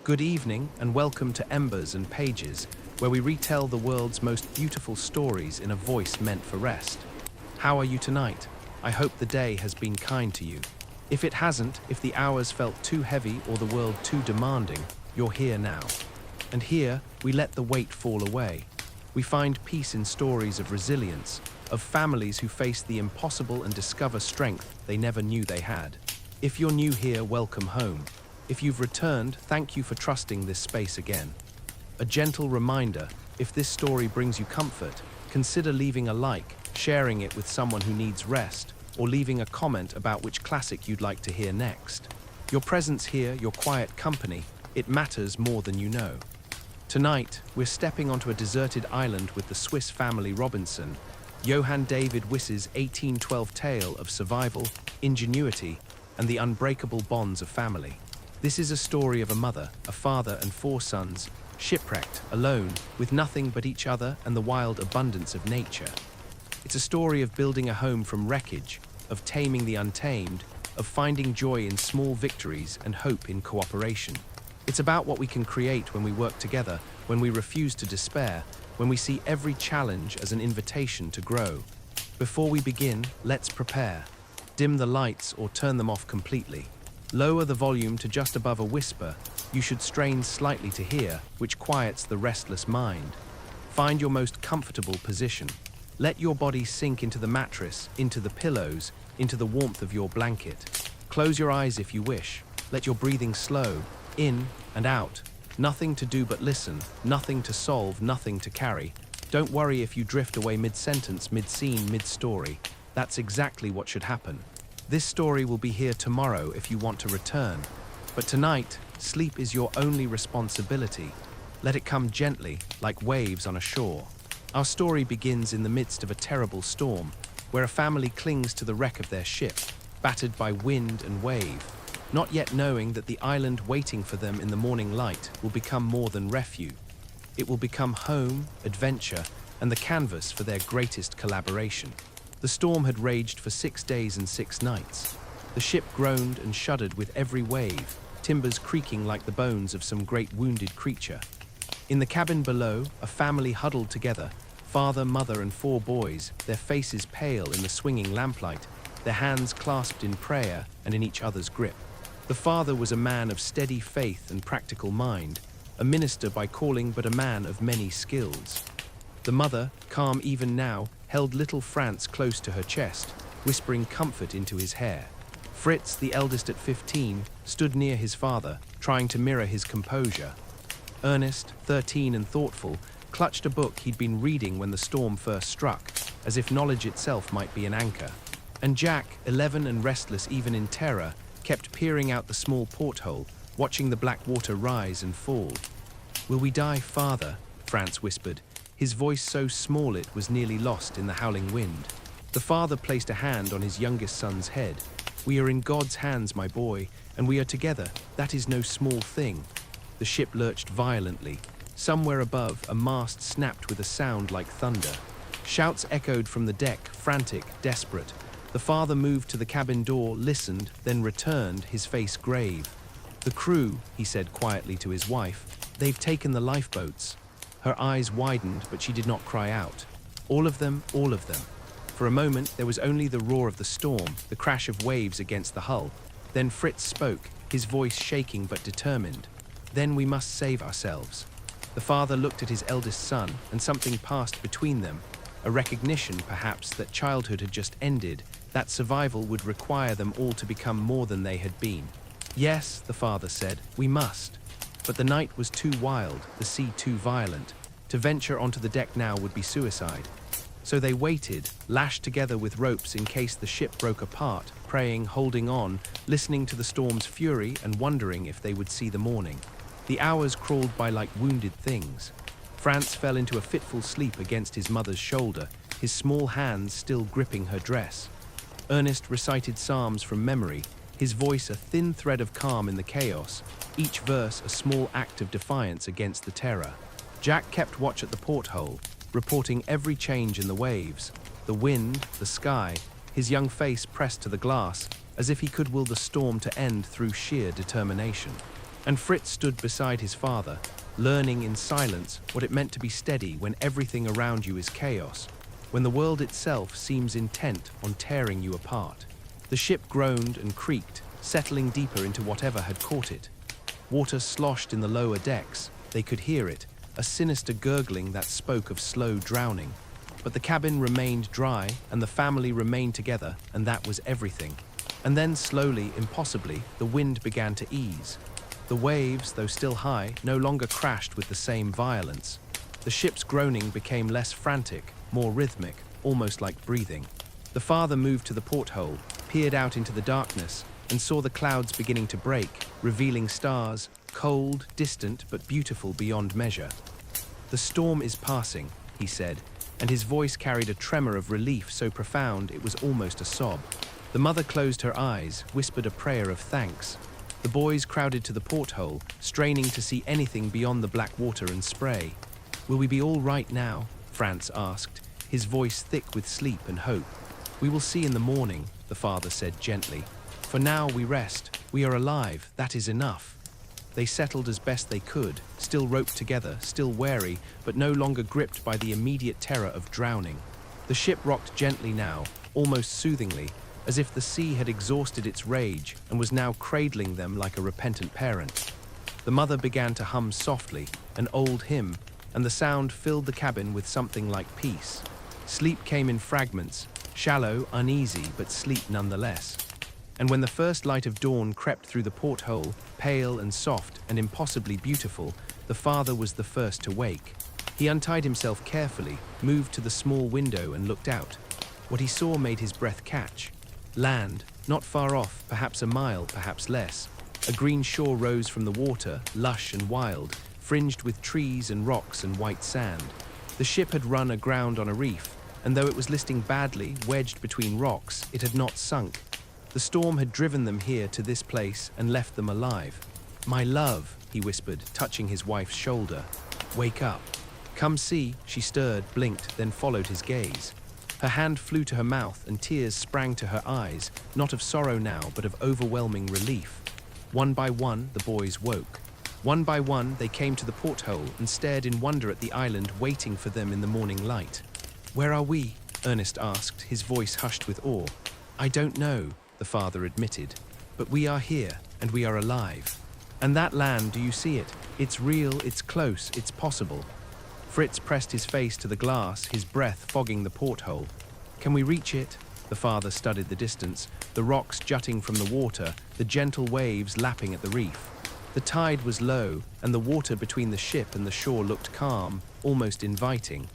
Good evening and welcome to Embers and Pages, where we retell the world's most beautiful stories in a voice meant for rest. How are you tonight? I hope the day has been kind to you. If it hasn't, if the hours felt too heavy or the world too demanding, you're here now. And here, we let the weight fall away. We find peace in stories of resilience, of families who face the impossible and discover strength they never knew they had. If you're new here, welcome home. If you've returned, thank you for trusting this space again. A gentle reminder, if this story brings you comfort, consider leaving a like, sharing it with someone who needs rest, or leaving a comment about which classic you'd like to hear next. Your presence here, your quiet company, it matters more than you know. Tonight, we're stepping onto a deserted island with the Swiss family Robinson, Johann David Wyss's 1812 tale of survival, ingenuity, and the unbreakable bonds of family. This is a story of a mother, a father, and 4 sons, shipwrecked, alone, with nothing but each other and the wild abundance of nature. It's a story of building a home from wreckage, of taming the untamed, of finding joy in small victories and hope in cooperation. It's about what we can create when we work together, when we refuse to despair, when we see every challenge as an invitation to grow. Before we begin, let's prepare. Dim the lights or turn them off completely. Lower the volume to just above a whisper. You should strain slightly to hear, which quiets the restless mind. Find your most comfortable position. Let your body sink into the mattress, into the pillows, into the warmth of your blanket. Close your eyes if you wish. Let your breathing slow, in and out. Nothing to do but listen, nothing to solve, nothing to carry. Don't worry if you drift away mid-sentence, mid-scene, mid-story. That's exactly what should happen. This story will be here tomorrow if you want to return. But tonight, sleep is your only responsibility. Let it come gently, like waves on a shore. Our story begins in the midst of a terrible storm, where a family clings to the wreck of their ship, battered by wind and wave, not yet knowing that the island waiting for them in the morning light will become more than refuge. It will become home, adventure, and the canvas for their greatest collaboration. The storm had raged for 6 days and 6 nights. The ship groaned and shuddered with every wave, timbers creaking like the bones of some great wounded creature. In the cabin below, a family huddled together, father, mother, and 4 boys, their faces pale in the swinging lamplight, their hands clasped in prayer and in each other's grip. The father was a man of steady faith and practical mind, a minister by calling but a man of many skills. The mother, calm even now, held little Franz close to her chest, whispering comfort into his hair. Fritz, the eldest at 15, stood near his father, trying to mirror his composure. Ernest, 13 and thoughtful, clutched a book he'd been reading when the storm first struck, as if knowledge itself might be an anchor. And Jack, 11 and restless even in terror, kept peering out the small porthole, watching the black water rise and fall. "Will we die, father?" Franz whispered, his voice so small it was nearly lost in the howling wind. The father placed a hand on his youngest son's head. "We are in God's hands, my boy, and we are together. That is no small thing." The ship lurched violently. Somewhere above, a mast snapped with a sound like thunder. Shouts echoed from the deck, frantic, desperate. The father moved to the cabin door, listened, then returned, his face grave. "The crew," he said quietly to his wife, "they've taken the lifeboats." Her eyes widened, but she did not cry out. All of them, all of them. For a moment, there was only the roar of the storm, the crash of waves against the hull. Then Fritz spoke, his voice shaking but determined. "Then we must save ourselves." The father looked at his eldest son, and something passed between them. A recognition, perhaps, that childhood had just ended, that survival would require them all to become more than they had been. "Yes," the father said, "we must." But the night was too wild, the sea too violent. To venture onto the deck now would be suicide. So they waited, lashed together with ropes in case the ship broke apart, praying, holding on, listening to the storm's fury and wondering if they would see the morning. The hours crawled by like wounded things. Franz fell into a fitful sleep against his mother's shoulder, his small hands still gripping her dress. Ernest recited psalms from memory, his voice a thin thread of calm in the chaos, each verse a small act of defiance against the terror. Jack kept watch at the porthole, reporting every change in the waves, the wind, the sky, his young face pressed to the glass, as if he could will the storm to end through sheer determination. And Fritz stood beside his father, learning in silence what it meant to be steady when everything around you is chaos, when the world itself seems intent on tearing you apart. The ship groaned and creaked, settling deeper into whatever had caught it. Water sloshed in the lower decks. They could hear it, a sinister gurgling that spoke of slow drowning. But the cabin remained dry, and the family remained together, and that was everything. And then slowly, impossibly, the wind began to ease. The waves, though still high, no longer crashed with the same violence. The ship's groaning became less frantic, more rhythmic, almost like breathing. The father moved to the porthole, peered out into the darkness, and saw the clouds beginning to break, revealing stars, cold, distant, but beautiful beyond measure. "The storm is passing," he said, and his voice carried a tremor of relief so profound it was almost a sob. The mother closed her eyes, whispered a prayer of thanks. The boys crowded to the porthole, straining to see anything beyond the black water and spray. "Will we be all right now?" Franz asked, his voice thick with sleep and hope. "We will see in the morning," the father said gently. "For now we rest. We are alive. That is enough." They settled as best they could, still roped together, still wary, but no longer gripped by the immediate terror of drowning. The ship rocked gently now, almost soothingly, as if the sea had exhausted its rage and was now cradling them like a repentant parent. The mother began to hum softly, an old hymn, and the sound filled the cabin with something like peace. Sleep came in fragments, shallow, uneasy, but sleep nonetheless. And when the first light of dawn crept through the porthole, pale and soft and impossibly beautiful, the father was the first to wake. He untied himself carefully, moved to the small window and looked out. What he saw made his breath catch. Land, not far off, perhaps a mile, perhaps less. A green shore rose from the water, lush and wild, fringed with trees and rocks and white sand. The ship had run aground on a reef, and though it was listing badly, wedged between rocks, it had not sunk. The storm had driven them here to this place and left them alive. "My love," he whispered, touching his wife's shoulder. "Wake up. Come see." She stirred, blinked, then followed his gaze. Her hand flew to her mouth and tears sprang to her eyes, not of sorrow now, but of overwhelming relief. One by one, the boys woke. One by one, they came to the porthole and stared in wonder at the island waiting for them in the morning light. "Where are we?" Ernest asked, his voice hushed with awe. "I don't know," the father admitted, "but we are here, and we are alive. And that land, do you see it? It's real, it's close, it's possible." Fritz pressed his face to the glass, his breath fogging the porthole. "Can we reach it?" The father studied the distance, the rocks jutting from the water, the gentle waves lapping at the reef. The tide was low, and the water between the ship and the shore looked calm, almost inviting.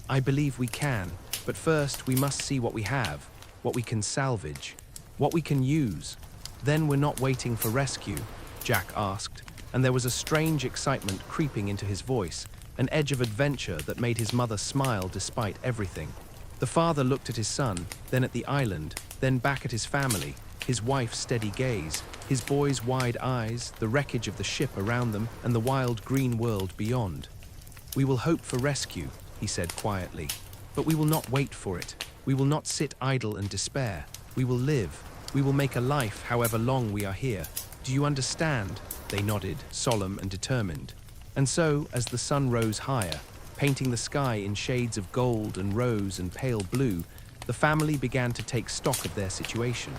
"I believe we can, but first we must see what we have, what we can salvage, what we can use." "Then we're not waiting for rescue?" Jack asked, and there was a strange excitement creeping into his voice, an edge of adventure that made his mother smile despite everything. The father looked at his son, then at the island, then back at his family, his wife's steady gaze, his boys' wide eyes, the wreckage of the ship around them, and the wild green world beyond. "We will hope for rescue," he said quietly, "but we will not wait for it. We will not sit idle and despair. We will live. We will make a life however long we are here. Do you understand?" They nodded, solemn and determined. And so, as the sun rose higher, painting the sky in shades of gold and rose and pale blue, the family began to take stock of their situation.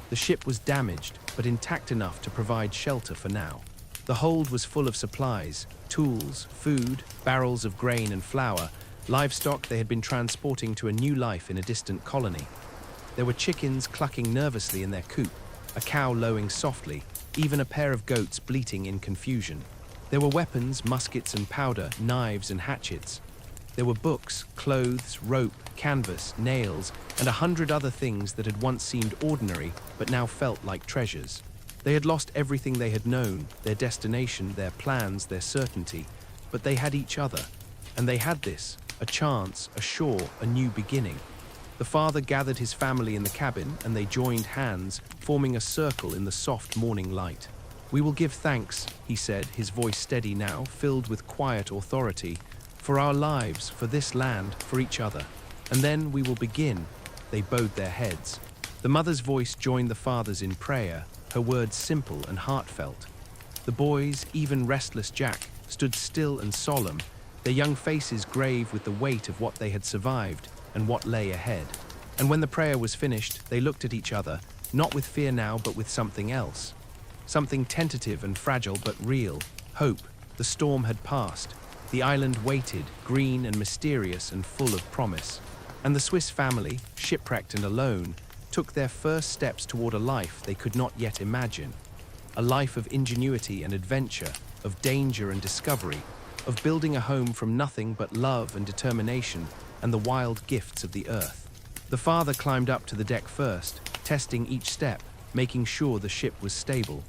The ship was damaged, but intact enough to provide shelter for now. The hold was full of supplies, tools, food, barrels of grain and flour, livestock they had been transporting to a new life in a distant colony. There were chickens clucking nervously in their coop, a cow lowing softly, even a pair of goats bleating in confusion. There were weapons, muskets and powder, knives and hatchets. There were books, clothes, rope, canvas, nails, and 100 other things that had once seemed ordinary but now felt like treasures. They had lost everything they had known, their destination, their plans, their certainty, but they had each other. And they had this, a chance, a shore, a new beginning. The father gathered his family in the cabin and they joined hands, forming a circle in the soft morning light. "We will give thanks," he said, his voice steady now, filled with quiet authority, "for our lives, for this land, for each other. And then we will begin." They bowed their heads. The mother's voice joined the father's in prayer, her words simple and heartfelt. The boys, even restless Jack, stood still and solemn, their young faces grave with the weight of what they had survived and what lay ahead. And when the prayer was finished, they looked at each other, not with fear now, but with something else. Something tentative and fragile, but real. Hope. The storm had passed. The island waited, green and mysterious and full of promise. And the Swiss family, shipwrecked and alone, took their first steps toward a life they could not yet imagine. A life of ingenuity and adventure, of danger and discovery, of building a home from nothing but love and determination and the wild gifts of the earth. The father climbed up to the deck first, testing each step, making sure the ship was stable.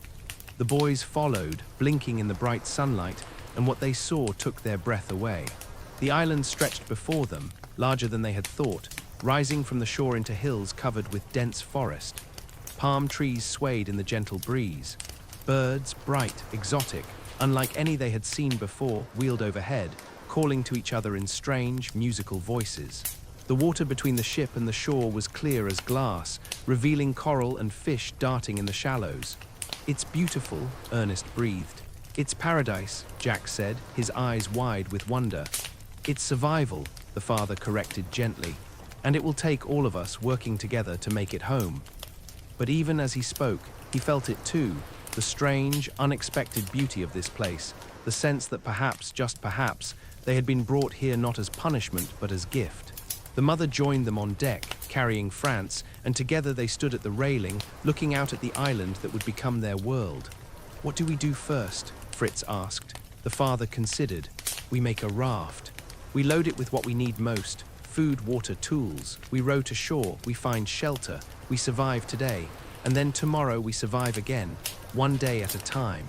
The boys followed, blinking in the bright sunlight, and what they saw took their breath away. The island stretched before them, larger than they had thought, rising from the shore into hills covered with dense forest. Palm trees swayed in the gentle breeze. Birds, bright, exotic, unlike any they had seen before, wheeled overhead, calling to each other in strange, musical voices. The water between the ship and the shore was clear as glass, revealing coral and fish darting in the shallows. "It's beautiful," Ernest breathed. "It's paradise," Jack said, his eyes wide with wonder. "It's survival," the father corrected gently. "And it will take all of us working together to make it home." But even as he spoke, he felt it too, the strange, unexpected beauty of this place, the sense that perhaps, just perhaps, they had been brought here not as punishment but as gift. The mother joined them on deck, carrying France, and together they stood at the railing, looking out at the island that would become their world. "What do we do first?" Fritz asked. The father considered. "We make a raft. We load it with what we need most, food, water, tools. We row to shore, we find shelter, we survive today, and then tomorrow we survive again, one day at a time.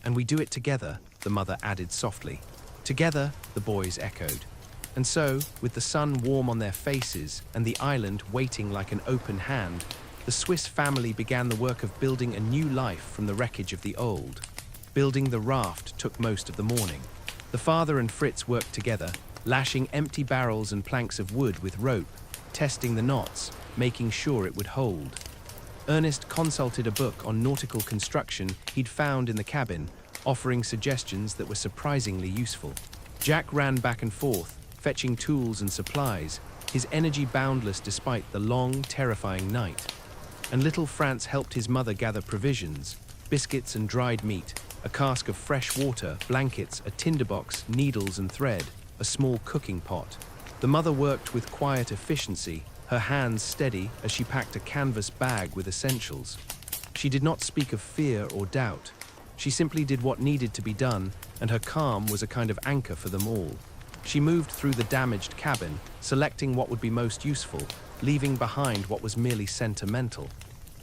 And we do it together," the mother added softly. "Together," the boys echoed. And so, with the sun warm on their faces and the island waiting like an open hand, the Swiss family began the work of building a new life from the wreckage of the old. Building the raft took most of the morning. The father and Fritz worked together, lashing empty barrels and planks of wood with rope, testing the knots, making sure it would hold. Ernest consulted a book on nautical construction he'd found in the cabin, offering suggestions that were surprisingly useful. Jack ran back and forth, fetching tools and supplies, his energy boundless despite the long, terrifying night. And little France helped his mother gather provisions, biscuits and dried meat, a cask of fresh water, blankets, a tinderbox, needles and thread, a small cooking pot. The mother worked with quiet efficiency, her hands steady as she packed a canvas bag with essentials. She did not speak of fear or doubt. She simply did what needed to be done, and her calm was a kind of anchor for them all. She moved through the damaged cabin, selecting what would be most useful, leaving behind what was merely sentimental.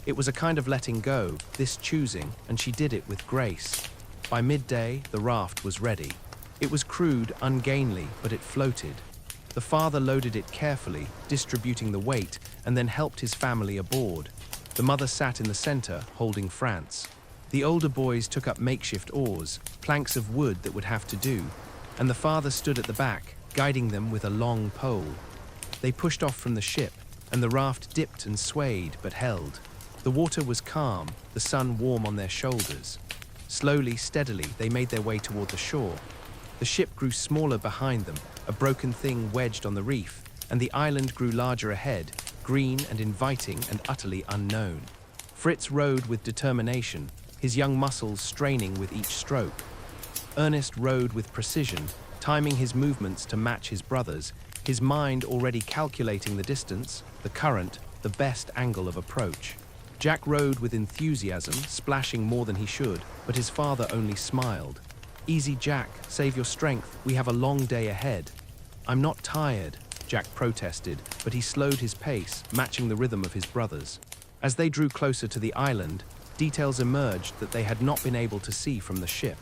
It was a kind of letting go, this choosing, and she did it with grace. By midday, the raft was ready. It was crude, ungainly, but it floated. The father loaded it carefully, distributing the weight, and then helped his family aboard. The mother sat in the center, holding France. The older boys took up makeshift oars, planks of wood that would have to do, and the father stood at the back, guiding them with a long pole. They pushed off from the ship, and the raft dipped and swayed, but held. The water was calm, the sun warm on their shoulders. Slowly, steadily, they made their way toward the shore. The ship grew smaller behind them, a broken thing wedged on the reef, and the island grew larger ahead, green and inviting and utterly unknown. Fritz rowed with determination, his young muscles straining with each stroke. Ernest rowed with precision, timing his movements to match his brother's, his mind already calculating the distance, the current, the best angle of approach. Jack rowed with enthusiasm, splashing more than he should, but his father only smiled. "Easy, Jack, save your strength, we have a long day ahead." "I'm not tired," Jack protested, but he slowed his pace, matching the rhythm of his brother's. As they drew closer to the island, details emerged that they had not been able to see from the ship.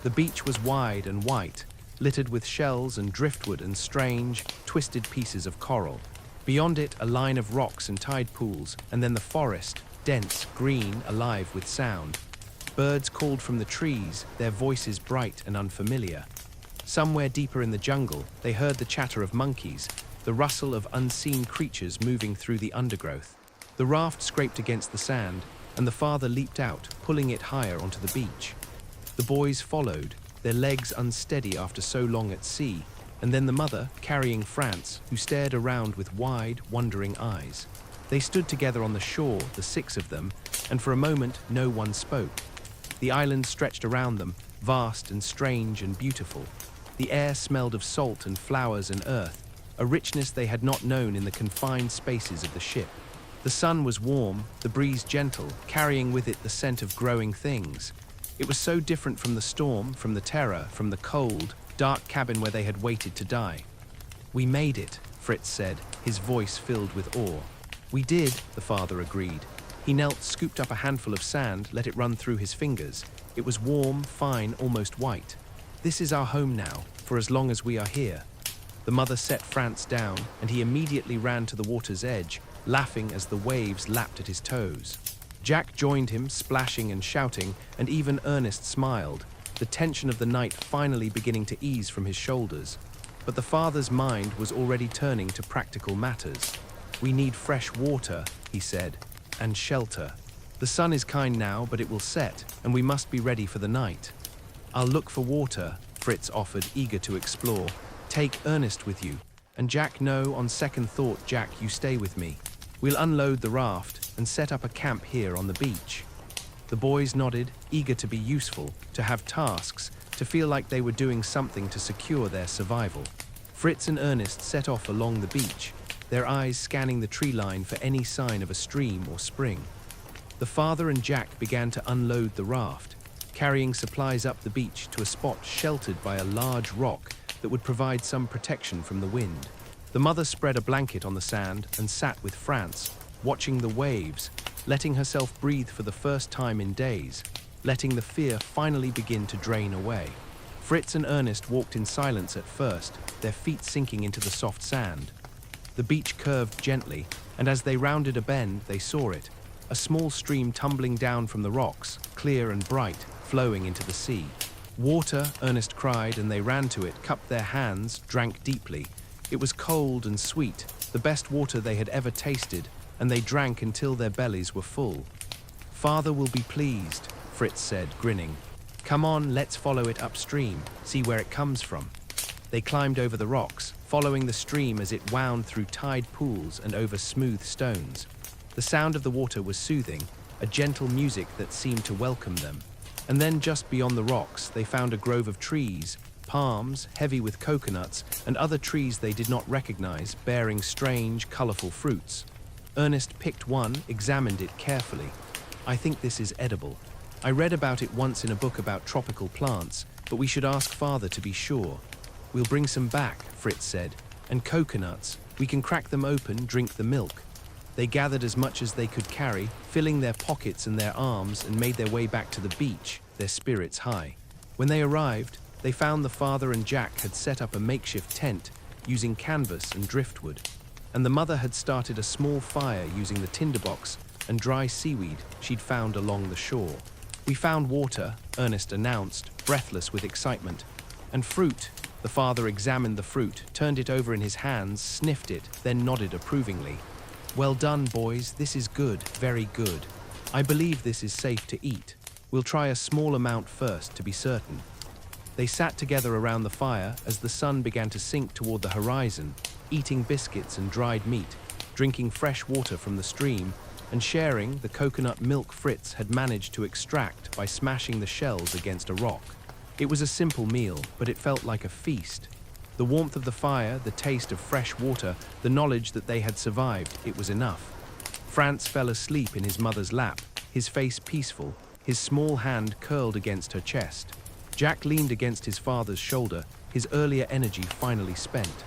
The beach was wide and white, littered with shells and driftwood and strange, twisted pieces of coral. Beyond it, a line of rocks and tide pools, and then the forest, dense, green, alive with sound. Birds called from the trees, their voices bright and unfamiliar. Somewhere deeper in the jungle, they heard the chatter of monkeys, the rustle of unseen creatures moving through the undergrowth. The raft scraped against the sand, and the father leaped out, pulling it higher onto the beach. The boys followed, their legs unsteady after so long at sea, and then the mother, carrying Franz, who stared around with wide, wondering eyes. They stood together on the shore, the six of them, and for a moment no one spoke. The island stretched around them, vast and strange and beautiful. The air smelled of salt and flowers and earth, a richness they had not known in the confined spaces of the ship. The sun was warm, the breeze gentle, carrying with it the scent of growing things. It was so different from the storm, from the terror, from the cold, dark cabin where they had waited to die. "We made it," Fritz said, his voice filled with awe. "We did," the father agreed. He knelt, scooped up a handful of sand, let it run through his fingers. It was warm, fine, almost white. "This is our home now, for as long as we are here." The mother set Franz down, and he immediately ran to the water's edge, laughing as the waves lapped at his toes. Jack joined him, splashing and shouting, and even Ernest smiled, the tension of the night finally beginning to ease from his shoulders. But the father's mind was already turning to practical matters. "We need fresh water," he said, "and shelter. The sun is kind now, but it will set, and we must be ready for the night." "I'll look for water," Fritz offered, eager to explore. "Take Ernest with you." "And Jack, no, on second thought, Jack, you stay with me. We'll unload the raft and set up a camp here on the beach." The boys nodded, eager to be useful, to have tasks, to feel like they were doing something to secure their survival. Fritz and Ernest set off along the beach, their eyes scanning the tree line for any sign of a stream or spring. The father and Jack began to unload the raft, carrying supplies up the beach to a spot sheltered by a large rock that would provide some protection from the wind. The mother spread a blanket on the sand and sat with Franz, watching the waves, letting herself breathe for the first time in days, letting the fear finally begin to drain away. Fritz and Ernest walked in silence at first, their feet sinking into the soft sand. The beach curved gently, and as they rounded a bend, they saw it, a small stream tumbling down from the rocks, clear and bright, flowing into the sea. "Water," Ernest cried, and they ran to it, cupped their hands, drank deeply. It was cold and sweet, the best water they had ever tasted, and they drank until their bellies were full. "Father will be pleased," Fritz said, grinning. "Come on, let's follow it upstream, see where it comes from." They climbed over the rocks, following the stream as it wound through tide pools and over smooth stones. The sound of the water was soothing, a gentle music that seemed to welcome them. And then just beyond the rocks, they found a grove of trees, palms, heavy with coconuts, and other trees they did not recognize, bearing strange, colorful fruits. Ernest picked one, examined it carefully. "I think this is edible. I read about it once in a book about tropical plants, but we should ask Father to be sure." "We'll bring some back," Fritz said. "And coconuts. We can crack them open, drink the milk." They gathered as much as they could carry, filling their pockets and their arms, and made their way back to the beach, their spirits high. When they arrived, they found the father and Jack had set up a makeshift tent using canvas and driftwood, and the mother had started a small fire using the tinderbox and dry seaweed she'd found along the shore. "We found water," Ernest announced, breathless with excitement. "And fruit." The father examined the fruit, turned it over in his hands, sniffed it, then nodded approvingly. "Well done, boys. This is good, very good. I believe this is safe to eat. We'll try a small amount first, to be certain." They sat together around the fire as the sun began to sink toward the horizon, eating biscuits and dried meat, drinking fresh water from the stream, and sharing the coconut milk Fritz had managed to extract by smashing the shells against a rock. It was a simple meal, but it felt like a feast. The warmth of the fire, the taste of fresh water, the knowledge that they had survived, it was enough. Franz fell asleep in his mother's lap, his face peaceful, his small hand curled against her chest. Jack leaned against his father's shoulder, his earlier energy finally spent.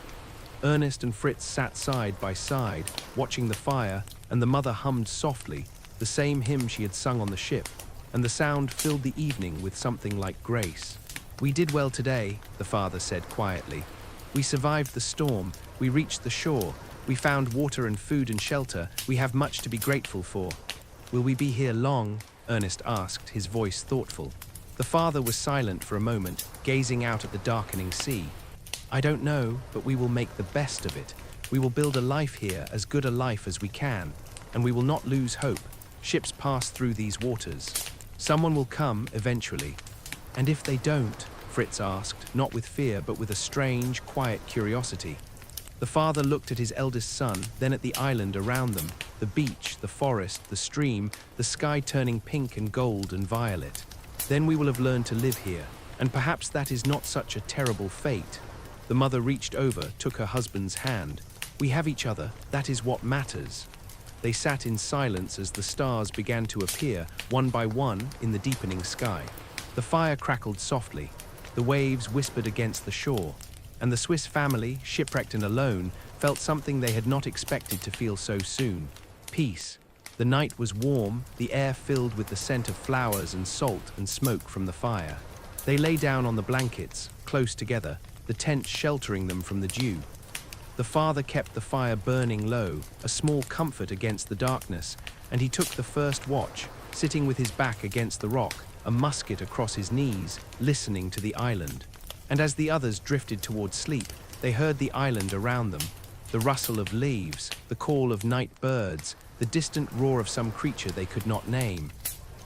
Ernest and Fritz sat side by side, watching the fire, and the mother hummed softly, the same hymn she had sung on the ship, and the sound filled the evening with something like grace. "We did well today," the father said quietly. "We survived the storm, we reached the shore, we found water and food and shelter, we have much to be grateful for." "Will we be here long?" Ernest asked, his voice thoughtful. The father was silent for a moment, gazing out at the darkening sea. "I don't know, but we will make the best of it. We will build a life here, as good a life as we can, and we will not lose hope. Ships pass through these waters. Someone will come eventually. "And if they don't?" Fritz asked, not with fear but with a strange, quiet curiosity. The father looked at his eldest son, then at the island around them, the beach, the forest, the stream, the sky turning pink and gold and violet. "Then we will have learned to live here, and perhaps that is not such a terrible fate." The mother reached over, took her husband's hand. "We have each other, that is what matters." They sat in silence as the stars began to appear, one by one, in the deepening sky. The fire crackled softly, the waves whispered against the shore, and the Swiss family, shipwrecked and alone, felt something they had not expected to feel so soon: peace. The night was warm, the air filled with the scent of flowers and salt and smoke from the fire. They lay down on the blankets, close together, the tent sheltering them from the dew. The father kept the fire burning low, a small comfort against the darkness, and he took the first watch, sitting with his back against the rock, a musket across his knees, listening to the island. And as the others drifted towards sleep, they heard the island around them, the rustle of leaves, the call of night birds, the distant roar of some creature they could not name.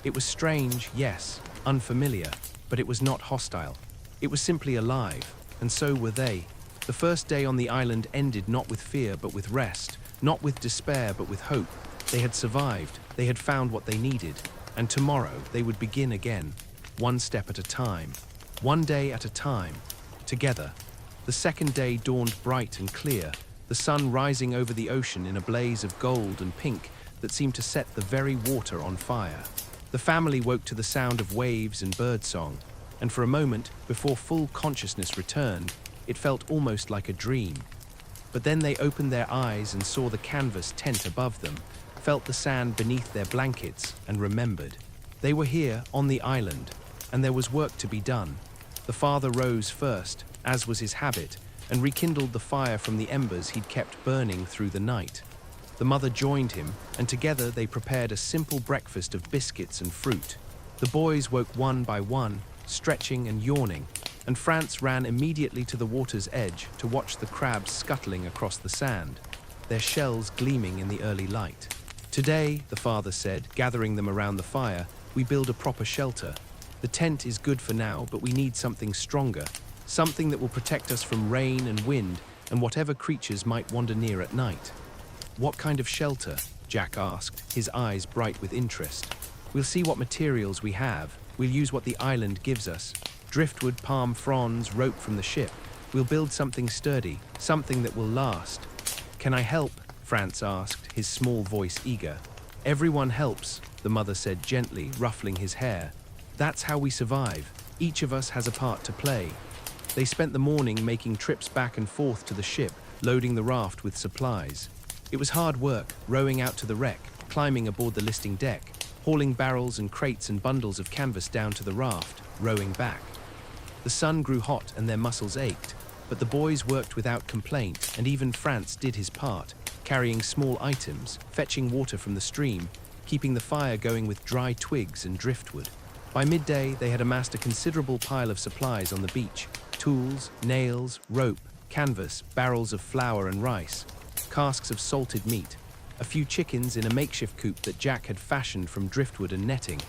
It was strange, yes, unfamiliar, but it was not hostile. It was simply alive, and so were they. The first day on the island ended not with fear but with rest, not with despair but with hope. They had survived, they had found what they needed, and tomorrow they would begin again, one step at a time, one day at a time, together. The second day dawned bright and clear, the sun rising over the ocean in a blaze of gold and pink that seemed to set the very water on fire. The family woke to the sound of waves and birdsong, and for a moment, before full consciousness returned, it felt almost like a dream. But then they opened their eyes and saw the canvas tent above them, felt the sand beneath their blankets, and remembered. They were here, on the island, and there was work to be done. The father rose first, as was his habit, and rekindled the fire from the embers he'd kept burning through the night. The mother joined him, and together they prepared a simple breakfast of biscuits and fruit. The boys woke one by one, stretching and yawning, and Franz ran immediately to the water's edge to watch the crabs scuttling across the sand, their shells gleaming in the early light. "Today," the father said, gathering them around the fire, "we build a proper shelter. The tent is good for now, but we need something stronger, something that will protect us from rain and wind and whatever creatures might wander near at night." "What kind of shelter?" Jack asked, his eyes bright with interest. "We'll see what materials we have. We'll use what the island gives us. Driftwood, palm fronds, rope from the ship. We'll build something sturdy, something that will last." "Can I help?" Franz asked, his small voice eager. "Everyone helps," the mother said gently, ruffling his hair. "That's how we survive. Each of us has a part to play." They spent the morning making trips back and forth to the ship, loading the raft with supplies. It was hard work, rowing out to the wreck, climbing aboard the listing deck, hauling barrels and crates and bundles of canvas down to the raft, rowing back. The sun grew hot and their muscles ached, but the boys worked without complaint, and even Franz did his part, carrying small items, fetching water from the stream, keeping the fire going with dry twigs and driftwood. By midday, they had amassed a considerable pile of supplies on the beach: tools, nails, rope, canvas, barrels of flour and rice, casks of salted meat, a few chickens in a makeshift coop that Jack had fashioned from driftwood and netting,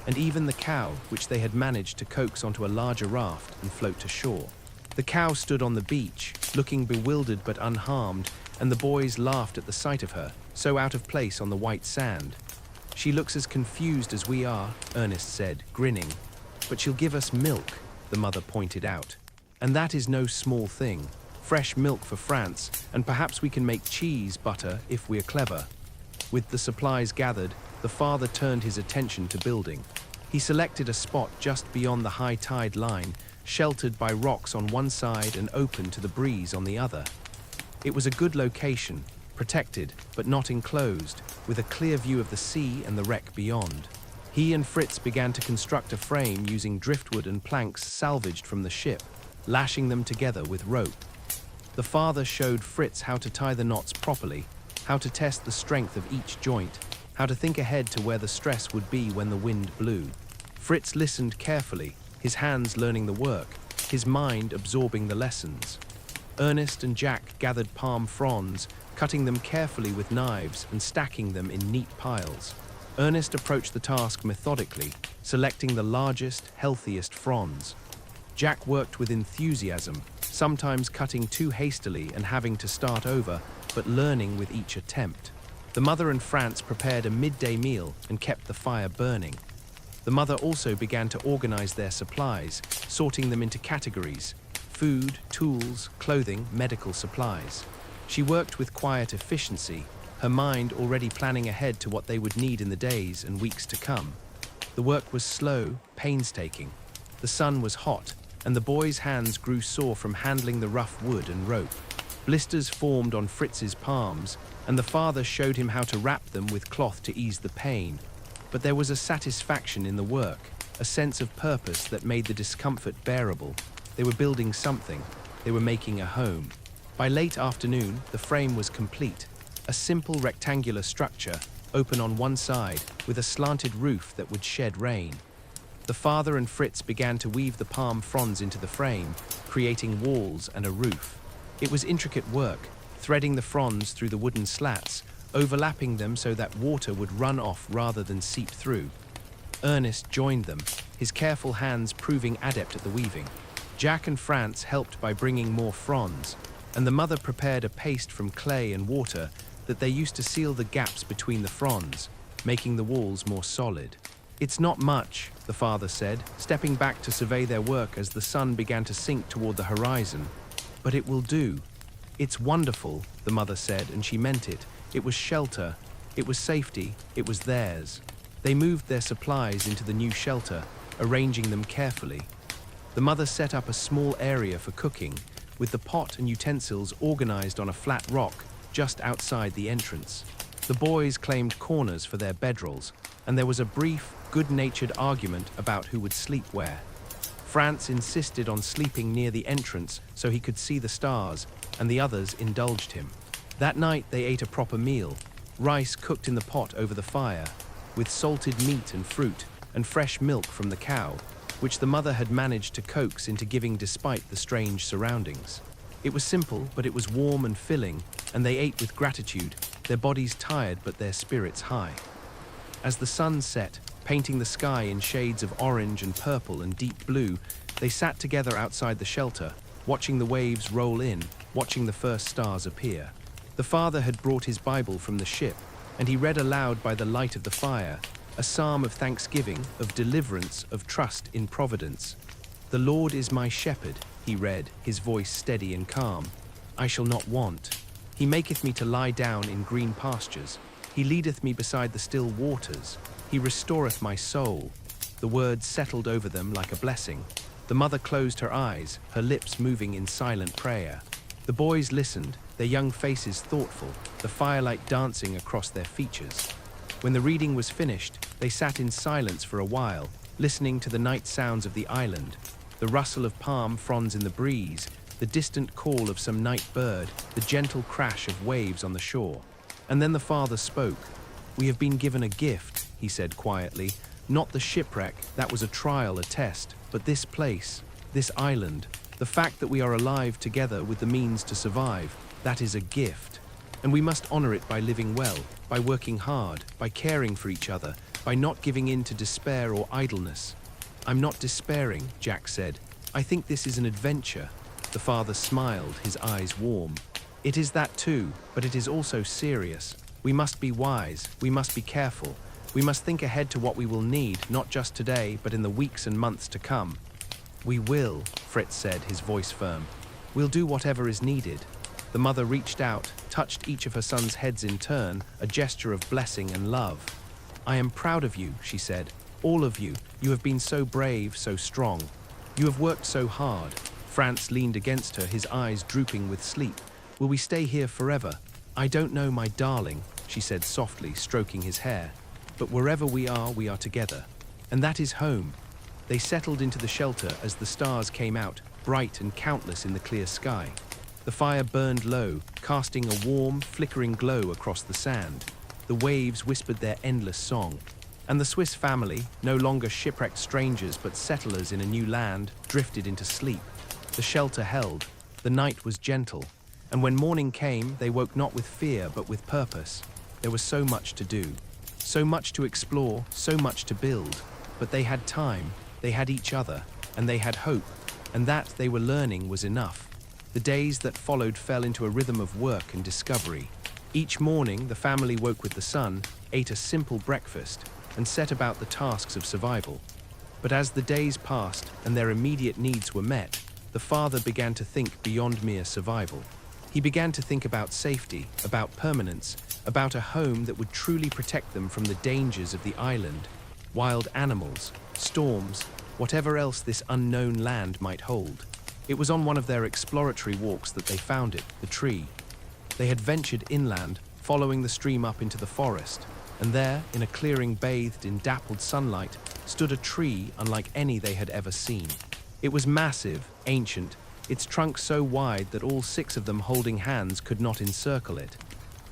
and even the cow, which they had managed to coax onto a larger raft and float to shore. The cow stood on the beach, looking bewildered but unharmed, and the boys laughed at the sight of her, so out of place on the white sand. "She looks as confused as we are," Ernest said, grinning. "But she'll give us milk," the mother pointed out. "And that is no small thing. Fresh milk for France, and perhaps we can make cheese, butter, if we're clever." With the supplies gathered, the father turned his attention to building. He selected a spot just beyond the high tide line, sheltered by rocks on one side and open to the breeze on the other. It was a good location, protected but not enclosed, with a clear view of the sea and the wreck beyond. He and Fritz began to construct a frame using driftwood and planks salvaged from the ship, lashing them together with rope. The father showed Fritz how to tie the knots properly, how to test the strength of each joint, how to think ahead to where the stress would be when the wind blew. Fritz listened carefully, his hands learning the work, his mind absorbing the lessons. Ernest and Jack gathered palm fronds, cutting them carefully with knives and stacking them in neat piles. Ernest approached the task methodically, selecting the largest, healthiest fronds. Jack worked with enthusiasm, sometimes cutting too hastily and having to start over, but learning with each attempt. The mother and Franz prepared a midday meal and kept the fire burning. The mother also began to organize their supplies, sorting them into categories: food, tools, clothing, medical supplies. She worked with quiet efficiency, her mind already planning ahead to what they would need in the days and weeks to come. The work was slow, painstaking. The sun was hot, and the boys' hands grew sore from handling the rough wood and rope. Blisters formed on Fritz's palms, and the father showed him how to wrap them with cloth to ease the pain. But there was a satisfaction in the work, a sense of purpose that made the discomfort bearable. They were building something. They were making a home. By late afternoon, the frame was complete. A simple rectangular structure, open on one side, with a slanted roof that would shed rain. The father and Fritz began to weave the palm fronds into the frame, creating walls and a roof. It was intricate work, threading the fronds through the wooden slats, overlapping them so that water would run off rather than seep through. Ernest joined them, his careful hands proving adept at the weaving. Jack and Franz helped by bringing more fronds, and the mother prepared a paste from clay and water that they used to seal the gaps between the fronds, making the walls more solid. "It's not much," the father said, stepping back to survey their work as the sun began to sink toward the horizon. "But it will do." "It's wonderful," the mother said, and she meant it. It was shelter, it was safety, it was theirs. They moved their supplies into the new shelter, arranging them carefully. The mother set up a small area for cooking, with the pot and utensils organized on a flat rock just outside the entrance. The boys claimed corners for their bedrolls, and there was a brief, good-natured argument about who would sleep where. Franz insisted on sleeping near the entrance so he could see the stars, and the others indulged him. That night they ate a proper meal, rice cooked in the pot over the fire, with salted meat and fruit, and fresh milk from the cow, which the mother had managed to coax into giving despite the strange surroundings. It was simple, but it was warm and filling, and they ate with gratitude, their bodies tired but their spirits high. As the sun set, painting the sky in shades of orange and purple and deep blue, they sat together outside the shelter, watching the waves roll in, watching the first stars appear. The father had brought his Bible from the ship, and he read aloud by the light of the fire, a psalm of thanksgiving, of deliverance, of trust in providence. "The Lord is my shepherd," he read, his voice steady and calm. "I shall not want. He maketh me to lie down in green pastures. He leadeth me beside the still waters. He restoreth my soul." The words settled over them like a blessing. The mother closed her eyes, her lips moving in silent prayer. The boys listened, their young faces thoughtful, the firelight dancing across their features. When the reading was finished, they sat in silence for a while, listening to the night sounds of the island, the rustle of palm fronds in the breeze, the distant call of some night bird, the gentle crash of waves on the shore. And then the father spoke. "We have been given a gift," he said quietly. "Not the shipwreck, that was a trial, a test, but this place, this island, the fact that we are alive together with the means to survive, that is a gift. And we must honor it by living well, by working hard, by caring for each other, by not giving in to despair or idleness." "I'm not despairing," Jack said. "I think this is an adventure." The father smiled, his eyes warm. "It is that too, but it is also serious. We must be wise, we must be careful. We must think ahead to what we will need, not just today, but in the weeks and months to come." "We will," Fritz said, his voice firm. "We'll do whatever is needed." The mother reached out, touched each of her sons' heads in turn, a gesture of blessing and love. "I am proud of you," she said. "All of you. You have been so brave, so strong. You have worked so hard." Franz leaned against her, his eyes drooping with sleep. "Will we stay here forever?" "I don't know, my darling," she said softly, stroking his hair. "But wherever we are together. And that is home." They settled into the shelter as the stars came out, bright and countless in the clear sky. The fire burned low, casting a warm, flickering glow across the sand. The waves whispered their endless song. And the Swiss family, no longer shipwrecked strangers but settlers in a new land, drifted into sleep. The shelter held. The night was gentle. And when morning came, they woke not with fear but with purpose. There was so much to do. So much to explore, so much to build. But they had time, they had each other, and they had hope, and that they were learning was enough. The days that followed fell into a rhythm of work and discovery. Each morning, the family woke with the sun, ate a simple breakfast, and set about the tasks of survival. But as the days passed and their immediate needs were met, the father began to think beyond mere survival. He began to think about safety, about permanence, about a home that would truly protect them from the dangers of the island, wild animals, storms, whatever else this unknown land might hold. It was on one of their exploratory walks that they found it, the tree. They had ventured inland, following the stream up into the forest, and there, in a clearing bathed in dappled sunlight, stood a tree unlike any they had ever seen. It was massive, ancient, its trunk so wide that all 6 of them holding hands could not encircle it.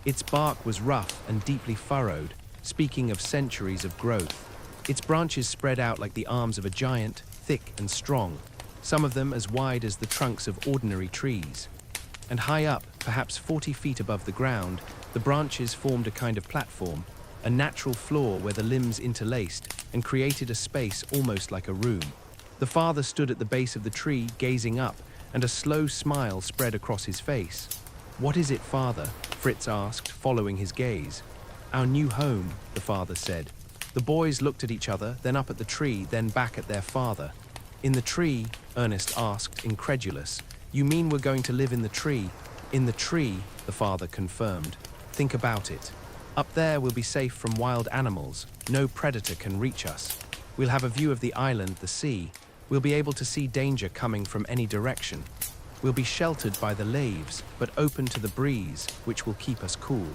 Its bark was rough and deeply furrowed, speaking of centuries of growth. Its branches spread out like the arms of a giant, thick and strong, some of them as wide as the trunks of ordinary trees. And high up, perhaps 40 feet above the ground, the branches formed a kind of platform, a natural floor where the limbs interlaced and created a space almost like a room. The father stood at the base of the tree, gazing up, and a slow smile spread across his face. "What is it, father?" Fritz asked, following his gaze. "Our new home," the father said. The boys looked at each other, then up at the tree, then back at their father. "In the tree?" Ernest asked, incredulous. "You mean we're going to live in the tree?" "In the tree," the father confirmed. "Think about it. Up there we'll be safe from wild animals. No predator can reach us. We'll have a view of the island, the sea. We'll be able to see danger coming from any direction. We'll be sheltered by the leaves, but open to the breeze, which will keep us cool.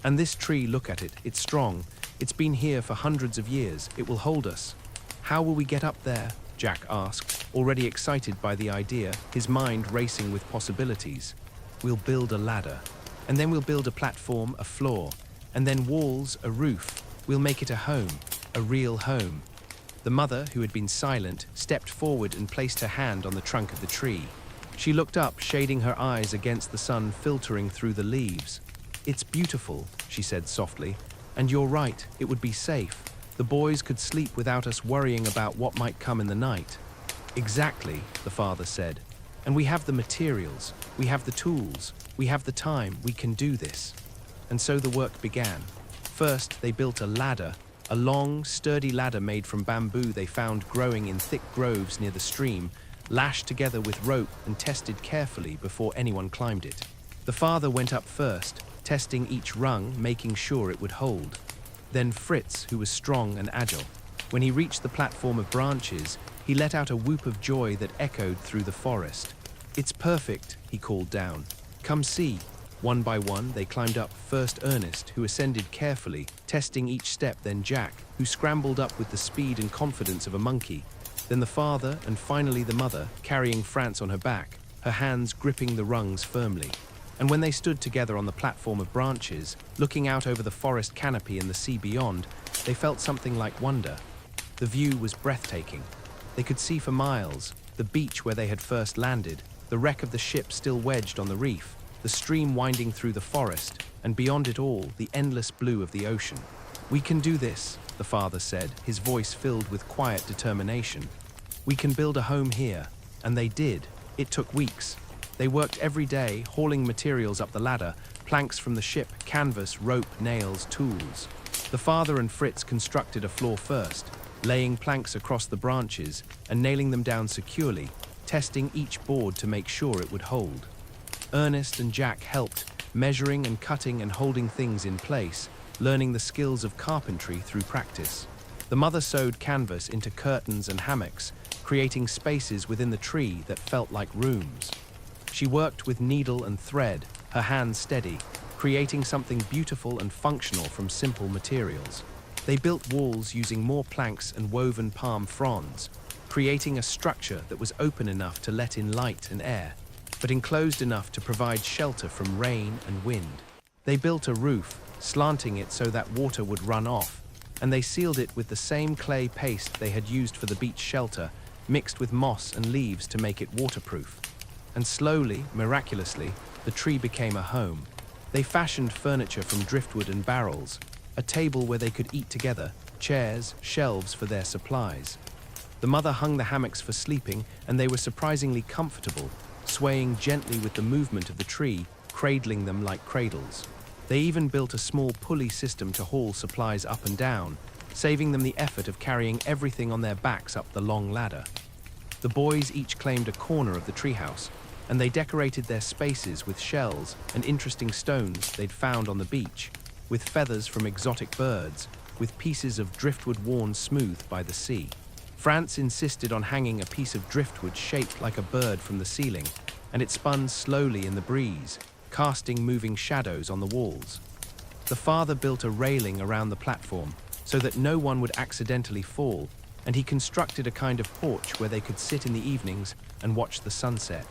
And this tree, look at it, it's strong. It's been here for hundreds of years. It will hold us." "How will we get up there?" Jack asked, already excited by the idea, his mind racing with possibilities. "We'll build a ladder, and then we'll build a platform, a floor, and then walls, a roof. We'll make it a home, a real home." The mother, who had been silent, stepped forward and placed her hand on the trunk of the tree. She looked up, shading her eyes against the sun filtering through the leaves. "It's beautiful," she said softly, "and you're right, it would be safe. The boys could sleep without us worrying about what might come in the night." "Exactly," the father said. "And we have the materials, we have the tools, we have the time, we can do this." And so the work began. First, they built a ladder, a long, sturdy ladder made from bamboo they found growing in thick groves near the stream, lashed together with rope and tested carefully before anyone climbed it. The father went up first, testing each rung, making sure it would hold. Then Fritz, who was strong and agile. When he reached the platform of branches, he let out a whoop of joy that echoed through the forest. "It's perfect," he called down. "Come see." One by one, they climbed up, first Ernest, who ascended carefully, testing each step, then Jack, who scrambled up with the speed and confidence of a monkey. Then the father, and finally the mother, carrying France on her back, her hands gripping the rungs firmly. And when they stood together on the platform of branches, looking out over the forest canopy and the sea beyond, they felt something like wonder. The view was breathtaking. They could see for miles, the beach where they had first landed, the wreck of the ship still wedged on the reef, the stream winding through the forest, and beyond it all, the endless blue of the ocean. "We can do this," the father said, his voice filled with quiet determination. "We can build a home here." And they did. It took weeks. They worked every day, hauling materials up the ladder, planks from the ship, canvas, rope, nails, tools. The father and Fritz constructed a floor first, laying planks across the branches and nailing them down securely, testing each board to make sure it would hold. Ernest and Jack helped, measuring and cutting and holding things in place, learning the skills of carpentry through practice. The mother sewed canvas into curtains and hammocks, creating spaces within the tree that felt like rooms. She worked with needle and thread, her hands steady, creating something beautiful and functional from simple materials. They built walls using more planks and woven palm fronds, creating a structure that was open enough to let in light and air, but enclosed enough to provide shelter from rain and wind. They built a roof, slanting it so that water would run off, and they sealed it with the same clay paste they had used for the beach shelter, mixed with moss and leaves to make it waterproof. And slowly, miraculously, the tree became a home. They fashioned furniture from driftwood and barrels, a table where they could eat together, chairs, shelves for their supplies. The mother hung the hammocks for sleeping, and they were surprisingly comfortable, swaying gently with the movement of the tree, cradling them like cradles. They even built a small pulley system to haul supplies up and down, saving them the effort of carrying everything on their backs up the long ladder. The boys each claimed a corner of the treehouse, and they decorated their spaces with shells and interesting stones they'd found on the beach, with feathers from exotic birds, with pieces of driftwood worn smooth by the sea. France insisted on hanging a piece of driftwood shaped like a bird from the ceiling, and it spun slowly in the breeze, casting moving shadows on the walls. The father built a railing around the platform so that no one would accidentally fall, and he constructed a kind of porch where they could sit in the evenings and watch the sunset.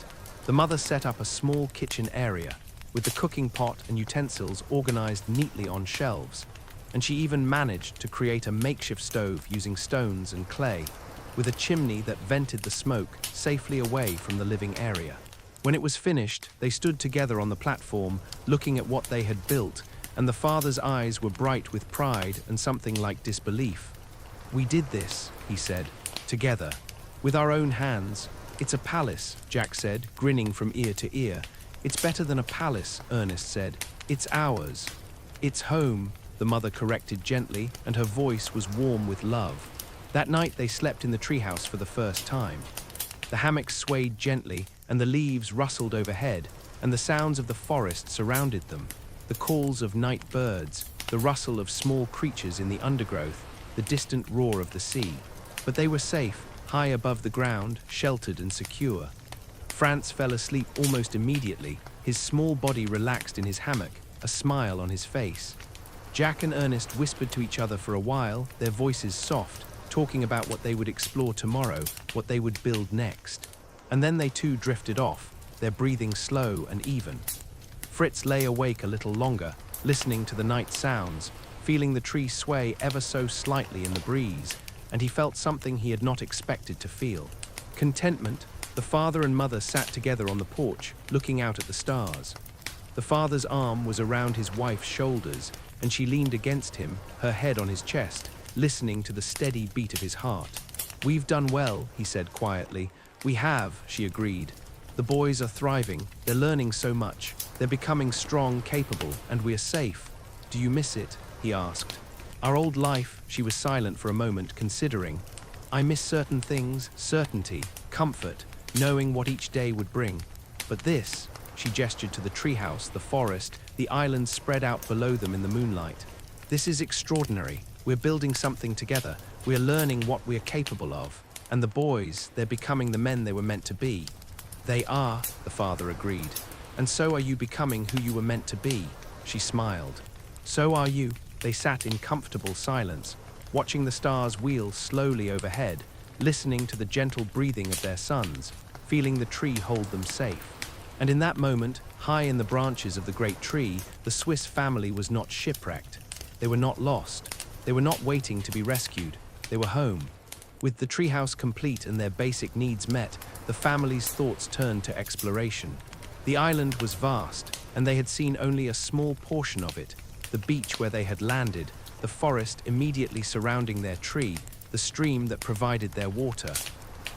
The mother set up a small kitchen area, with the cooking pot and utensils organized neatly on shelves, and she even managed to create a makeshift stove using stones and clay, with a chimney that vented the smoke safely away from the living area. When it was finished, they stood together on the platform, looking at what they had built, and the father's eyes were bright with pride and something like disbelief. "We did this," he said, "together, with our own hands. It's a palace," Jack said, grinning from ear to ear. "It's better than a palace," Ernest said. "It's ours." "It's home," the mother corrected gently, and her voice was warm with love. That night they slept in the treehouse for the first time. The hammocks swayed gently, and the leaves rustled overhead, and the sounds of the forest surrounded them. The calls of night birds, the rustle of small creatures in the undergrowth, the distant roar of the sea. But they were safe, high above the ground, sheltered and secure. Franz fell asleep almost immediately, his small body relaxed in his hammock, a smile on his face. Jack and Ernest whispered to each other for a while, their voices soft, talking about what they would explore tomorrow, what they would build next. And then they too drifted off, their breathing slow and even. Fritz lay awake a little longer, listening to the night sounds, feeling the tree sway ever so slightly in the breeze, and he felt something he had not expected to feel. Contentment. The father and mother sat together on the porch, looking out at the stars. The father's arm was around his wife's shoulders, and she leaned against him, her head on his chest, listening to the steady beat of his heart. "We've done well," he said quietly. "We have," she agreed. "The boys are thriving, they're learning so much, they're becoming strong, capable, and we're safe. Do you miss it?" he asked. "Our old life," she was silent for a moment, considering. "I miss certain things, certainty, comfort, knowing what each day would bring. But this," she gestured to the treehouse, the forest, the islands spread out below them in the moonlight. "This is extraordinary. We're building something together. We're learning what we're capable of. And the boys, they're becoming the men they were meant to be." "They are," the father agreed. "And so are you becoming who you were meant to be," she smiled. "So are you." They sat in comfortable silence, watching the stars wheel slowly overhead, listening to the gentle breathing of their sons, feeling the tree hold them safe. And in that moment, high in the branches of the great tree, the Swiss family was not shipwrecked. They were not lost. They were not waiting to be rescued. They were home. With the treehouse complete and their basic needs met, the family's thoughts turned to exploration. The island was vast, and they had seen only a small portion of it. The beach where they had landed, the forest immediately surrounding their tree, the stream that provided their water.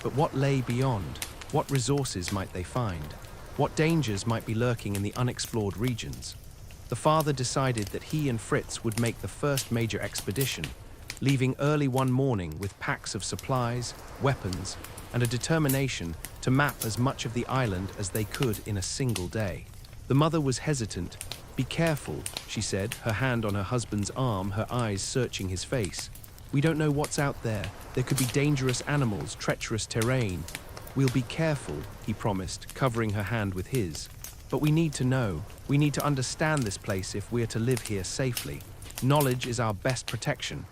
But what lay beyond? What resources might they find? What dangers might be lurking in the unexplored regions? The father decided that he and Fritz would make the first major expedition, leaving early one morning with packs of supplies, weapons, and a determination to map as much of the island as they could in a single day. The mother was hesitant. "Be careful," she said, her hand on her husband's arm, her eyes searching his face. "We don't know what's out there. There could be dangerous animals, treacherous terrain." "We'll be careful," he promised, covering her hand with his. "But we need to know. We need to understand this place if we're to live here safely. Knowledge is our best protection."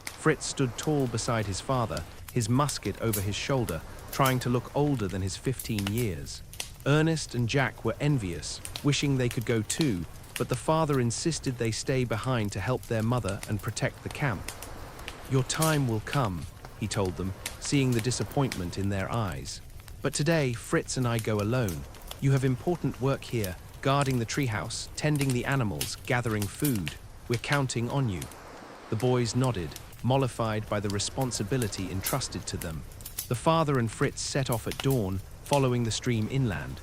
Fritz stood tall beside his father, his musket over his shoulder, trying to look older than his 15 years. Ernest and Jack were envious, wishing they could go too, but the father insisted they stay behind to help their mother and protect the camp. "Your time will come," he told them, seeing the disappointment in their eyes. "But today, Fritz and I go alone. You have important work here, guarding the treehouse, tending the animals, gathering food. We're counting on you." The boys nodded, mollified by the responsibility entrusted to them. The father and Fritz set off at dawn, following the stream inland.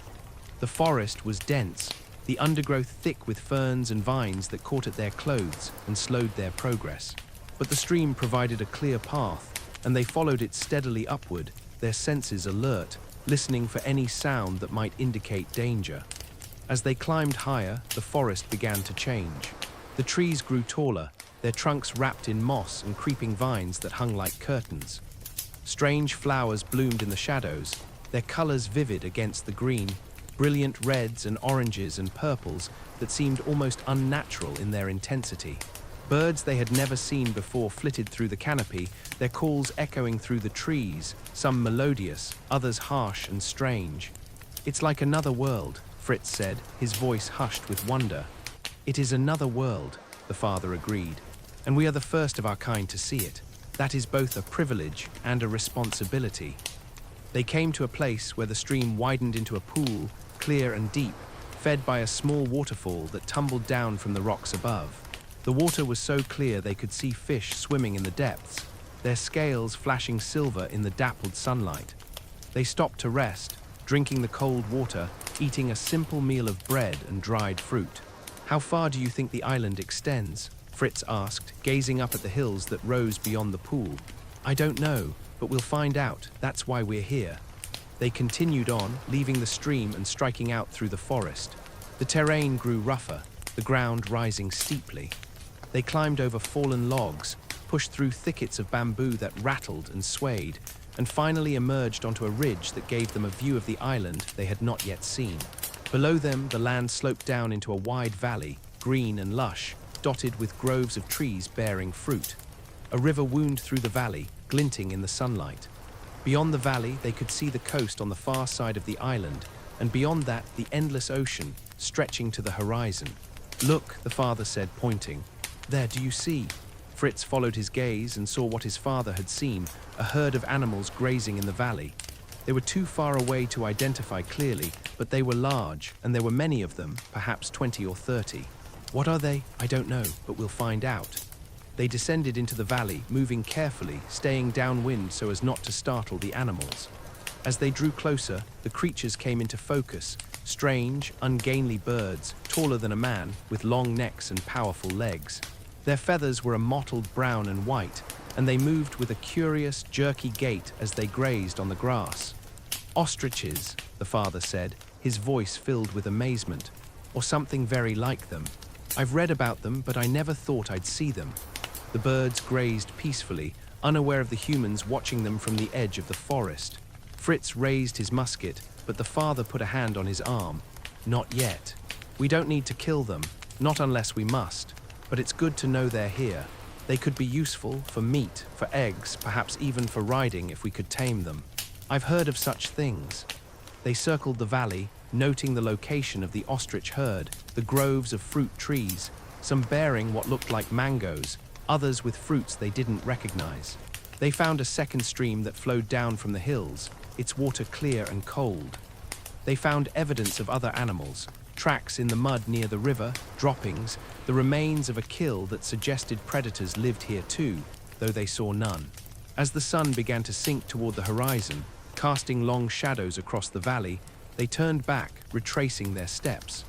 The forest was dense, the undergrowth thick with ferns and vines that caught at their clothes and slowed their progress. But the stream provided a clear path, and they followed it steadily upward, their senses alert, listening for any sound that might indicate danger. As they climbed higher, the forest began to change. The trees grew taller, their trunks wrapped in moss and creeping vines that hung like curtains. Strange flowers bloomed in the shadows, their colors vivid against the green, brilliant reds and oranges and purples that seemed almost unnatural in their intensity. Birds they had never seen before flitted through the canopy, their calls echoing through the trees, some melodious, others harsh and strange. "It's like another world," Fritz said, his voice hushed with wonder. "It is another world," the father agreed, "and we are the first of our kind to see it. That is both a privilege and a responsibility." They came to a place where the stream widened into a pool, clear and deep, fed by a small waterfall that tumbled down from the rocks above. The water was so clear they could see fish swimming in the depths, their scales flashing silver in the dappled sunlight. They stopped to rest, drinking the cold water, eating a simple meal of bread and dried fruit. "How far do you think the island extends?" Fritz asked, gazing up at the hills that rose beyond the pool. "I don't know, but we'll find out. That's why we're here." They continued on, leaving the stream and striking out through the forest. The terrain grew rougher, the ground rising steeply. They climbed over fallen logs, pushed through thickets of bamboo that rattled and swayed, and finally emerged onto a ridge that gave them a view of the island they had not yet seen. Below them, the land sloped down into a wide valley, green and lush, dotted with groves of trees bearing fruit. A river wound through the valley, glinting in the sunlight. Beyond the valley, they could see the coast on the far side of the island, and beyond that, the endless ocean, stretching to the horizon. "Look," the father said, pointing. "There, do you see?" Fritz followed his gaze and saw what his father had seen, a herd of animals grazing in the valley. They were too far away to identify clearly, but they were large, and there were many of them, perhaps 20 or 30. "What are they? I don't know, but we'll find out." They descended into the valley, moving carefully, staying downwind so as not to startle the animals. As they drew closer, the creatures came into focus, strange, ungainly birds, taller than a man, with long necks and powerful legs. Their feathers were a mottled brown and white, and they moved with a curious, jerky gait as they grazed on the grass. "Ostriches," the father said, his voice filled with amazement, "or something very like them. I've read about them, but I never thought I'd see them." The birds grazed peacefully, unaware of the humans watching them from the edge of the forest. Fritz raised his musket, but the father put a hand on his arm. "Not yet. We don't need to kill them, not unless we must, but it's good to know they're here. They could be useful for meat, for eggs, perhaps even for riding if we could tame them. I've heard of such things." They circled the valley, noting the location of the ostrich herd, the groves of fruit trees, some bearing what looked like mangoes, others with fruits they didn't recognize. They found a second stream that flowed down from the hills, its water clear and cold. They found evidence of other animals, tracks in the mud near the river, droppings, the remains of a kill that suggested predators lived here too, though they saw none. As the sun began to sink toward the horizon, casting long shadows across the valley, they turned back, retracing their steps.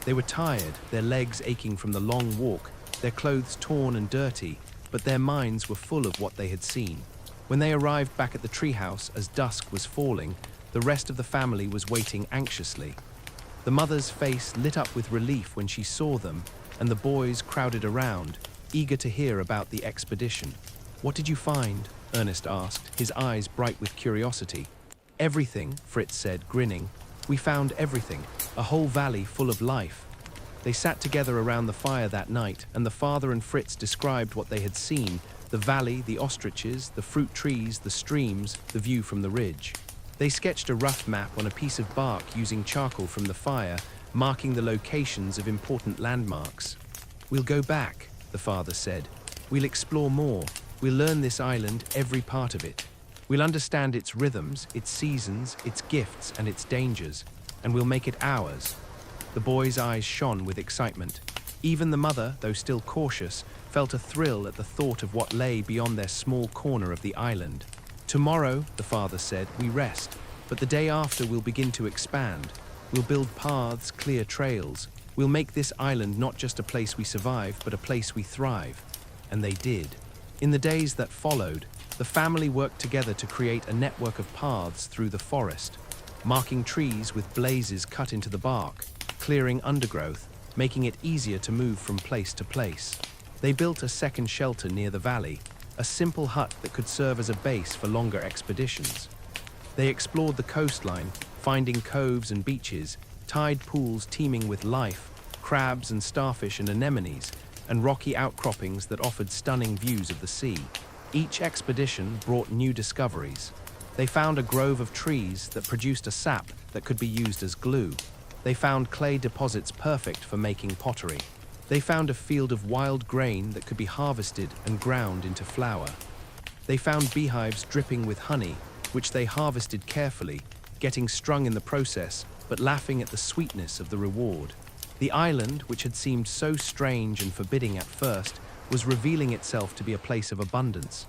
They were tired, their legs aching from the long walk, their clothes torn and dirty, but their minds were full of what they had seen. When they arrived back at the treehouse as dusk was falling, the rest of the family was waiting anxiously. The mother's face lit up with relief when she saw them, and the boys crowded around, eager to hear about the expedition. "What did you find?" Ernest asked, his eyes bright with curiosity. "Everything," Fritz said, grinning. "We found everything, a whole valley full of life." They sat together around the fire that night, and the father and Fritz described what they had seen: the valley, the ostriches, the fruit trees, the streams, the view from the ridge. They sketched a rough map on a piece of bark using charcoal from the fire, marking the locations of important landmarks. "We'll go back," the father said. "We'll explore more. We'll learn this island, every part of it. We'll understand its rhythms, its seasons, its gifts, and its dangers, and we'll make it ours." The boy's eyes shone with excitement. Even the mother, though still cautious, felt a thrill at the thought of what lay beyond their small corner of the island. "Tomorrow," the father said, "we rest, but the day after we'll begin to expand. We'll build paths, clear trails. We'll make this island not just a place we survive, but a place we thrive." And they did. In the days that followed, the family worked together to create a network of paths through the forest, marking trees with blazes cut into the bark, clearing undergrowth, making it easier to move from place to place. They built a second shelter near the valley, a simple hut that could serve as a base for longer expeditions. They explored the coastline, finding coves and beaches, tide pools teeming with life, crabs and starfish and anemones, and rocky outcroppings that offered stunning views of the sea. Each expedition brought new discoveries. They found a grove of trees that produced a sap that could be used as glue. They found clay deposits perfect for making pottery. They found a field of wild grain that could be harvested and ground into flour. They found beehives dripping with honey, which they harvested carefully, getting strung in the process, but laughing at the sweetness of the reward. The island, which had seemed so strange and forbidding at first, was revealing itself to be a place of abundance.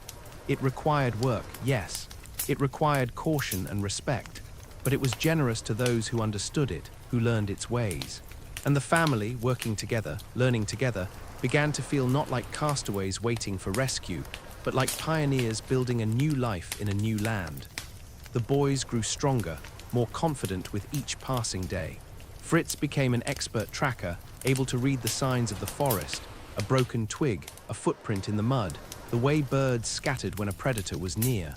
It required work, yes. It required caution and respect, but it was generous to those who understood it, who learned its ways. And the family, working together, learning together, began to feel not like castaways waiting for rescue, but like pioneers building a new life in a new land. The boys grew stronger, more confident with each passing day. Fritz became an expert tracker, able to read the signs of the forest, a broken twig, a footprint in the mud, the way birds scattered when a predator was near.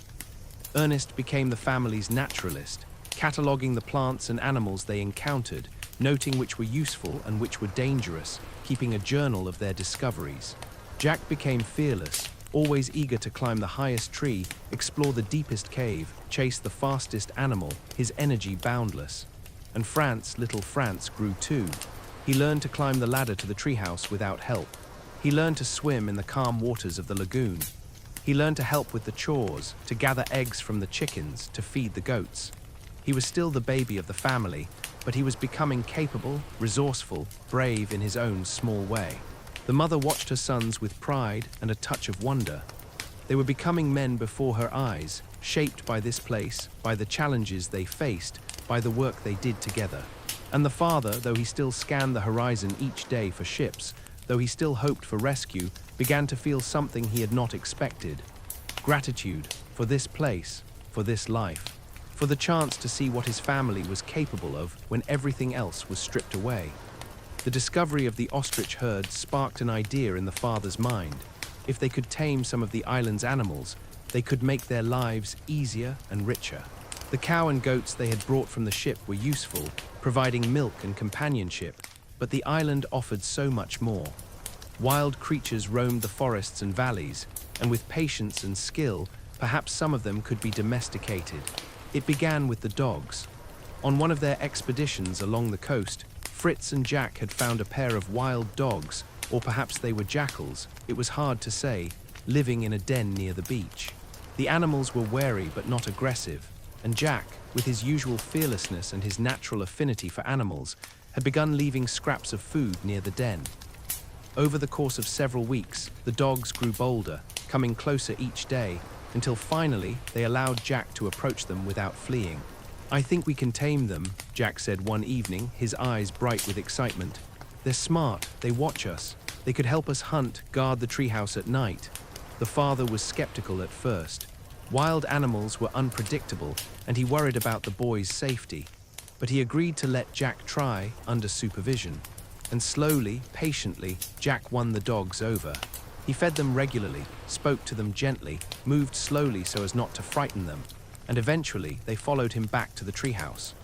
Ernest became the family's naturalist, cataloguing the plants and animals they encountered, noting which were useful and which were dangerous, keeping a journal of their discoveries. Jack became fearless, always eager to climb the highest tree, explore the deepest cave, chase the fastest animal, his energy boundless. And little France, grew too. He learned to climb the ladder to the treehouse without help. He learned to swim in the calm waters of the lagoon. He learned to help with the chores, to gather eggs from the chickens, to feed the goats. He was still the baby of the family, but he was becoming capable, resourceful, brave in his own small way. The mother watched her sons with pride and a touch of wonder. They were becoming men before her eyes, shaped by this place, by the challenges they faced, by the work they did together. And the father, though he still scanned the horizon each day for ships, though he still hoped for rescue, began to feel something he had not expected. Gratitude for this place, for this life, for the chance to see what his family was capable of when everything else was stripped away. The discovery of the ostrich herd sparked an idea in the father's mind. If they could tame some of the island's animals, they could make their lives easier and richer. The cow and goats they had brought from the ship were useful, providing milk and companionship, but the island offered so much more. Wild creatures roamed the forests and valleys, and with patience and skill, perhaps some of them could be domesticated. It began with the dogs. On one of their expeditions along the coast, Fritz and Jack had found a pair of wild dogs, or perhaps they were jackals, it was hard to say, living in a den near the beach. The animals were wary but not aggressive, and Jack, with his usual fearlessness and his natural affinity for animals, had begun leaving scraps of food near the den. Over the course of several weeks, the dogs grew bolder, coming closer each day, until finally they allowed Jack to approach them without fleeing. "I think we can tame them," Jack said one evening, his eyes bright with excitement. "They're smart, they watch us. They could help us hunt, guard the treehouse at night." The father was skeptical at first. Wild animals were unpredictable, and he worried about the boys' safety. But he agreed to let Jack try under supervision. And slowly, patiently, Jack won the dogs over. He fed them regularly, spoke to them gently, moved slowly so as not to frighten them, and eventually they followed him back to the treehouse.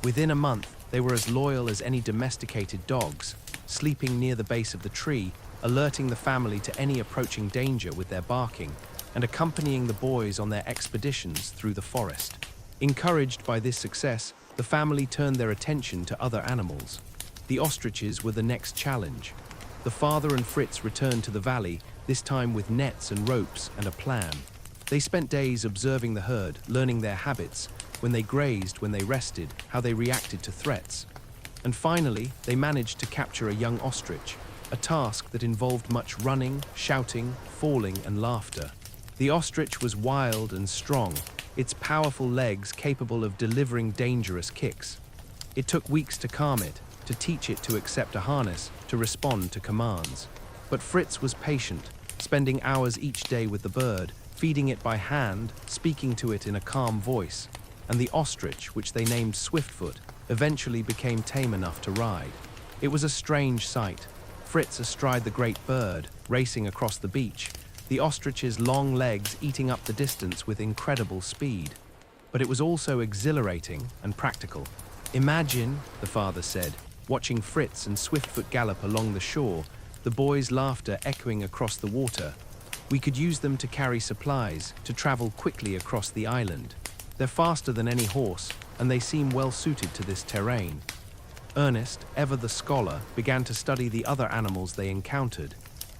Within a month, they were as loyal as any domesticated dogs, sleeping near the base of the tree, alerting the family to any approaching danger with their barking, and accompanying the boys on their expeditions through the forest. Encouraged by this success, the family turned their attention to other animals. The ostriches were the next challenge. The father and Fritz returned to the valley, this time with nets and ropes and a plan. They spent days observing the herd, learning their habits, when they grazed, when they rested, how they reacted to threats. And finally, they managed to capture a young ostrich, a task that involved much running, shouting, falling, and laughter. The ostrich was wild and strong, its powerful legs capable of delivering dangerous kicks. It took weeks to calm it, to teach it to accept a harness, to respond to commands. But Fritz was patient, spending hours each day with the bird, feeding it by hand, speaking to it in a calm voice. And the ostrich, which they named Swiftfoot, eventually became tame enough to ride. It was a strange sight. Fritz astride the great bird, racing across the beach, the ostrich's long legs eating up the distance with incredible speed. But it was also exhilarating and practical. "Imagine," the father said, watching Fritz and Swiftfoot gallop along the shore, the boys' laughter echoing across the water. "We could use them to carry supplies, to travel quickly across the island. They're faster than any horse, and they seem well suited to this terrain." Ernest, ever the scholar, began to study the other animals they encountered.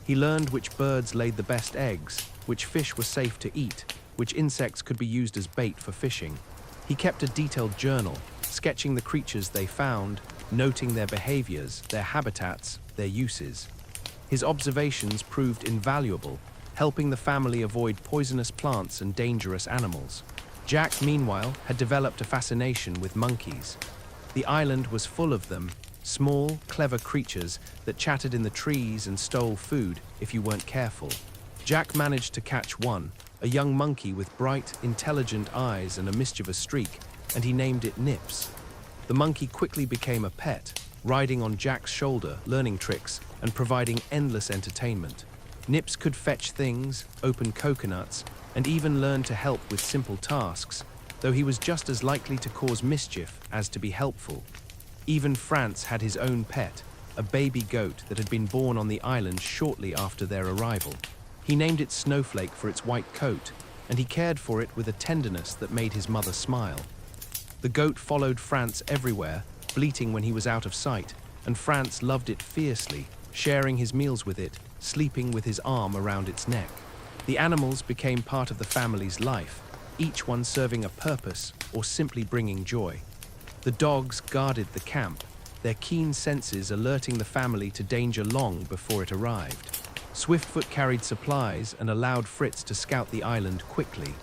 He learned which birds laid the best eggs, which fish were safe to eat, which insects could be used as bait for fishing. He kept a detailed journal, sketching the creatures they found, noting their behaviors, their habitats, their uses. His observations proved invaluable, helping the family avoid poisonous plants and dangerous animals. Jack, meanwhile, had developed a fascination with monkeys. The island was full of them, small, clever creatures that chatted in the trees and stole food if you weren't careful. Jack managed to catch one, a young monkey with bright, intelligent eyes and a mischievous streak, and he named it Nips. The monkey quickly became a pet, riding on Jack's shoulder, learning tricks, and providing endless entertainment. Nips could fetch things, open coconuts, and even learn to help with simple tasks, though he was just as likely to cause mischief as to be helpful. Even Franz had his own pet, a baby goat that had been born on the island shortly after their arrival. He named it Snowflake for its white coat, and he cared for it with a tenderness that made his mother smile. The goat followed Franz everywhere, bleating when he was out of sight, and Franz loved it fiercely, sharing his meals with it, sleeping with his arm around its neck. The animals became part of the family's life, each one serving a purpose or simply bringing joy. The dogs guarded the camp, their keen senses alerting the family to danger long before it arrived. Swiftfoot carried supplies and allowed Fritz to scout the island quickly.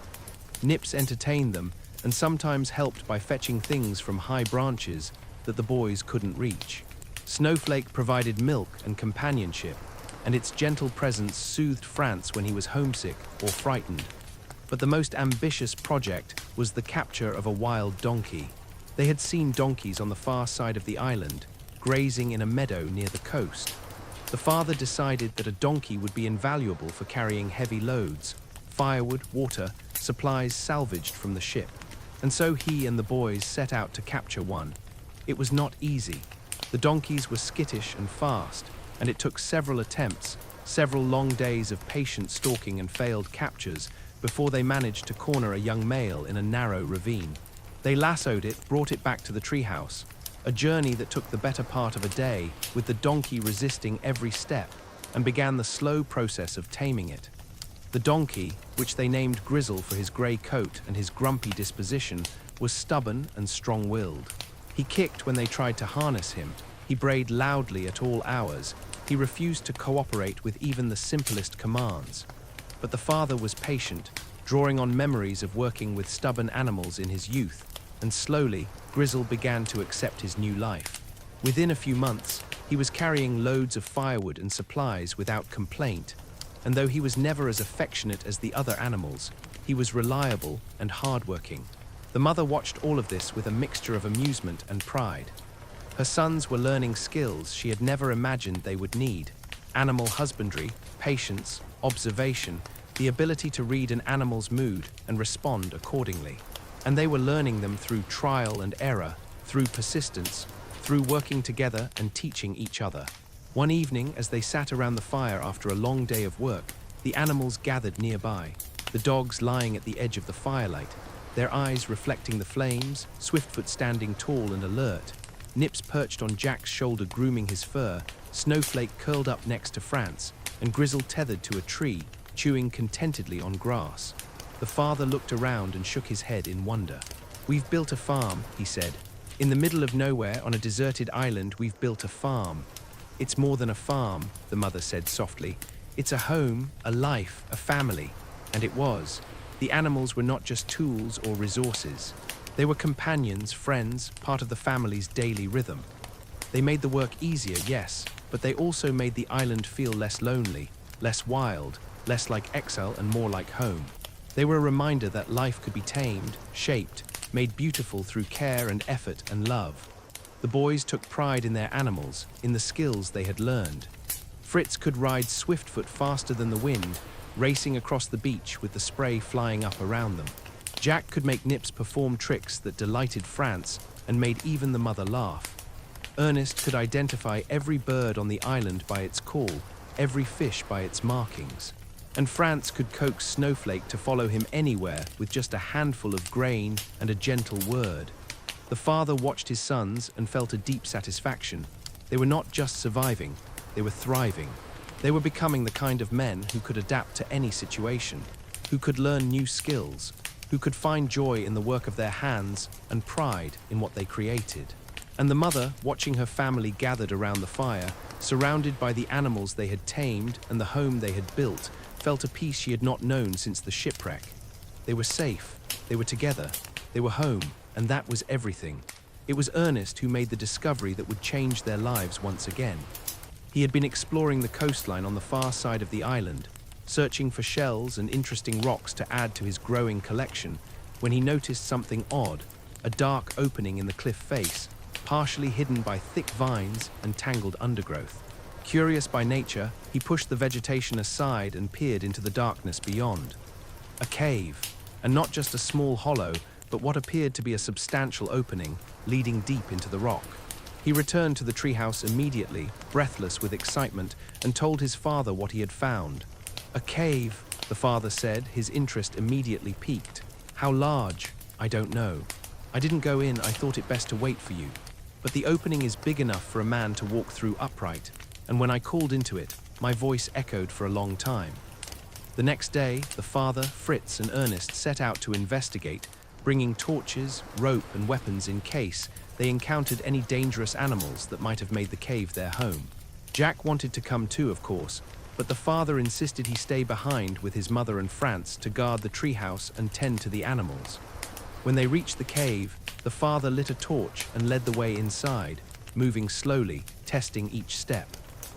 Nips entertained them and sometimes helped by fetching things from high branches that the boys couldn't reach. Snowflake provided milk and companionship, and its gentle presence soothed Franz when he was homesick or frightened. But the most ambitious project was the capture of a wild donkey. They had seen donkeys on the far side of the island, grazing in a meadow near the coast. The father decided that a donkey would be invaluable for carrying heavy loads, firewood, water, supplies salvaged from the ship. And so he and the boys set out to capture one. It was not easy. The donkeys were skittish and fast, and it took several attempts, several long days of patient stalking and failed captures before they managed to corner a young male in a narrow ravine. They lassoed it, brought it back to the treehouse, a journey that took the better part of a day, with the donkey resisting every step, and began the slow process of taming it. The donkey, which they named Grizzle for his grey coat and his grumpy disposition, was stubborn and strong-willed. He kicked when they tried to harness him, he brayed loudly at all hours, he refused to cooperate with even the simplest commands. But the father was patient, drawing on memories of working with stubborn animals in his youth, and slowly, Grizzle began to accept his new life. Within a few months, he was carrying loads of firewood and supplies without complaint, and though he was never as affectionate as the other animals, he was reliable and hardworking. The mother watched all of this with a mixture of amusement and pride. Her sons were learning skills she had never imagined they would need: animal husbandry, patience, observation, the ability to read an animal's mood and respond accordingly. And they were learning them through trial and error, through persistence, through working together and teaching each other. One evening, as they sat around the fire after a long day of work, the animals gathered nearby, the dogs lying at the edge of the firelight, their eyes reflecting the flames, Swiftfoot standing tall and alert, Nips perched on Jack's shoulder grooming his fur, Snowflake curled up next to Franz, and Grizzle tethered to a tree, chewing contentedly on grass. The father looked around and shook his head in wonder. "We've built a farm," he said. "In the middle of nowhere on a deserted island, we've built a farm." It's more than a farm, the mother said softly. It's a home, a life, a family. And it was. The animals were not just tools or resources. They were companions, friends, part of the family's daily rhythm. They made the work easier, yes, but they also made the island feel less lonely, less wild, less like exile and more like home. They were a reminder that life could be tamed, shaped, made beautiful through care and effort and love. The boys took pride in their animals, in the skills they had learned. Fritz could ride Swiftfoot faster than the wind, racing across the beach with the spray flying up around them. Jack could make Nips perform tricks that delighted France and made even the mother laugh. Ernest could identify every bird on the island by its call, every fish by its markings. And France could coax Snowflake to follow him anywhere with just a handful of grain and a gentle word. The father watched his sons and felt a deep satisfaction. They were not just surviving, they were thriving. They were becoming the kind of men who could adapt to any situation, who could learn new skills, who could find joy in the work of their hands and pride in what they created. And the mother, watching her family gathered around the fire, surrounded by the animals they had tamed and the home they had built, felt a peace she had not known since the shipwreck. They were safe, they were together, they were home, and that was everything. It was Ernest who made the discovery that would change their lives once again. He had been exploring the coastline on the far side of the island, searching for shells and interesting rocks to add to his growing collection, when he noticed something odd, a dark opening in the cliff face, partially hidden by thick vines and tangled undergrowth. Curious by nature, he pushed the vegetation aside and peered into the darkness beyond. A cave, and not just a small hollow, but what appeared to be a substantial opening, leading deep into the rock. He returned to the treehouse immediately, breathless with excitement, and told his father what he had found. A cave, the father said, his interest immediately piqued. How large? I don't know. I didn't go in, I thought it best to wait for you. But the opening is big enough for a man to walk through upright, and when I called into it, my voice echoed for a long time. The next day, the father, Fritz, and Ernest set out to investigate, bringing torches, rope, and weapons in case they encountered any dangerous animals that might have made the cave their home. Jack wanted to come too, of course, but the father insisted he stay behind with his mother and France to guard the treehouse and tend to the animals. When they reached the cave, the father lit a torch and led the way inside, moving slowly, testing each step.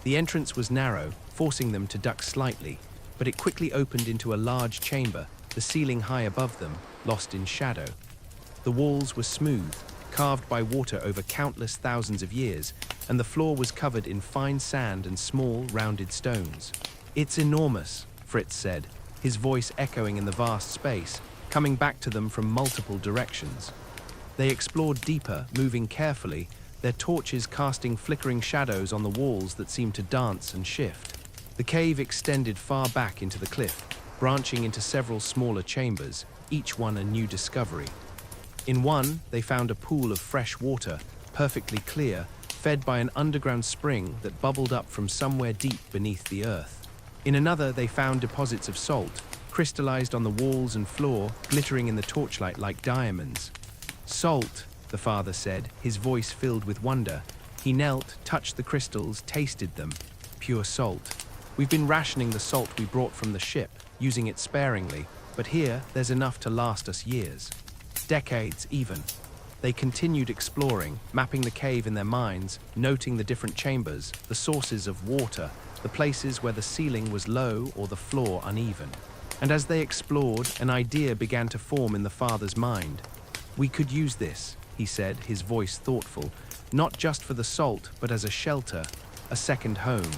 The entrance was narrow, forcing them to duck slightly, but it quickly opened into a large chamber, the ceiling high above them, lost in shadow. The walls were smooth, carved by water over countless thousands of years, and the floor was covered in fine sand and small, rounded stones. It's enormous, Fritz said, his voice echoing in the vast space, coming back to them from multiple directions. They explored deeper, moving carefully, their torches casting flickering shadows on the walls that seemed to dance and shift. The cave extended far back into the cliff, branching into several smaller chambers, each one a new discovery. In one, they found a pool of fresh water, perfectly clear, fed by an underground spring that bubbled up from somewhere deep beneath the earth. In another, they found deposits of salt, crystallized on the walls and floor, glittering in the torchlight like diamonds. Salt, the father said, his voice filled with wonder. He knelt, touched the crystals, tasted them. Pure salt. We've been rationing the salt we brought from the ship, using it sparingly, but here there's enough to last us years. Decades even. They continued exploring, mapping the cave in their minds, noting the different chambers, the sources of water, the places where the ceiling was low or the floor uneven. And as they explored, an idea began to form in the father's mind. We could use this, he said, his voice thoughtful, not just for the salt, but as a shelter, a second home.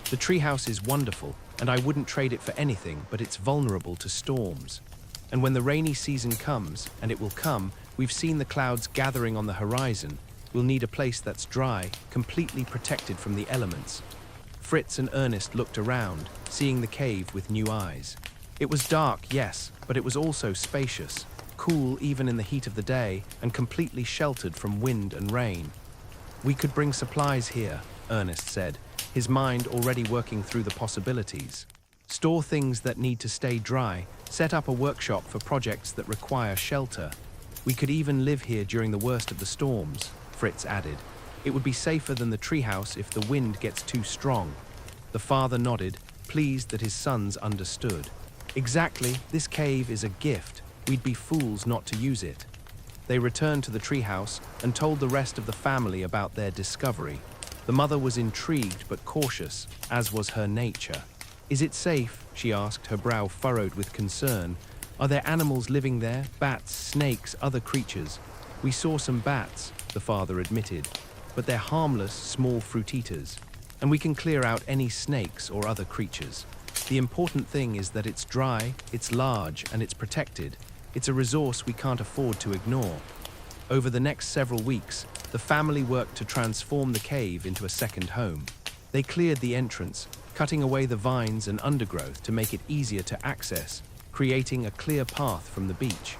The treehouse is wonderful, and I wouldn't trade it for anything, but it's vulnerable to storms. And when the rainy season comes, and it will come, we've seen the clouds gathering on the horizon, we'll need a place that's dry, completely protected from the elements. Fritz and Ernest looked around, seeing the cave with new eyes. It was dark, yes, but it was also spacious, cool even in the heat of the day, and completely sheltered from wind and rain. We could bring supplies here, Ernest said, his mind already working through the possibilities. Store things that need to stay dry, set up a workshop for projects that require shelter. We could even live here during the worst of the storms, Fritz added. It would be safer than the treehouse if the wind gets too strong. The father nodded, pleased that his sons understood. Exactly, this cave is a gift. We'd be fools not to use it. They returned to the treehouse and told the rest of the family about their discovery. The mother was intrigued but cautious, as was her nature. Is it safe? She asked, her brow furrowed with concern. Are there animals living there? Bats, snakes, other creatures? We saw some bats, the father admitted, but they're harmless, small fruit eaters, and we can clear out any snakes or other creatures. The important thing is that it's dry, it's large, and it's protected. It's a resource we can't afford to ignore. Over the next several weeks, the family worked to transform the cave into a second home. They cleared the entrance, cutting away the vines and undergrowth to make it easier to access, creating a clear path from the beach.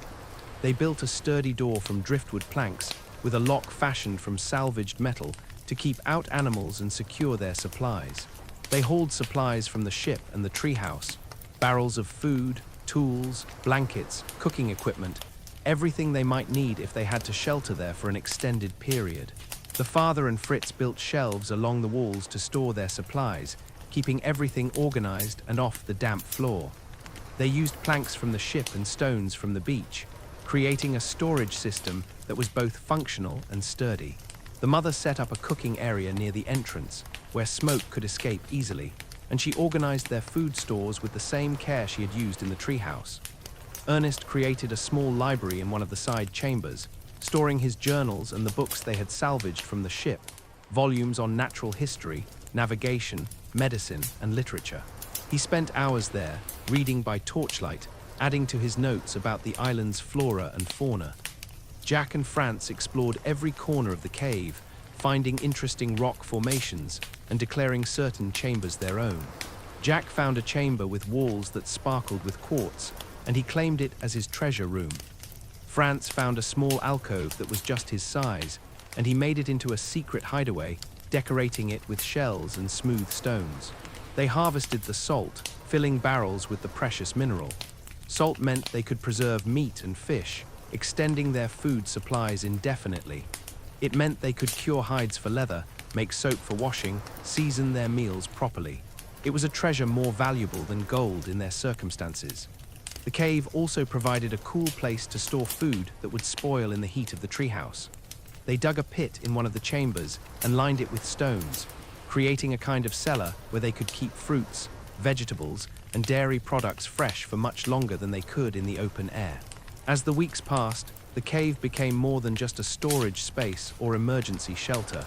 They built a sturdy door from driftwood planks with a lock fashioned from salvaged metal to keep out animals and secure their supplies. They hauled supplies from the ship and the treehouse, barrels of food, tools, blankets, cooking equipment, everything they might need if they had to shelter there for an extended period. The father and Fritz built shelves along the walls to store their supplies, keeping everything organized and off the damp floor. They used planks from the ship and stones from the beach, creating a storage system that was both functional and sturdy. The mother set up a cooking area near the entrance, where smoke could escape easily, and she organized their food stores with the same care she had used in the treehouse. Ernest created a small library in one of the side chambers, storing his journals and the books they had salvaged from the ship, volumes on natural history, navigation, medicine, and literature. He spent hours there, reading by torchlight, adding to his notes about the island's flora and fauna. Jack and Franz explored every corner of the cave, finding interesting rock formations and declaring certain chambers their own. Jack found a chamber with walls that sparkled with quartz, and he claimed it as his treasure room. Franz found a small alcove that was just his size, and he made it into a secret hideaway, decorating it with shells and smooth stones. They harvested the salt, filling barrels with the precious mineral. Salt meant they could preserve meat and fish, extending their food supplies indefinitely. It meant they could cure hides for leather, make soap for washing, season their meals properly. It was a treasure more valuable than gold in their circumstances. The cave also provided a cool place to store food that would spoil in the heat of the treehouse. They dug a pit in one of the chambers and lined it with stones, creating a kind of cellar where they could keep fruits, vegetables, and dairy products fresh for much longer than they could in the open air. As the weeks passed, the cave became more than just a storage space or emergency shelter.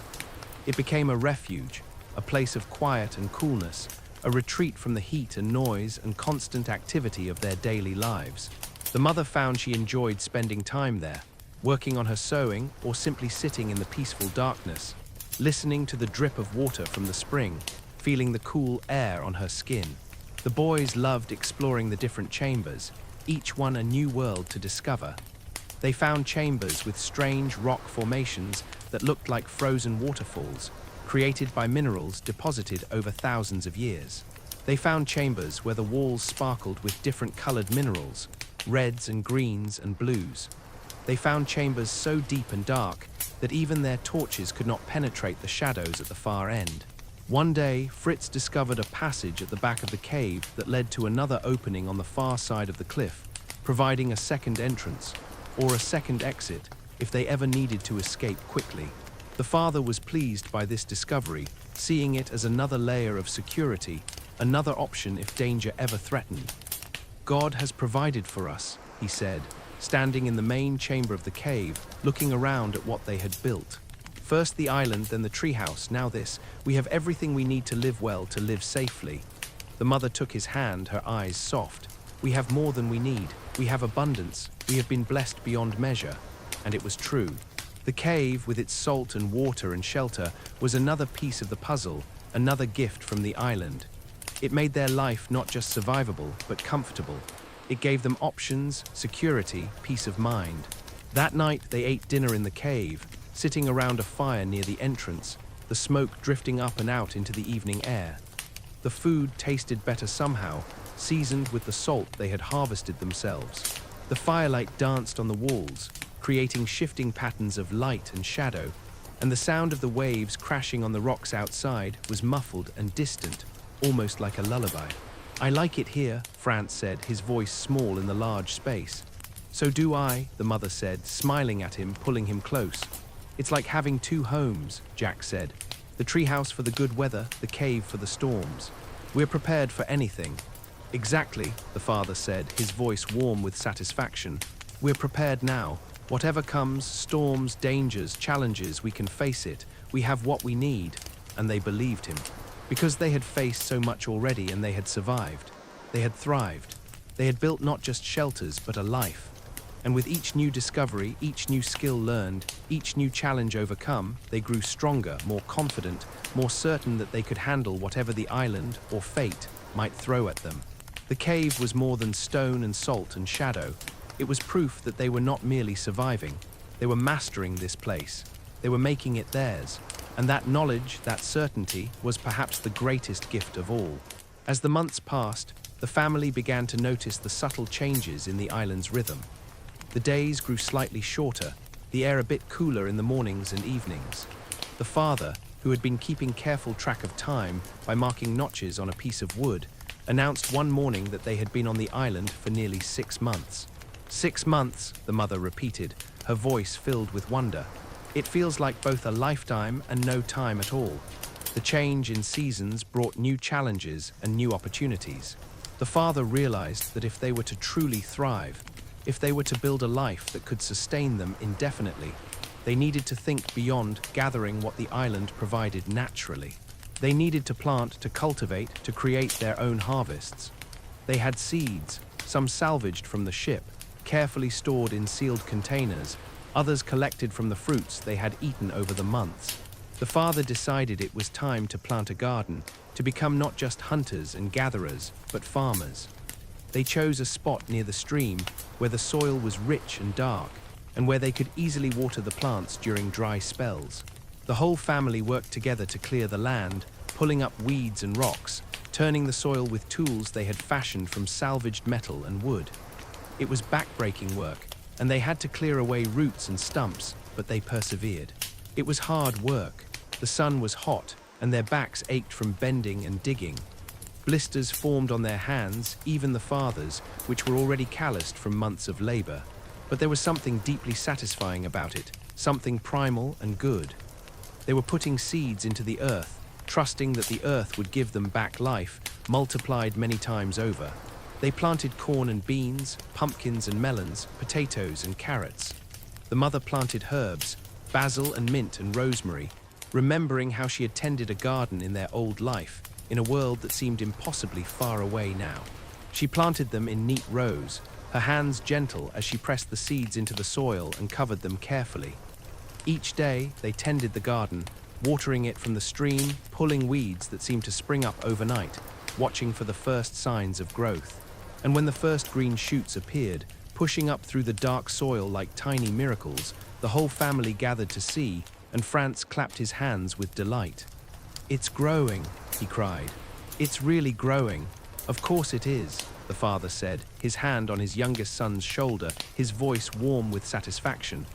It became a refuge, a place of quiet and coolness, a retreat from the heat and noise and constant activity of their daily lives. The mother found she enjoyed spending time there, working on her sewing or simply sitting in the peaceful darkness, listening to the drip of water from the spring, feeling the cool air on her skin. The boys loved exploring the different chambers, each one a new world to discover. They found chambers with strange rock formations that looked like frozen waterfalls, created by minerals deposited over thousands of years. They found chambers where the walls sparkled with different colored minerals, reds and greens and blues. They found chambers so deep and dark that even their torches could not penetrate the shadows at the far end. One day, Fritz discovered a passage at the back of the cave that led to another opening on the far side of the cliff, providing a second entrance, or a second exit, if they ever needed to escape quickly. The father was pleased by this discovery, seeing it as another layer of security, another option if danger ever threatened. God has provided for us, he said, standing in the main chamber of the cave, looking around at what they had built. First the island, then the treehouse, now this. We have everything we need to live well, to live safely. The mother took his hand, her eyes soft. We have more than we need. We have abundance. We have been blessed beyond measure. And it was true. The cave, with its salt and water and shelter, was another piece of the puzzle, another gift from the island. It made their life not just survivable, but comfortable. It gave them options, security, peace of mind. That night they ate dinner in the cave, sitting around a fire near the entrance, the smoke drifting up and out into the evening air. The food tasted better somehow, seasoned with the salt they had harvested themselves. The firelight danced on the walls, creating shifting patterns of light and shadow, and the sound of the waves crashing on the rocks outside was muffled and distant, almost like a lullaby. "I like it here," Franz said, his voice small in the large space. "So do I," the mother said, smiling at him, pulling him close. "It's like having two homes," Jack said. "The treehouse for the good weather, the cave for the storms. We're prepared for anything." "Exactly," the father said, his voice warm with satisfaction. "We're prepared now. Whatever comes, storms, dangers, challenges, we can face it. We have what we need." And they believed him. Because they had faced so much already and they had survived. They had thrived. They had built not just shelters, but a life. And with each new discovery, each new skill learned, each new challenge overcome, they grew stronger, more confident, more certain that they could handle whatever the island, or fate, might throw at them. The cave was more than stone and salt and shadow. It was proof that they were not merely surviving. They were mastering this place. They were making it theirs. And that knowledge, that certainty, was perhaps the greatest gift of all. As the months passed, the family began to notice the subtle changes in the island's rhythm. The days grew slightly shorter, the air a bit cooler in the mornings and evenings. The father, who had been keeping careful track of time by marking notches on a piece of wood, announced one morning that they had been on the island for nearly 6 months. 6 months, the mother repeated, her voice filled with wonder. "It feels like both a lifetime and no time at all." The change in seasons brought new challenges and new opportunities. The father realized that if they were to truly thrive, if they were to build a life that could sustain them indefinitely, they needed to think beyond gathering what the island provided naturally. They needed to plant, to cultivate, to create their own harvests. They had seeds, some salvaged from the ship, carefully stored in sealed containers, others collected from the fruits they had eaten over the months. The father decided it was time to plant a garden, to become not just hunters and gatherers, but farmers. They chose a spot near the stream where the soil was rich and dark, and where they could easily water the plants during dry spells. The whole family worked together to clear the land, pulling up weeds and rocks, turning the soil with tools they had fashioned from salvaged metal and wood. It was backbreaking work, and they had to clear away roots and stumps, but they persevered. It was hard work. The sun was hot, and their backs ached from bending and digging. Blisters formed on their hands, even the father's, which were already calloused from months of labor. But there was something deeply satisfying about it, something primal and good. They were putting seeds into the earth, trusting that the earth would give them back life, multiplied many times over. They planted corn and beans, pumpkins and melons, potatoes and carrots. The mother planted herbs, basil and mint and rosemary, remembering how she had tended a garden in their old life, in a world that seemed impossibly far away now. She planted them in neat rows, her hands gentle as she pressed the seeds into the soil and covered them carefully. Each day, they tended the garden, watering it from the stream, pulling weeds that seemed to spring up overnight, watching for the first signs of growth. And when the first green shoots appeared, pushing up through the dark soil like tiny miracles, the whole family gathered to see, and Franz clapped his hands with delight. "It's growing," he cried. "It's really growing." "Of course it is," the father said, his hand on his youngest son's shoulder, his voice warm with satisfaction.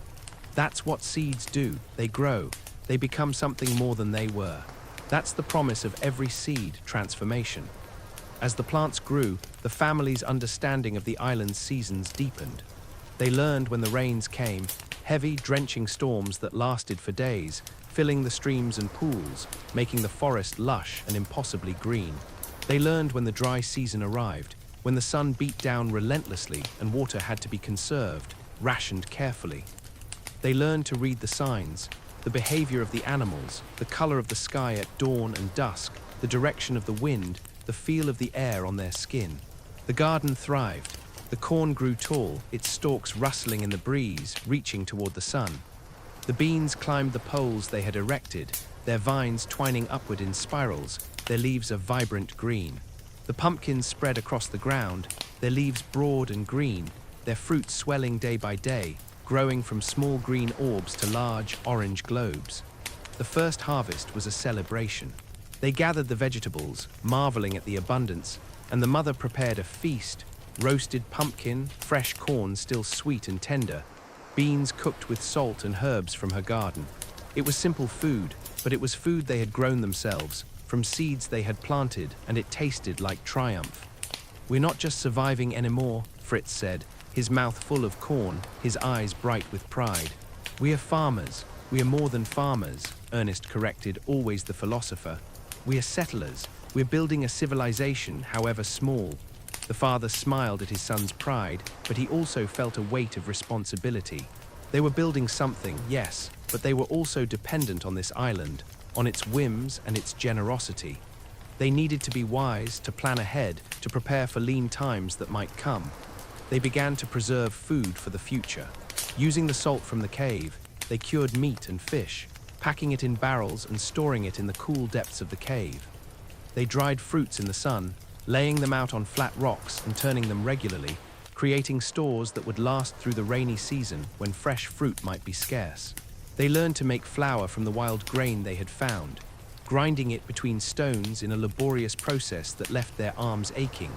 "That's what seeds do. They grow. They become something more than they were. That's the promise of every seed, transformation." As the plants grew, the family's understanding of the island's seasons deepened. They learned when the rains came, heavy, drenching storms that lasted for days, filling the streams and pools, making the forest lush and impossibly green. They learned when the dry season arrived, when the sun beat down relentlessly and water had to be conserved, rationed carefully. They learned to read the signs, the behavior of the animals, the color of the sky at dawn and dusk, the direction of the wind, the feel of the air on their skin. The garden thrived. The corn grew tall, its stalks rustling in the breeze, reaching toward the sun. The beans climbed the poles they had erected, their vines twining upward in spirals, their leaves a vibrant green. The pumpkins spread across the ground, their leaves broad and green, their fruits swelling day by day, growing from small green orbs to large orange globes. The first harvest was a celebration. They gathered the vegetables, marveling at the abundance, and the mother prepared a feast: roasted pumpkin, fresh corn still sweet and tender, beans cooked with salt and herbs from her garden. It was simple food, but it was food they had grown themselves, from seeds they had planted, and it tasted like triumph. "We're not just surviving anymore," Fritz said, his mouth full of corn, his eyes bright with pride. "We are farmers. We are more than farmers," Ernest corrected, always the philosopher. "We are settlers. We're building a civilization, however small." The father smiled at his son's pride, but he also felt a weight of responsibility. They were building something, yes, but they were also dependent on this island, on its whims and its generosity. They needed to be wise, to plan ahead, to prepare for lean times that might come. They began to preserve food for the future. Using the salt from the cave, they cured meat and fish, packing it in barrels and storing it in the cool depths of the cave. They dried fruits in the sun, laying them out on flat rocks and turning them regularly, creating stores that would last through the rainy season when fresh fruit might be scarce. They learned to make flour from the wild grain they had found, grinding it between stones in a laborious process that left their arms aching,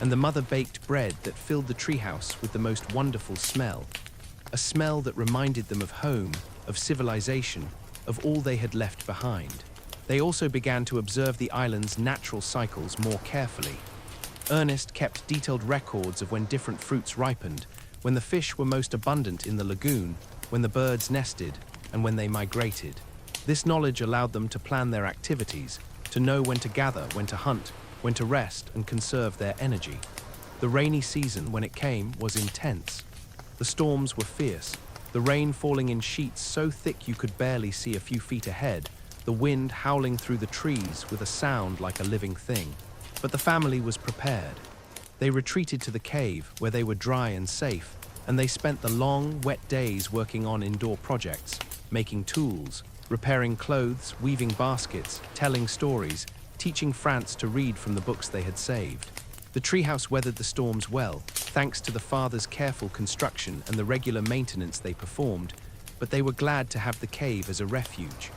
and the mother baked bread that filled the treehouse with the most wonderful smell, a smell that reminded them of home, of civilization, of all they had left behind. They also began to observe the island's natural cycles more carefully. Ernest kept detailed records of when different fruits ripened, when the fish were most abundant in the lagoon, when the birds nested, and when they migrated. This knowledge allowed them to plan their activities, to know when to gather, when to hunt, when to rest and conserve their energy. The rainy season, when it came, was intense. The storms were fierce, the rain falling in sheets so thick you could barely see a few feet ahead, the wind howling through the trees with a sound like a living thing. But the family was prepared. They retreated to the cave, where they were dry and safe, and they spent the long, wet days working on indoor projects, making tools, repairing clothes, weaving baskets, telling stories, teaching France to read from the books they had saved. The treehouse weathered the storms well, thanks to the father's careful construction and the regular maintenance they performed, but they were glad to have the cave as a refuge.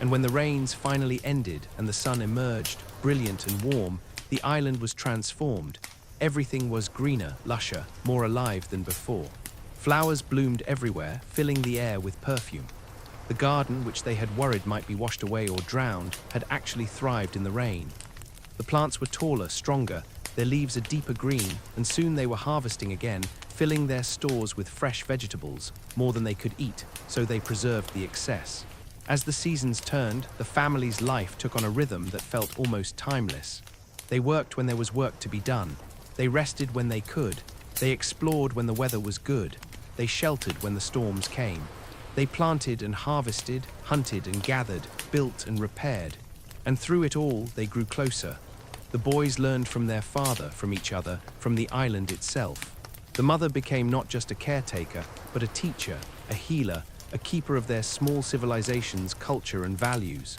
And when the rains finally ended and the sun emerged, brilliant and warm, the island was transformed. Everything was greener, lusher, more alive than before. Flowers bloomed everywhere, filling the air with perfume. The garden, which they had worried might be washed away or drowned, had actually thrived in the rain. The plants were taller, stronger, their leaves a deeper green, and soon they were harvesting again, filling their stores with fresh vegetables, more than they could eat, so they preserved the excess. As the seasons turned, the family's life took on a rhythm that felt almost timeless. They worked when there was work to be done. They rested when they could. They explored when the weather was good. They sheltered when the storms came. They planted and harvested, hunted and gathered, built and repaired. And through it all, they grew closer. The boys learned from their father, from each other, from the island itself. The mother became not just a caretaker, but a teacher, a healer, a keeper of their small civilization's culture and values.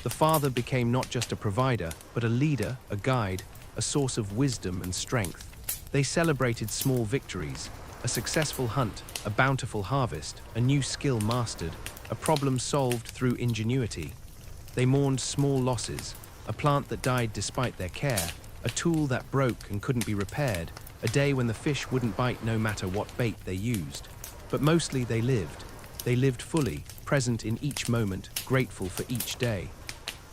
The father became not just a provider, but a leader, a guide, a source of wisdom and strength. They celebrated small victories, a successful hunt, a bountiful harvest, a new skill mastered, a problem solved through ingenuity. They mourned small losses, a plant that died despite their care, a tool that broke and couldn't be repaired, a day when the fish wouldn't bite no matter what bait they used. But mostly they lived. They lived fully, present in each moment, grateful for each day.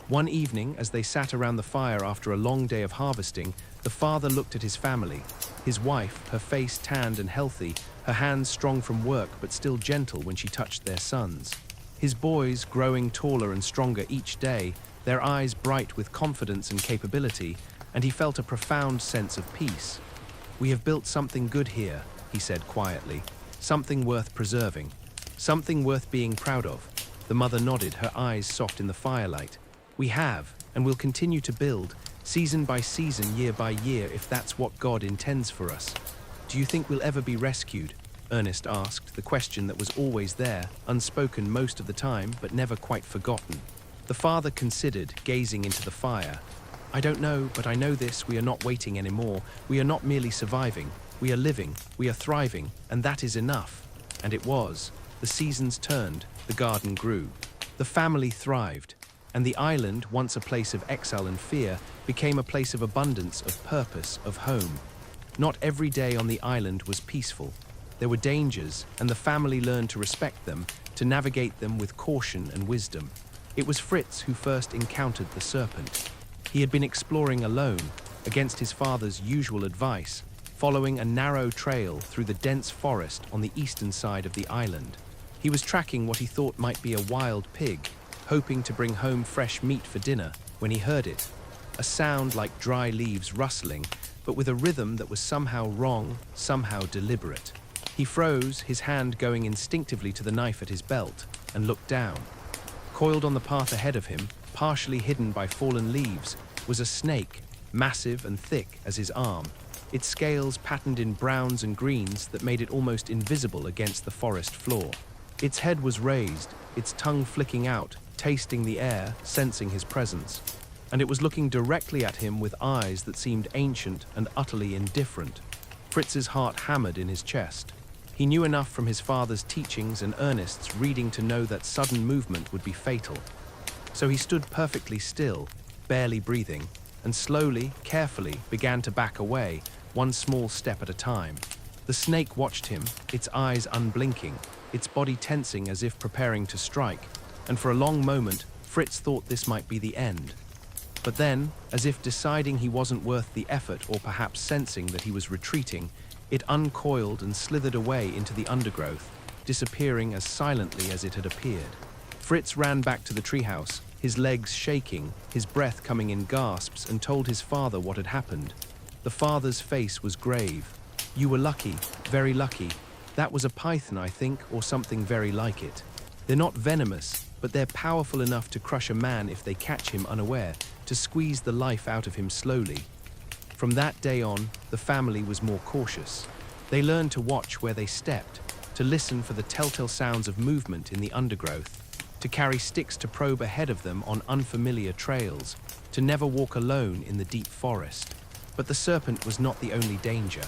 One evening, as they sat around the fire after a long day of harvesting, the father looked at his family. His wife, her face tanned and healthy, her hands strong from work but still gentle when she touched their sons. His boys, growing taller and stronger each day, their eyes bright with confidence and capability, and he felt a profound sense of peace. "We have built something good here," he said quietly, "something worth preserving. Something worth being proud of." The mother nodded, her eyes soft in the firelight. "We have, and will continue to build, season by season, year by year, if that's what God intends for us." "Do you think we'll ever be rescued?" Ernest asked, the question that was always there, unspoken most of the time, but never quite forgotten. The father considered, gazing into the fire. "I don't know, but I know this: we are not waiting anymore. We are not merely surviving. We are living, we are thriving, and that is enough." And it was. The seasons turned, the garden grew. The family thrived, and the island, once a place of exile and fear, became a place of abundance, of purpose, of home. Not every day on the island was peaceful. There were dangers, and the family learned to respect them, to navigate them with caution and wisdom. It was Fritz who first encountered the serpent. He had been exploring alone, against his father's usual advice, following a narrow trail through the dense forest on the eastern side of the island. He was tracking what he thought might be a wild pig, hoping to bring home fresh meat for dinner, when he heard it. A sound like dry leaves rustling, but with a rhythm that was somehow wrong, somehow deliberate. He froze, his hand going instinctively to the knife at his belt, and looked down. Coiled on the path ahead of him, partially hidden by fallen leaves, was a snake, massive and thick as his arm, its scales patterned in browns and greens that made it almost invisible against the forest floor. Its head was raised, its tongue flicking out, tasting the air, sensing his presence. And it was looking directly at him with eyes that seemed ancient and utterly indifferent. Fritz's heart hammered in his chest. He knew enough from his father's teachings and Ernest's reading to know that sudden movement would be fatal. So he stood perfectly still, barely breathing, and slowly, carefully began to back away, one small step at a time. The snake watched him, its eyes unblinking, its body tensing as if preparing to strike, and for a long moment, Fritz thought this might be the end. But then, as if deciding he wasn't worth the effort or perhaps sensing that he was retreating, it uncoiled and slithered away into the undergrowth, disappearing as silently as it had appeared. Fritz ran back to the treehouse, his legs shaking, his breath coming in gasps, and told his father what had happened. The father's face was grave. "You were lucky, very lucky. That was a python, I think, or something very like it. They're not venomous, but they're powerful enough to crush a man if they catch him unaware, to squeeze the life out of him slowly." From that day on, the family was more cautious. They learned to watch where they stepped, to listen for the telltale sounds of movement in the undergrowth, to carry sticks to probe ahead of them on unfamiliar trails, to never walk alone in the deep forest. But the serpent was not the only danger.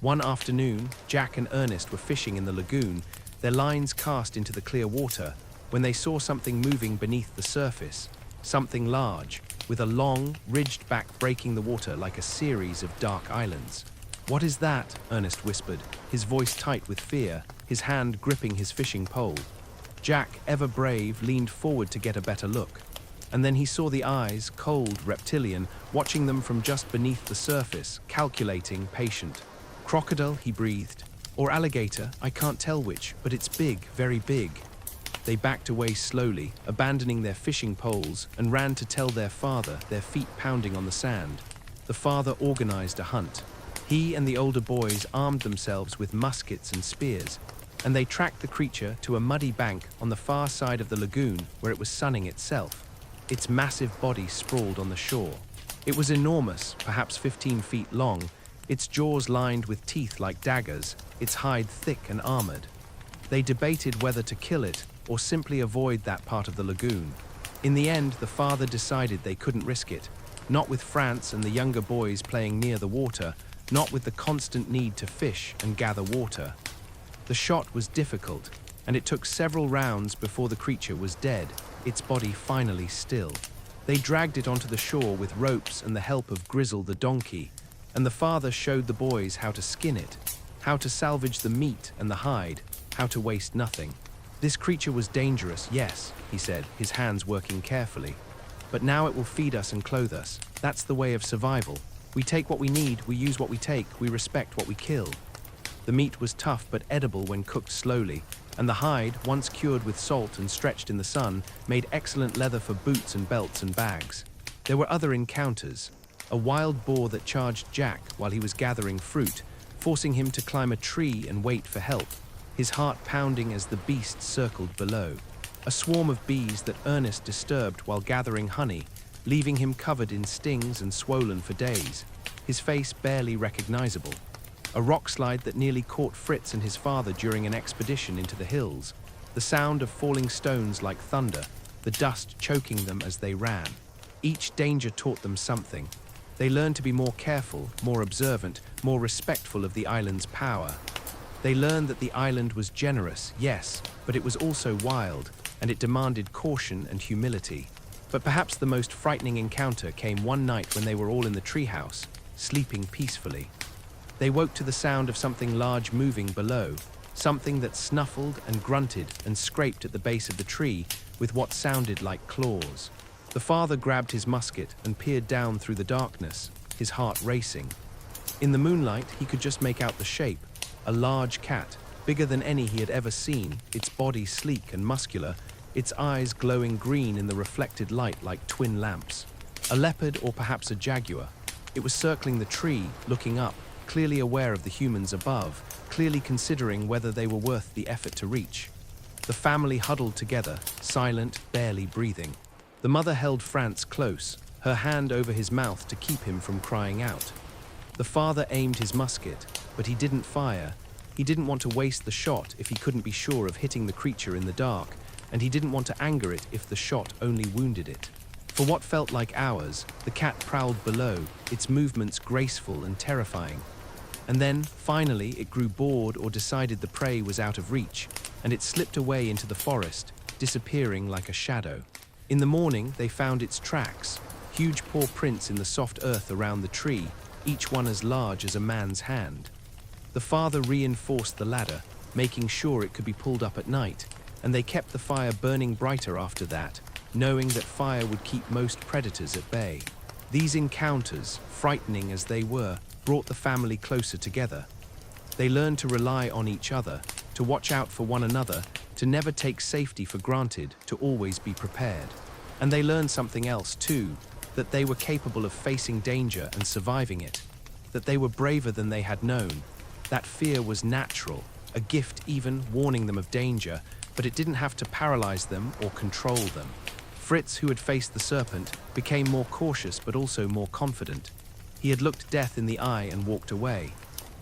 One afternoon, Jack and Ernest were fishing in the lagoon, their lines cast into the clear water, when they saw something moving beneath the surface, something large, with a long, ridged back breaking the water like a series of dark islands. "What is that?" Ernest whispered, his voice tight with fear, his hand gripping his fishing pole. Jack, ever brave, leaned forward to get a better look. And then he saw the eyes, cold, reptilian, watching them from just beneath the surface, calculating, patient. "Crocodile," he breathed. "Or alligator, I can't tell which, but it's big, very big." They backed away slowly, abandoning their fishing poles, and ran to tell their father, their feet pounding on the sand. The father organized a hunt. He and the older boys armed themselves with muskets and spears, and they tracked the creature to a muddy bank on the far side of the lagoon where it was sunning itself. Its massive body sprawled on the shore. It was enormous, perhaps 15 feet long, its jaws lined with teeth like daggers, its hide thick and armored. They debated whether to kill it or simply avoid that part of the lagoon. In the end, the father decided they couldn't risk it, not with France and the younger boys playing near the water, not with the constant need to fish and gather water. The shot was difficult, and it took several rounds before the creature was dead, its body finally still. They dragged it onto the shore with ropes and the help of Grizzle the donkey, and the father showed the boys how to skin it, how to salvage the meat and the hide, how to waste nothing. "This creature was dangerous, yes," he said, his hands working carefully. "But now it will feed us and clothe us. That's the way of survival. We take what we need, we use what we take, we respect what we kill." The meat was tough but edible when cooked slowly, and the hide, once cured with salt and stretched in the sun, made excellent leather for boots and belts and bags. There were other encounters. A wild boar that charged Jack while he was gathering fruit, forcing him to climb a tree and wait for help, his heart pounding as the beast circled below. A swarm of bees that Ernest disturbed while gathering honey, leaving him covered in stings and swollen for days, his face barely recognizable. A rock slide that nearly caught Fritz and his father during an expedition into the hills, the sound of falling stones like thunder, the dust choking them as they ran. Each danger taught them something. They learned to be more careful, more observant, more respectful of the island's power. They learned that the island was generous, yes, but it was also wild, and it demanded caution and humility. But perhaps the most frightening encounter came one night when they were all in the treehouse, sleeping peacefully. They woke to the sound of something large moving below, something that snuffled and grunted and scraped at the base of the tree with what sounded like claws. The father grabbed his musket and peered down through the darkness, his heart racing. In the moonlight, he could just make out the shape, a large cat, bigger than any he had ever seen, its body sleek and muscular, its eyes glowing green in the reflected light like twin lamps. A leopard or perhaps a jaguar. It was circling the tree, looking up, clearly aware of the humans above, clearly considering whether they were worth the effort to reach. The family huddled together, silent, barely breathing. The mother held Franz close, her hand over his mouth to keep him from crying out. The father aimed his musket, but he didn't fire. He didn't want to waste the shot if he couldn't be sure of hitting the creature in the dark, and he didn't want to anger it if the shot only wounded it. For what felt like hours, the cat prowled below, its movements graceful and terrifying. And then, finally, it grew bored or decided the prey was out of reach, and it slipped away into the forest, disappearing like a shadow. In the morning, they found its tracks, huge paw prints in the soft earth around the tree, each one as large as a man's hand. The father reinforced the ladder, making sure it could be pulled up at night, and they kept the fire burning brighter after that, knowing that fire would keep most predators at bay. These encounters, frightening as they were, brought the family closer together. They learned to rely on each other, to watch out for one another, to never take safety for granted, to always be prepared. And they learned something else too, that they were capable of facing danger and surviving it, that they were braver than they had known. That fear was natural, a gift even, warning them of danger, but it didn't have to paralyze them or control them. Fritz, who had faced the serpent, became more cautious but also more confident. He had looked death in the eye and walked away.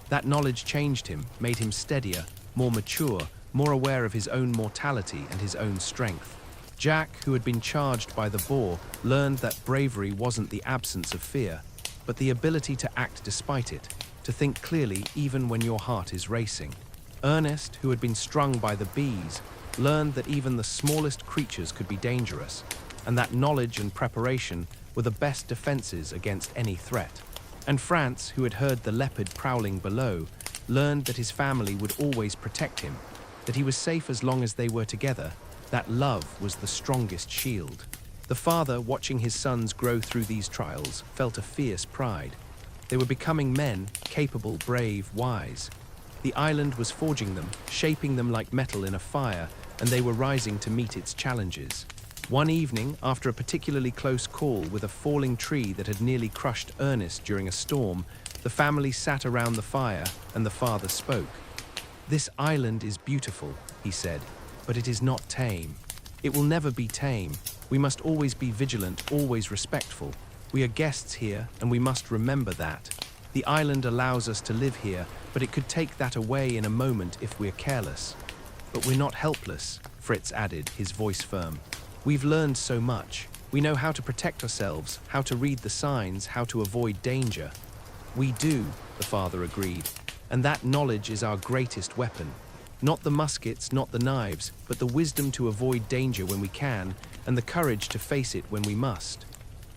That knowledge changed him, made him steadier, more mature, more aware of his own mortality and his own strength. Jack, who had been charged by the boar, learned that bravery wasn't the absence of fear, but the ability to act despite it, to think clearly even when your heart is racing. Ernest, who had been strung by the bees, learned that even the smallest creatures could be dangerous, and that knowledge and preparation were the best defenses against any threat. And Franz, who had heard the leopard prowling below, learned that his family would always protect him, that he was safe as long as they were together, that love was the strongest shield. The father, watching his sons grow through these trials, felt a fierce pride. They were becoming men, capable, brave, wise. The island was forging them, shaping them like metal in a fire, and they were rising to meet its challenges. One evening, after a particularly close call with a falling tree that had nearly crushed Ernest during a storm, the family sat around the fire, and the father spoke. "This island is beautiful," he said, "but it is not tame. It will never be tame. We must always be vigilant, always respectful. We are guests here, and we must remember that. The island allows us to live here, but it could take that away in a moment if we're careless. But we're not helpless," Fritz added, his voice firm. "We've learned so much. We know how to protect ourselves, how to read the signs, how to avoid danger." "We do," the father agreed, "and that knowledge is our greatest weapon. Not the muskets, not the knives, but the wisdom to avoid danger when we can, and the courage to face it when we must."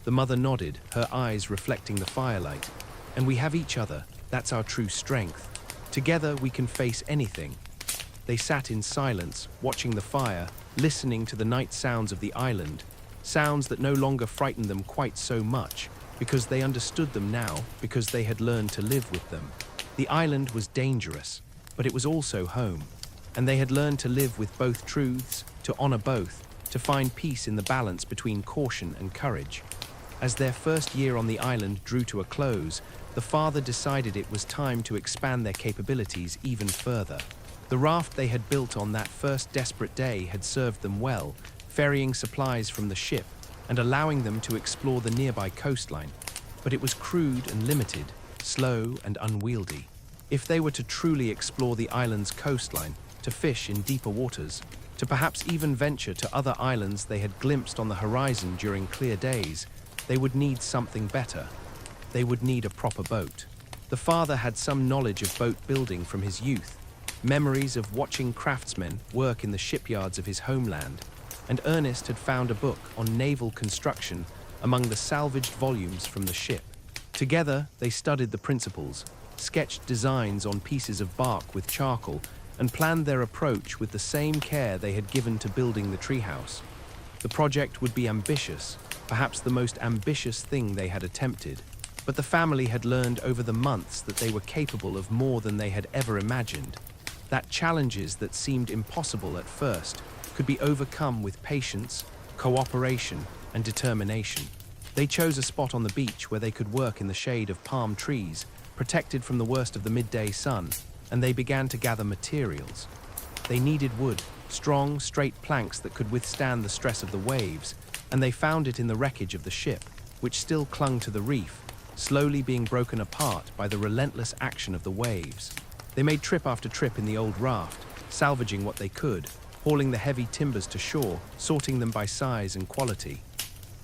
The mother nodded, her eyes reflecting the firelight. "And we have each other. That's our true strength. Together we can face anything." They sat in silence, watching the fire, listening to the night sounds of the island, sounds that no longer frightened them quite so much, because they understood them now, because they had learned to live with them. The island was dangerous, but it was also home, and they had learned to live with both truths, to honor both, to find peace in the balance between caution and courage. As their first year on the island drew to a close, the father decided it was time to expand their capabilities even further. The raft they had built on that first desperate day had served them well, ferrying supplies from the ship and allowing them to explore the nearby coastline. But it was crude and limited, slow and unwieldy. If they were to truly explore the island's coastline, to fish in deeper waters, to perhaps even venture to other islands they had glimpsed on the horizon during clear days, they would need something better. They would need a proper boat. The father had some knowledge of boat building from his youth, memories of watching craftsmen work in the shipyards of his homeland, and Ernest had found a book on naval construction among the salvaged volumes from the ship. Together, they studied the principles, sketched designs on pieces of bark with charcoal, and planned their approach with the same care they had given to building the treehouse. The project would be ambitious, perhaps the most ambitious thing they had attempted, but the family had learned over the months that they were capable of more than they had ever imagined, that challenges that seemed impossible at first could be overcome with patience, cooperation, and determination. They chose a spot on the beach where they could work in the shade of palm trees, protected from the worst of the midday sun, and they began to gather materials. They needed wood, strong, straight planks that could withstand the stress of the waves, and they found it in the wreckage of the ship, which still clung to the reef, slowly being broken apart by the relentless action of the waves. They made trip after trip in the old raft, salvaging what they could, hauling the heavy timbers to shore, sorting them by size and quality.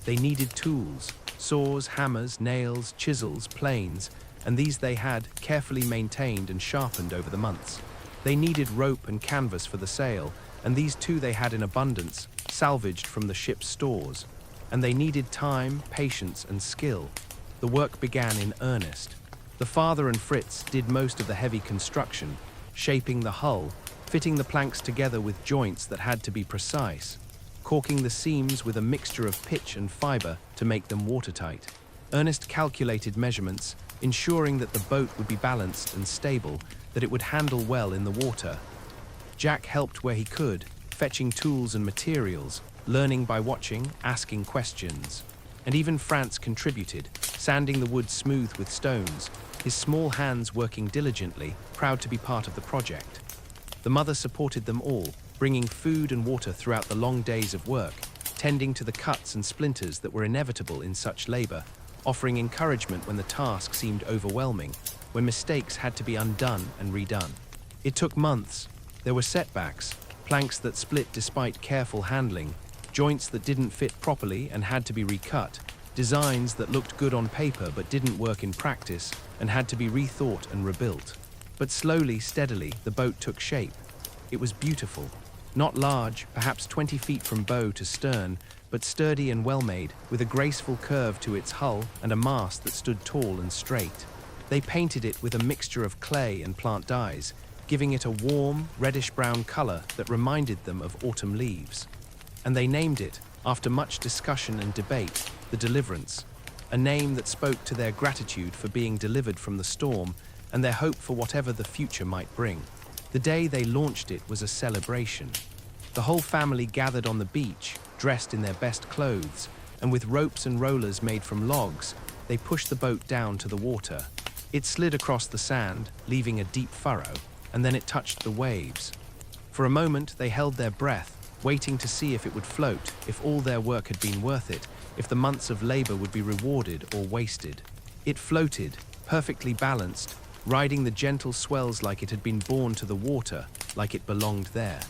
They needed tools, saws, hammers, nails, chisels, planes, and these they had carefully maintained and sharpened over the months. They needed rope and canvas for the sail, and these too they had in abundance, salvaged from the ship's stores. And they needed time, patience, and skill. The work began in earnest. The father and Fritz did most of the heavy construction, shaping the hull, fitting the planks together with joints that had to be precise, caulking the seams with a mixture of pitch and fiber to make them watertight. Ernest calculated measurements, ensuring that the boat would be balanced and stable, that it would handle well in the water. Jack helped where he could, fetching tools and materials, learning by watching, asking questions. And even Franz contributed, sanding the wood smooth with stones, his small hands working diligently, proud to be part of the project. The mother supported them all, bringing food and water throughout the long days of work, tending to the cuts and splinters that were inevitable in such labor, offering encouragement when the task seemed overwhelming, when mistakes had to be undone and redone. It took months. There were setbacks, planks that split despite careful handling, joints that didn't fit properly and had to be recut, designs that looked good on paper but didn't work in practice and had to be rethought and rebuilt. But slowly, steadily, the boat took shape. It was beautiful. Not large, perhaps 20 feet from bow to stern, but sturdy and well-made, with a graceful curve to its hull and a mast that stood tall and straight. They painted it with a mixture of clay and plant dyes, giving it a warm, reddish-brown color that reminded them of autumn leaves. And they named it, after much discussion and debate, the Deliverance, a name that spoke to their gratitude for being delivered from the storm and their hope for whatever the future might bring. The day they launched it was a celebration. The whole family gathered on the beach, dressed in their best clothes, and with ropes and rollers made from logs, they pushed the boat down to the water. It slid across the sand, leaving a deep furrow, and then it touched the waves. For a moment, they held their breath, waiting to see if it would float, if all their work had been worth it, if the months of labor would be rewarded or wasted. It floated, perfectly balanced, riding the gentle swells like it had been born to the water, like it belonged there.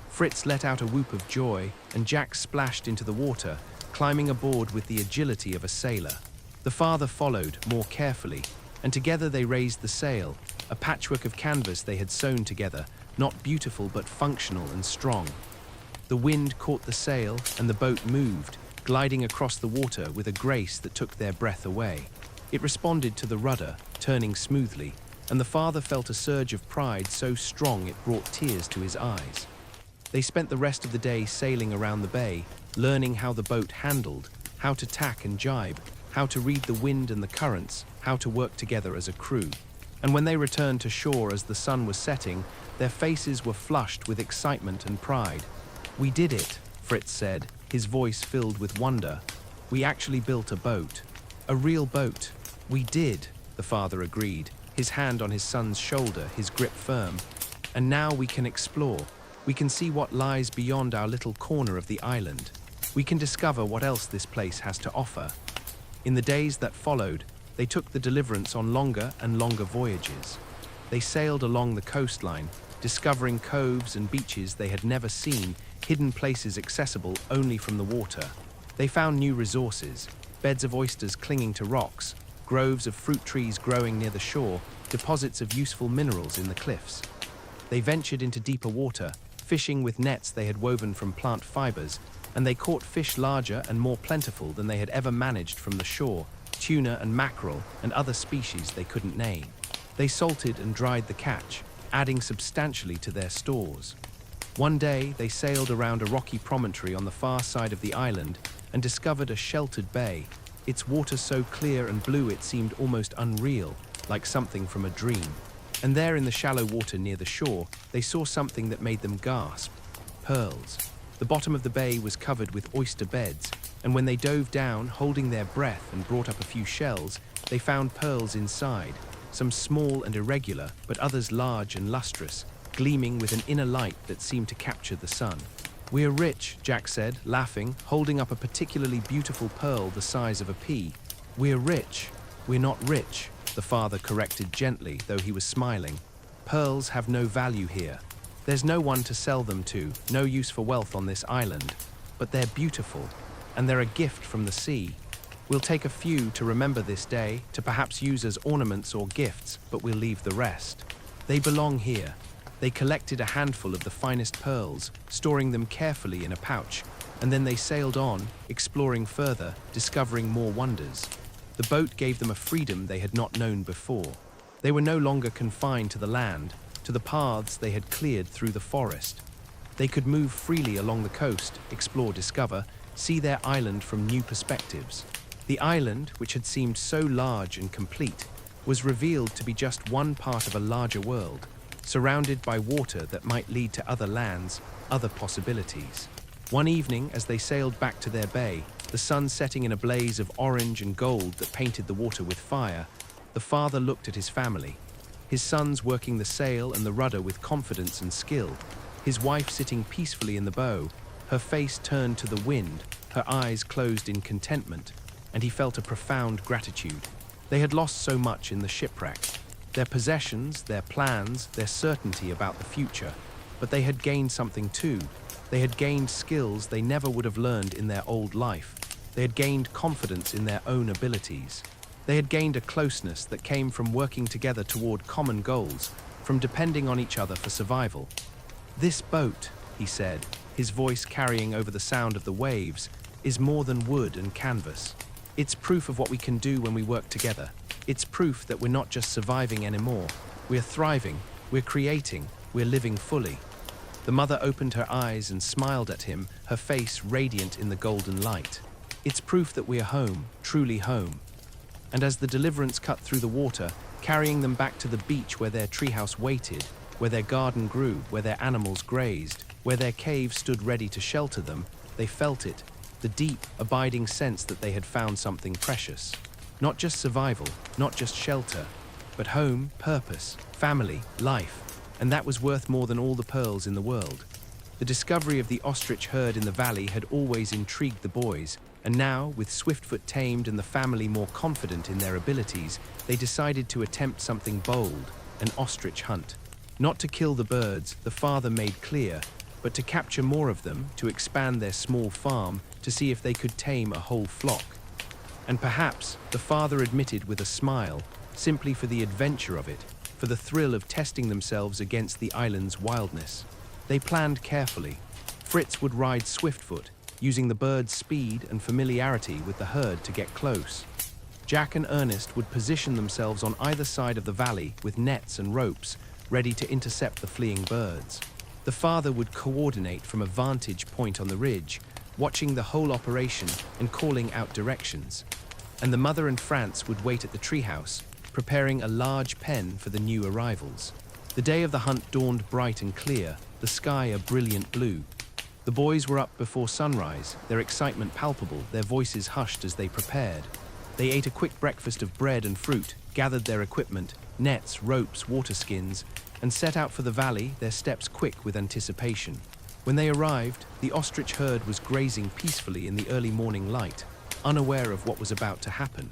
Fritz let out a whoop of joy, and Jack splashed into the water, climbing aboard with the agility of a sailor. The father followed, more carefully, and together they raised the sail, a patchwork of canvas they had sewn together, not beautiful but functional and strong. The wind caught the sail, and the boat moved, gliding across the water with a grace that took their breath away. It responded to the rudder, turning smoothly, and the father felt a surge of pride so strong it brought tears to his eyes. They spent the rest of the day sailing around the bay, learning how the boat handled, how to tack and jibe, how to read the wind and the currents, how to work together as a crew. And when they returned to shore as the sun was setting, their faces were flushed with excitement and pride. "We did it," Fritz said, his voice filled with wonder. "We actually built a boat. A real boat." "We did," the father agreed, his hand on his son's shoulder, his grip firm. "And now we can explore. We can see what lies beyond our little corner of the island. We can discover what else this place has to offer." In the days that followed, they took the Deliverance on longer and longer voyages. They sailed along the coastline, discovering coves and beaches they had never seen, hidden places accessible only from the water. They found new resources, beds of oysters clinging to rocks, groves of fruit trees growing near the shore, deposits of useful minerals in the cliffs. They ventured into deeper water, fishing with nets they had woven from plant fibers, and they caught fish larger and more plentiful than they had ever managed from the shore, tuna and mackerel and other species they couldn't name. They salted and dried the catch, adding substantially to their stores. One day, they sailed around a rocky promontory on the far side of the island and discovered a sheltered bay, its water so clear and blue it seemed almost unreal, like something from a dream. And there in the shallow water near the shore, they saw something that made them gasp: pearls. The bottom of the bay was covered with oyster beds, and when they dove down, holding their breath and brought up a few shells, they found pearls inside, some small and irregular, but others large and lustrous, gleaming with an inner light that seemed to capture the sun. "We're rich," Jack said, laughing, holding up a particularly beautiful pearl the size of a pea. "We're rich. We're not rich," the father corrected gently, though he was smiling. "Pearls have no value here. There's no one to sell them to, no use for wealth on this island. But they're beautiful, and they're a gift from the sea. We'll take a few to remember this day, to perhaps use as ornaments or gifts, but we'll leave the rest. They belong here." They collected a handful of the finest pearls, storing them carefully in a pouch, and then they sailed on, exploring further, discovering more wonders. The boat gave them a freedom they had not known before. They were no longer confined to the land, to the paths they had cleared through the forest. They could move freely along the coast, explore, discover, see their island from new perspectives. The island, which had seemed so large and complete, was revealed to be just one part of a larger world, surrounded by water that might lead to other lands, other possibilities. One evening, as they sailed back to their bay, the sun setting in a blaze of orange and gold that painted the water with fire, the father looked at his family. His sons working the sail and the rudder with confidence and skill, his wife sitting peacefully in the bow, her face turned to the wind, her eyes closed in contentment, and he felt a profound gratitude. They had lost so much in the shipwreck. Their possessions, their plans, their certainty about the future. But they had gained something too. They had gained skills they never would have learned in their old life. They had gained confidence in their own abilities. They had gained a closeness that came from working together toward common goals, from depending on each other for survival. "This boat," he said, his voice carrying over the sound of the waves, "is more than wood and canvas. It's proof of what we can do when we work together. It's proof that we're not just surviving anymore. We're thriving, we're creating, we're living fully." The mother opened her eyes and smiled at him, her face radiant in the golden light. "It's proof that we're home, truly home." And as the Deliverance cut through the water, carrying them back to the beach where their treehouse waited, where their garden grew, where their animals grazed, where their cave stood ready to shelter them, they felt it, the deep, abiding sense that they had found something precious. Not just survival, not just shelter, but home, purpose, family, life, and that was worth more than all the pearls in the world. The discovery of the ostrich herd in the valley had always intrigued the boys, and now, with Swiftfoot tamed and the family more confident in their abilities, they decided to attempt something bold, an ostrich hunt. Not to kill the birds, the father made clear, but to capture more of them, to expand their small farm, to see if they could tame a whole flock. And perhaps, the father admitted with a smile, simply for the adventure of it, for the thrill of testing themselves against the island's wildness. They planned carefully. Fritz would ride Swiftfoot, using the bird's speed and familiarity with the herd to get close. Jack and Ernest would position themselves on either side of the valley with nets and ropes, ready to intercept the fleeing birds. The father would coordinate from a vantage point on the ridge, watching the whole operation and calling out directions. And the mother and Franz would wait at the treehouse, preparing a large pen for the new arrivals. The day of the hunt dawned bright and clear, the sky a brilliant blue. The boys were up before sunrise, their excitement palpable, their voices hushed as they prepared. They ate a quick breakfast of bread and fruit, gathered their equipment, nets, ropes, water skins, and set out for the valley, their steps quick with anticipation. When they arrived, the ostrich herd was grazing peacefully in the early morning light, unaware of what was about to happen.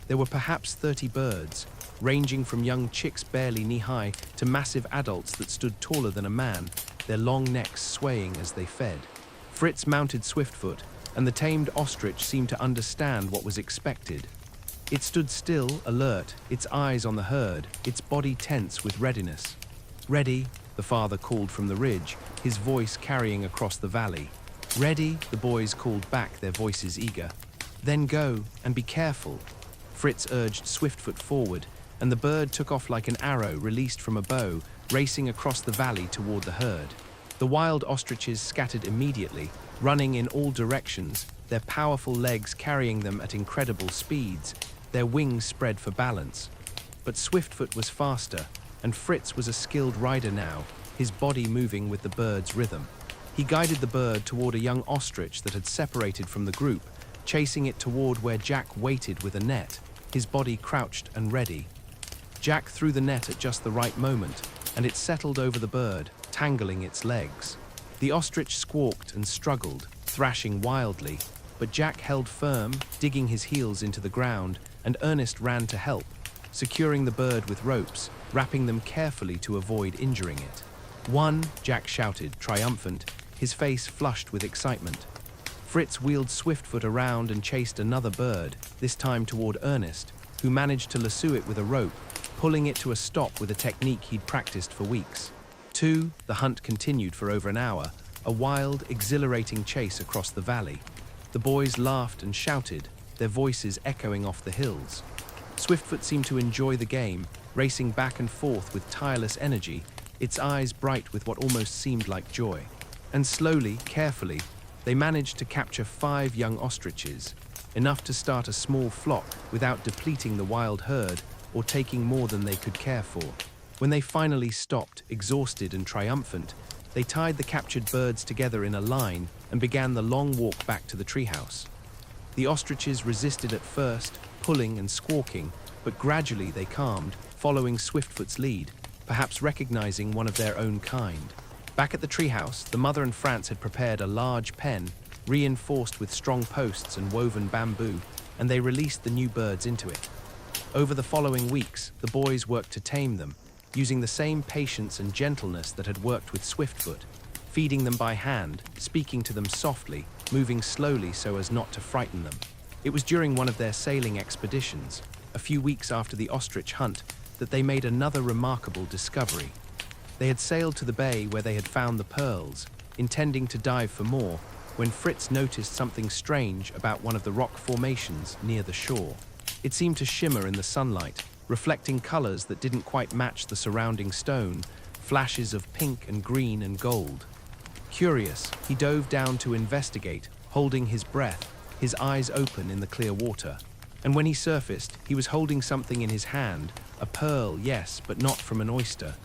There were perhaps 30 birds, ranging from young chicks barely knee-high to massive adults that stood taller than a man, their long necks swaying as they fed. Fritz mounted Swiftfoot, and the tamed ostrich seemed to understand what was expected. It stood still, alert, its eyes on the herd, its body tense with readiness. "Ready," the father called from the ridge, his voice carrying across the valley. "Ready," the boys called back, their voices eager. "Then go, and be careful." Fritz urged Swiftfoot forward, and the bird took off like an arrow released from a bow, racing across the valley toward the herd. The wild ostriches scattered immediately, running in all directions, their powerful legs carrying them at incredible speeds, their wings spread for balance. But Swiftfoot was faster, and Fritz was a skilled rider now, his body moving with the bird's rhythm. He guided the bird toward a young ostrich that had separated from the group, chasing it toward where Jack waited with a net, his body crouched and ready. Jack threw the net at just the right moment, and it settled over the bird, tangling its legs. The ostrich squawked and struggled, thrashing wildly, but Jack held firm, digging his heels into the ground, and Ernest ran to help, securing the bird with ropes, wrapping them carefully to avoid injuring it. "One," Jack shouted, triumphant, his face flushed with excitement. Fritz wheeled Swiftfoot around and chased another bird, this time toward Ernest, who managed to lasso it with a rope, pulling it to a stop with a technique he'd practiced for weeks. 2, the hunt continued for over an hour, a wild, exhilarating chase across the valley. The boys laughed and shouted, their voices echoing off the hills. Swiftfoot seemed to enjoy the game, racing back and forth with tireless energy, its eyes bright with what almost seemed like joy. And slowly, carefully, they managed to capture 5 young ostriches, enough to start a small flock without depleting the wild herd or taking more than they could care for. When they finally stopped, exhausted and triumphant, they tied the captured birds together in a line and began the long walk back to the treehouse. The ostriches resisted at first, pulling and squawking, but gradually they calmed, following Swiftfoot's lead, perhaps recognizing one of their own kind. Back at the treehouse, the mother and Franz had prepared a large pen, reinforced with strong posts and woven bamboo, and they released the new birds into it. Over the following weeks, the boys worked to tame them, using the same patience and gentleness that had worked with Swiftfoot, feeding them by hand, speaking to them softly, moving slowly so as not to frighten them. It was during one of their sailing expeditions, a few weeks after the ostrich hunt, that they made another remarkable discovery. They had sailed to the bay where they had found the pearls, intending to dive for more, when Fritz noticed something strange about one of the rock formations near the shore. It seemed to shimmer in the sunlight, reflecting colors that didn't quite match the surrounding stone, flashes of pink and green and gold. Curious, he dove down to investigate, holding his breath, his eyes open in the clear water. And when he surfaced, he was holding something in his hand, a pearl, yes, but not from an oyster.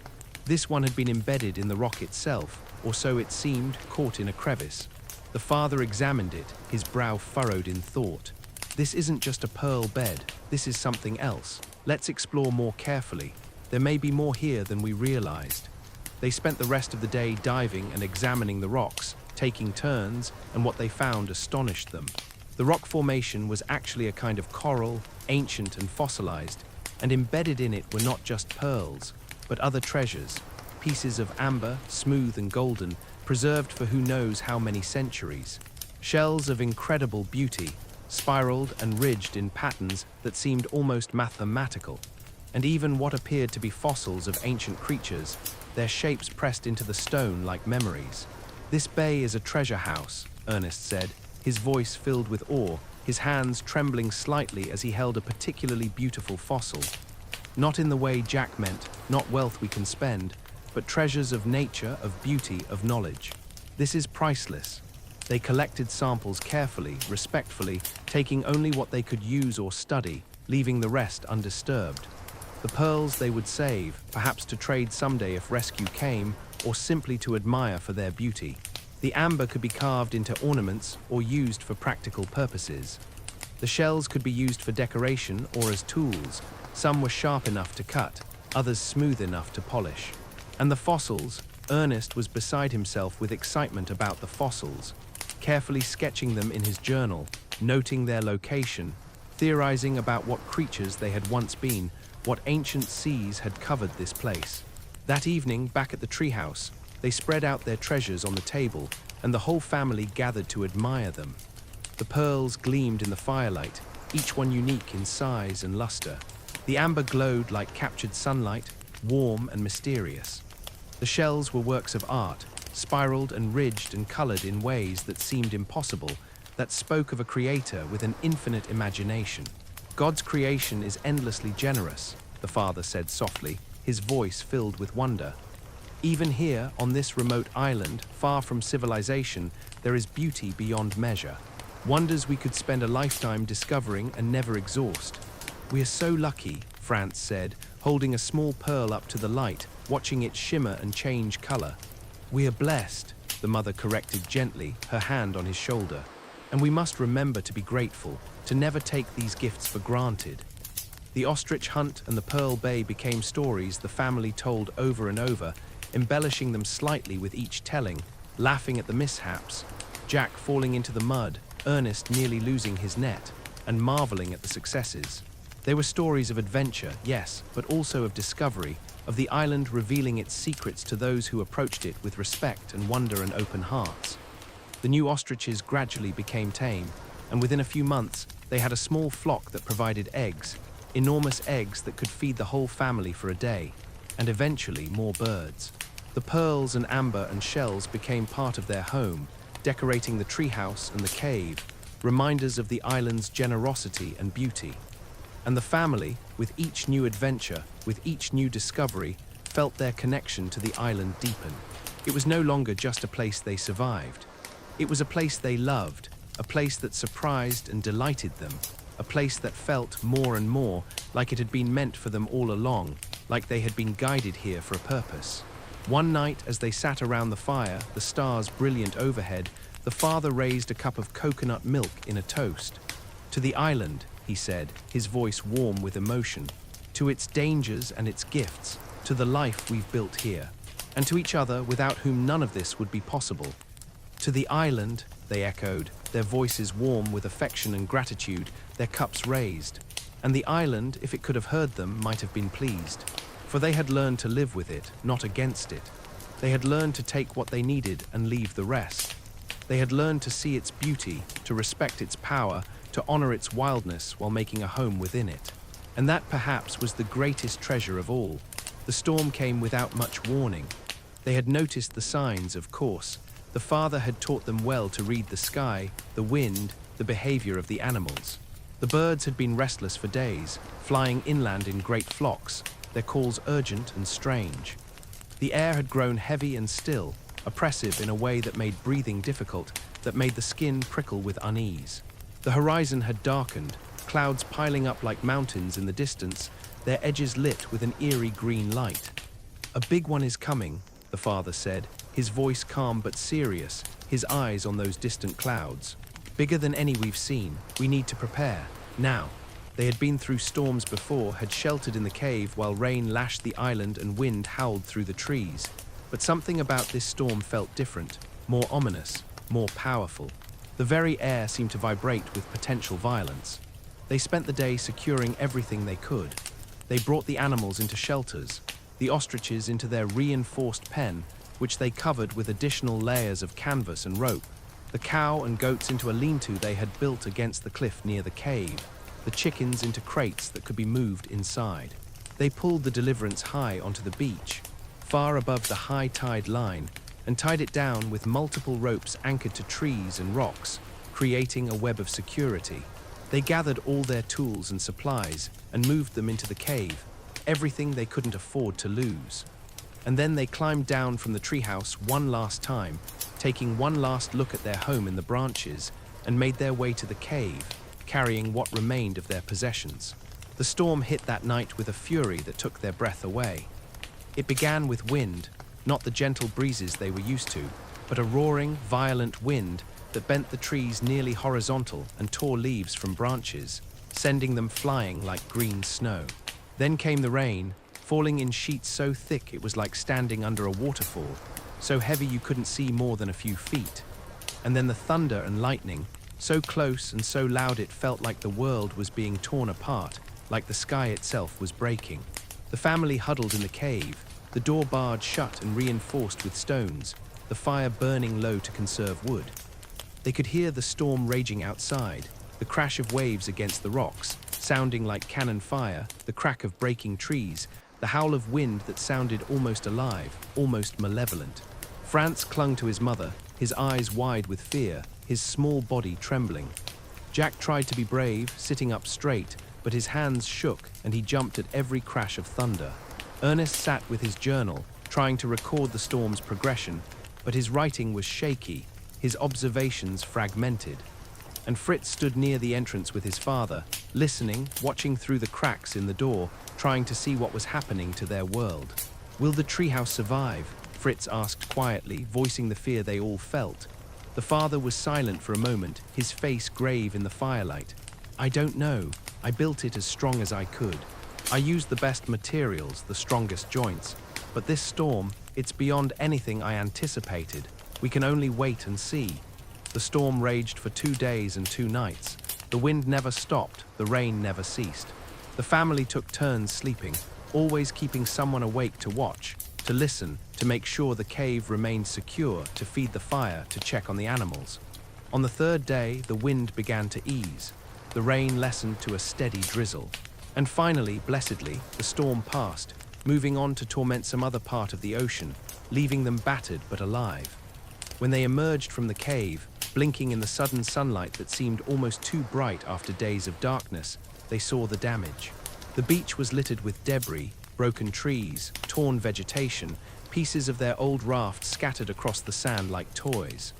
This one had been embedded in the rock itself, or so it seemed, caught in a crevice. The father examined it, his brow furrowed in thought. This isn't just a pearl bed, this is something else. Let's explore more carefully. There may be more here than we realized. They spent the rest of the day diving and examining the rocks, taking turns, and what they found astonished them. The rock formation was actually a kind of coral, ancient and fossilized, and embedded in it were not just pearls, but other treasures, pieces of amber, smooth and golden, preserved for who knows how many centuries. Shells of incredible beauty, spiraled and ridged in patterns that seemed almost mathematical, and even what appeared to be fossils of ancient creatures, their shapes pressed into the stone like memories. "This bay is a treasure house," Ernest said, his voice filled with awe, his hands trembling slightly as he held a particularly beautiful fossil. Not in the way Jack meant, not wealth we can spend, but treasures of nature, of beauty, of knowledge. This is priceless. They collected samples carefully, respectfully, taking only what they could use or study, leaving the rest undisturbed. The pearls they would save, perhaps to trade someday if rescue came, or simply to admire for their beauty. The amber could be carved into ornaments or used for practical purposes. The shells could be used for decoration or as tools. Some were sharp enough to cut, others smooth enough to polish. And the fossils, Ernest was beside himself with excitement about the fossils, carefully sketching them in his journal, noting their location, theorizing about what creatures they had once been, what ancient seas had covered this place. That evening, back at the treehouse, they spread out their treasures on the table, and the whole family gathered to admire them. The pearls gleamed in the firelight, each one unique in size and luster. The amber glowed like captured sunlight, warm and mysterious. The shells were works of art, spiraled and ridged and colored in ways that seemed impossible, that spoke of a creator with an infinite imagination. God's creation is endlessly generous, the the father said softly, his voice filled with wonder. Even here, on this remote island, far from civilization, there is beauty beyond measure. Wonders we could spend a lifetime discovering and never exhaust. We are so lucky, France said, holding a small pearl up to the light, watching it shimmer and change color. We are blessed, the mother corrected gently, her hand on his shoulder. And we must remember to be grateful, to never take these gifts for granted. The ostrich hunt and the Pearl Bay became stories the family told over and over, embellishing them slightly with each telling, laughing at the mishaps, Jack falling into the mud, Ernest nearly losing his net, and marveling at the successes. They were stories of adventure, yes, but also of discovery, of the island revealing its secrets to those who approached it with respect and wonder and open hearts. The new ostriches gradually became tame, and within a few months, they had a small flock that provided eggs, enormous eggs that could feed the whole family for a day, and eventually more birds. The pearls and amber and shells became part of their home, decorating the treehouse and the cave, reminders of the island's generosity and beauty. And the family, with each new adventure, with each new discovery, felt their connection to the island deepen. It was no longer just a place they survived. It was a place they loved, a place that surprised and delighted them, a place that felt more and more like it had been meant for them all along, like they had been guided here for a purpose. One night, as they sat around the fire, the stars brilliant overhead, the father raised a cup of coconut milk in a toast. "To the island," he said, his voice warm with emotion, "to its dangers and its gifts, to the life we've built here, and to each other without whom none of this would be possible." "To the island," they echoed, their voices warm with affection and gratitude, their cups raised. And the island, if it could have heard them, might have been pleased. For they had learned to live with it, not against it. They had learned to take what they needed and leave the rest. They had learned to see its beauty, to respect its power, to honor its wildness while making a home within it. And that perhaps was the greatest treasure of all. The storm came without much warning. They had noticed the signs, of course. The father had taught them well to read the sky, the wind, the behavior of the animals. The birds had been restless for days, flying inland in great flocks, their calls urgent and strange. The air had grown heavy and still, oppressive in a way that made breathing difficult, that made the skin prickle with unease. The horizon had darkened, clouds piling up like mountains in the distance, their edges lit with an eerie green light. "A big one is coming," the father said, his voice calm but serious, his eyes on those distant clouds. "Bigger than any we've seen. We need to prepare, now." They had been through storms before, had sheltered in the cave while rain lashed the island and wind howled through the trees. But something about this storm felt different, more ominous, more powerful. The very air seemed to vibrate with potential violence. They spent the day securing everything they could. They brought the animals into shelters, the ostriches into their reinforced pen, which they covered with additional layers of canvas and rope, the cow and goats into a lean-to they had built against the cliff near the cave, the chickens into crates that could be moved inside. They pulled the deliverance high onto the beach, far above the high tide line, and tied it down with multiple ropes anchored to trees and rocks, creating a web of security. They gathered all their tools and supplies and moved them into the cave, everything they couldn't afford to lose. And then they climbed down from the treehouse one last time, taking one last look at their home in the branches, and made their way to the cave, carrying what remained of their possessions. The storm hit that night with a fury that took their breath away. It began with wind, not the gentle breezes they were used to, but a roaring, violent wind that bent the trees nearly horizontal and tore leaves from branches, sending them flying like green snow. Then came the rain, falling in sheets so thick it was like standing under a waterfall, so heavy you couldn't see more than a few feet. And then the thunder and lightning, so close and so loud it felt like the world was being torn apart, like the sky itself was breaking. The family huddled in the cave, the door barred shut and reinforced with stones, the fire burning low to conserve wood. They could hear the storm raging outside, the crash of waves against the rocks, sounding like cannon fire, the crack of breaking trees, the howl of wind that sounded almost alive, almost malevolent. Franz clung to his mother, his eyes wide with fear, his small body trembling. Jack tried to be brave, sitting up straight, but his hands shook and he jumped at every crash of thunder. Ernest sat with his journal, trying to record the storm's progression, but his writing was shaky, his observations fragmented. And Fritz stood near the entrance with his father, listening, watching through the cracks in the door, trying to see what was happening to their world. "Will the treehouse survive?" Fritz asked quietly, voicing the fear they all felt. The father was silent for a moment, his face grave in the firelight. "I don't know. I built it as strong as I could. I used the best materials, the strongest joints. But this storm, it's beyond anything I anticipated. We can only wait and see." The storm raged for 2 days and 2 nights. The wind never stopped, the rain never ceased. The family took turns sleeping, always keeping someone awake to watch, to listen, to make sure the cave remained secure, to feed the fire, to check on the animals. On the 3rd day, the wind began to ease. The rain lessened to a steady drizzle. And finally, blessedly, the storm passed, moving on to torment some other part of the ocean, leaving them battered but alive. When they emerged from the cave, blinking in the sudden sunlight that seemed almost too bright after days of darkness, they saw the damage. The beach was littered with debris, broken trees, torn vegetation, pieces of their old raft scattered across the sand like toys.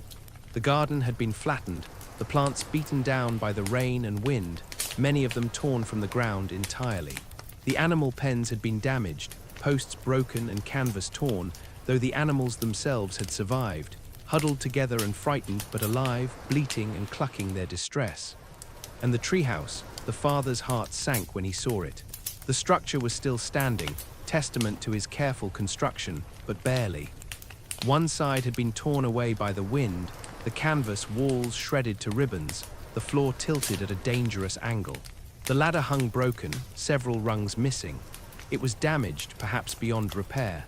The garden had been flattened, the plants beaten down by the rain and wind, many of them torn from the ground entirely. The animal pens had been damaged, posts broken and canvas torn, though the animals themselves had survived, huddled together and frightened but alive, bleating and clucking their distress. And the treehouse, the father's heart sank when he saw it. The structure was still standing, testament to his careful construction, but barely. One side had been torn away by the wind, the canvas walls shredded to ribbons, the floor tilted at a dangerous angle. The ladder hung broken, several rungs missing. It was damaged, perhaps beyond repair.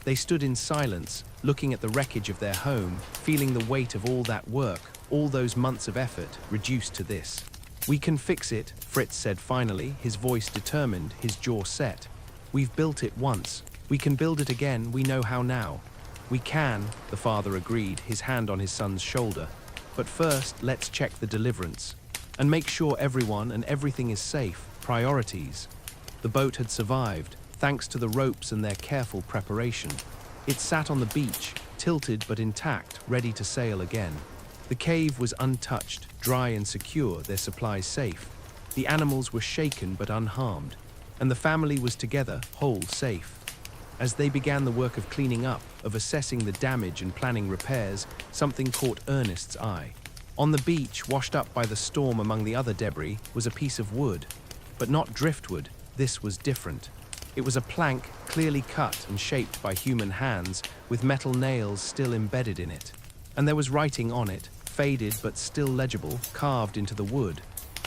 They stood in silence, looking at the wreckage of their home, feeling the weight of all that work, all those months of effort, reduced to this. "We can fix it," Fritz said finally, his voice determined, his jaw set. "We've built it once. We can build it again, we know how now." "We can," the father agreed, his hand on his son's shoulder. "But first, let's check the deliverance. And make sure everyone and everything is safe, priorities." The boat had survived, thanks to the ropes and their careful preparation. It sat on the beach, tilted but intact, ready to sail again. The cave was untouched, dry and secure, their supplies safe. The animals were shaken but unharmed, and the family was together, whole, safe. As they began the work of cleaning up, of assessing the damage and planning repairs, something caught Ernest's eye. On the beach, washed up by the storm among the other debris, was a piece of wood. But not driftwood, this was different. It was a plank, clearly cut and shaped by human hands, with metal nails still embedded in it. And there was writing on it, faded but still legible, carved into the wood.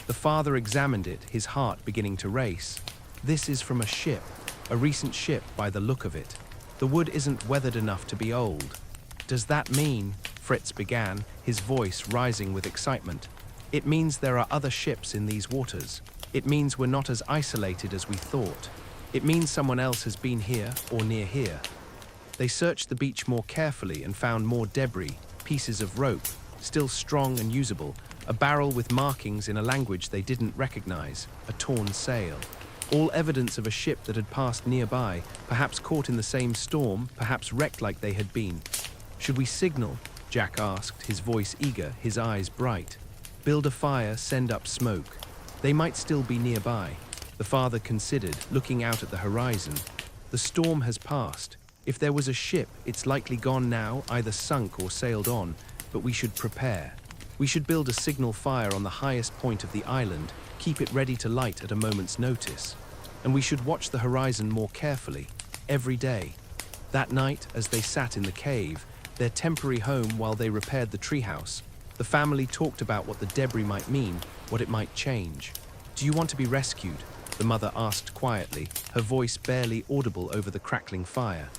The father examined it, his heart beginning to race. "This is from a ship, a recent ship by the look of it. The wood isn't weathered enough to be old." "Does that mean," Fritz began, his voice rising with excitement, "it means there are other ships in these waters. It means we're not as isolated as we thought. It means someone else has been here or near here." They searched the beach more carefully and found more debris, pieces of rope, still strong and usable, a barrel with markings in a language they didn't recognize, a torn sail. All evidence of a ship that had passed nearby, perhaps caught in the same storm, perhaps wrecked like they had been. "Should we signal?" Jack asked, his voice eager, his eyes bright. "Build a fire, send up smoke. They might still be nearby." The father considered, looking out at the horizon. "The storm has passed. If there was a ship, it's likely gone now, either sunk or sailed on, but we should prepare. We should build a signal fire on the highest point of the island, keep it ready to light at a moment's notice. And we should watch the horizon more carefully, every day." That night, as they sat in the cave, their temporary home while they repaired the treehouse, the family talked about what the debris might mean, what it might change. "Do you want to be rescued?" the mother asked quietly, her voice barely audible over the crackling fire.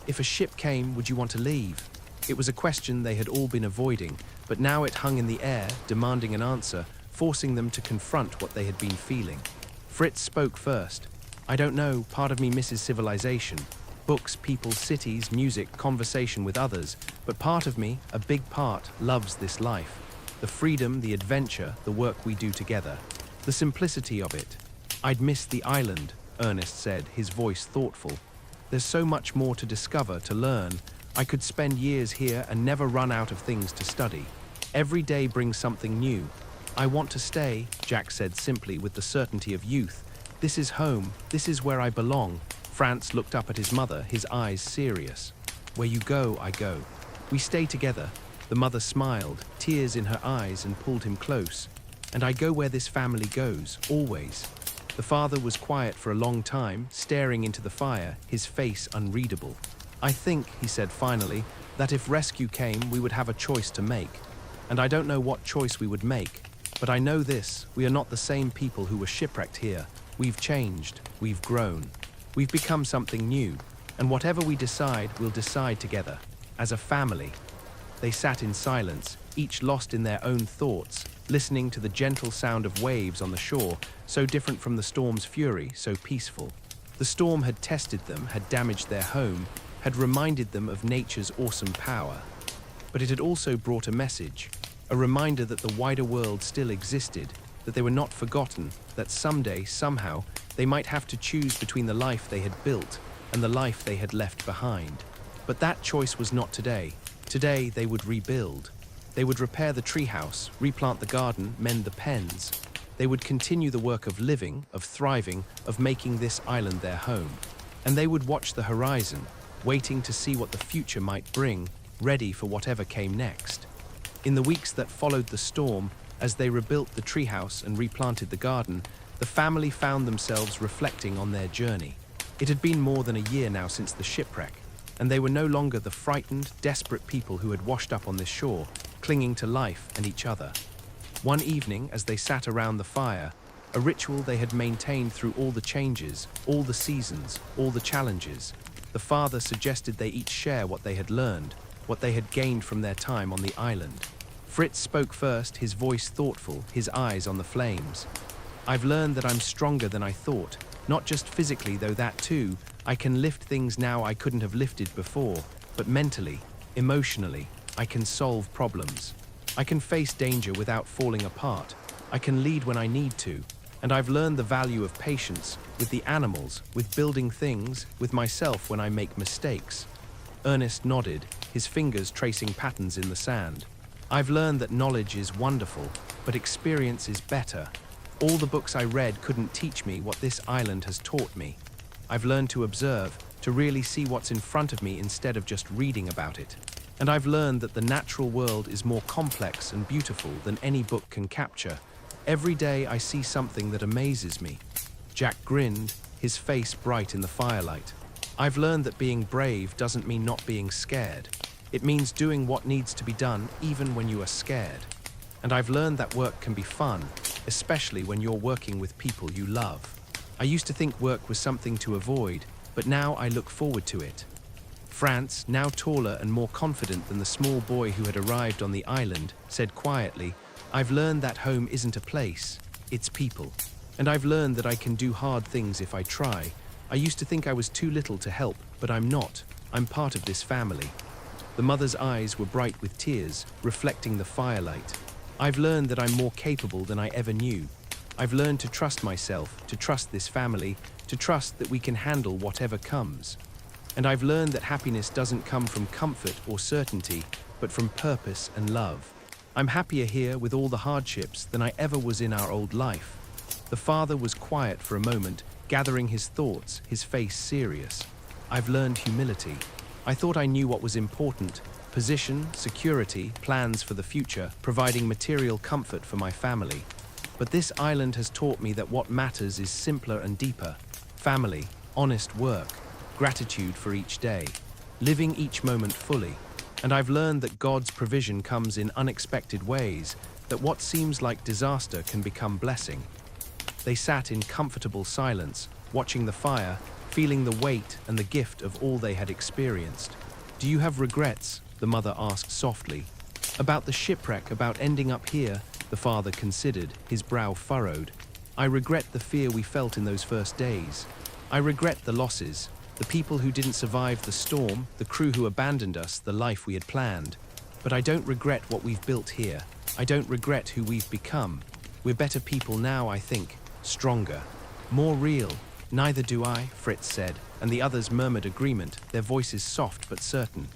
"If a ship came, would you want to leave?" It was a question they had all been avoiding, but now it hung in the air, demanding an answer, forcing them to confront what they had been feeling. Fritz spoke first. "I don't know, part of me misses civilization. Books, people, cities, music, conversation with others, but part of me, a big part, loves this life. The freedom, the adventure, the work we do together. The simplicity of it. I'd missed the island, Ernest said, his voice thoughtful. There's so much more to discover, to learn. I could spend years here and never run out of things to study. Every day brings something new. I want to stay, Jack said simply with the certainty of youth. This is home, this is where I belong. Franz looked up at his mother, his eyes serious. Where you go, I go. We stay together. The mother smiled, tears in her eyes, and pulled him close. And I go where this family goes, always. The father was quiet for a long time, staring into the fire, his face unreadable. I think, he said finally, that if rescue came, we would have a choice to make. And I don't know what choice we would make, but I know this, we are not the same people who were shipwrecked here. We've changed, we've grown. We've become something new, and whatever we decide, we'll decide together, as a family. They sat in silence, each lost in their own thoughts, listening to the gentle sound of waves on the shore, so different from the storm's fury, so peaceful. The storm had tested them, had damaged their home, had reminded them of nature's awesome power. But it had also brought a message, a reminder that the wider world still existed, that they were not forgotten, that someday, somehow, they might have to choose between the life they had built and the life they had left behind. But that choice was not today. Today they would rebuild. They would repair the treehouse, replant the garden, mend the pens. They would continue the work of living, of thriving, of making this island their home. And they would watch the horizon, waiting to see what the future might bring, ready for whatever came next. In the weeks that followed the storm, as they rebuilt the treehouse and replanted the garden, the family found themselves reflecting on their journey. It had been more than a year now since the shipwreck, and they were no longer the frightened, desperate people who had washed up on this shore, clinging to life and each other. One evening, as they sat around the fire, a ritual they had maintained through all the changes, all the seasons, all the challenges, the father suggested they each share what they had learned, what they had gained from their time on the island. Fritz spoke first, his voice thoughtful, his eyes on the flames. I've learned that I'm stronger than I thought, not just physically, though that too. I can lift things now I couldn't have lifted before, but mentally, emotionally, I can solve problems. I can face danger without falling apart. I can lead when I need to. And I've learned the value of patience with the animals, with building things, with myself when I make mistakes. Ernest nodded, his fingers tracing patterns in the sand. I've learned that knowledge is wonderful, but experience is better. All the books I read couldn't teach me what this island has taught me. I've learned to observe, to really see what's in front of me instead of just reading about it. And I've learned that the natural world is more complex and beautiful than any book can capture. Every day I see something that amazes me. Jack grinned, his face bright in the firelight. I've learned that being brave doesn't mean not being scared. It means doing what needs to be done even when you are scared. And I've learned that work can be fun, especially when you're working with people you love. I used to think work was something to avoid, but now I look forward to it. Franz, now taller and more confident than the small boy who had arrived on the island, said quietly, I've learned that home isn't a place, it's people. And I've learned that I can do hard things if I try. I used to think I was too little to help, but I'm not. I'm part of this family. The mother's eyes were bright with tears, reflecting the firelight. I've learned that I'm more capable than I ever knew. I've learned to trust myself, to trust this family, to trust that we can handle whatever comes. And I've learned that happiness doesn't come from comfort or certainty, but from purpose and love. I'm happier here with all the hardships than I ever was in our old life. The father was quiet for a moment, gathering his thoughts, his face serious. I've learned humility. I thought I knew what was important: position, security, plans for the future, providing material comfort for my family. But this island has taught me that what matters is simpler and deeper. Family, honest work, gratitude for each day, living each moment fully. And I've learned that God's provision comes in unexpected ways, that what seems like disaster can become blessing. They sat in comfortable silence, watching the fire, feeling the weight and the gift of all they had experienced. Do you have regrets? The mother asked softly. About the shipwreck, about ending up here? The father considered, his brow furrowed. I regret the fear we felt in those first days. I regret the losses, the people who didn't survive the storm, the crew who abandoned us, the life we had planned. But I don't regret what we've built here. I don't regret who we've become. We're better people now, I think, stronger. More real. Neither do I, Fritz said, and the others murmured agreement, their voices soft but certain.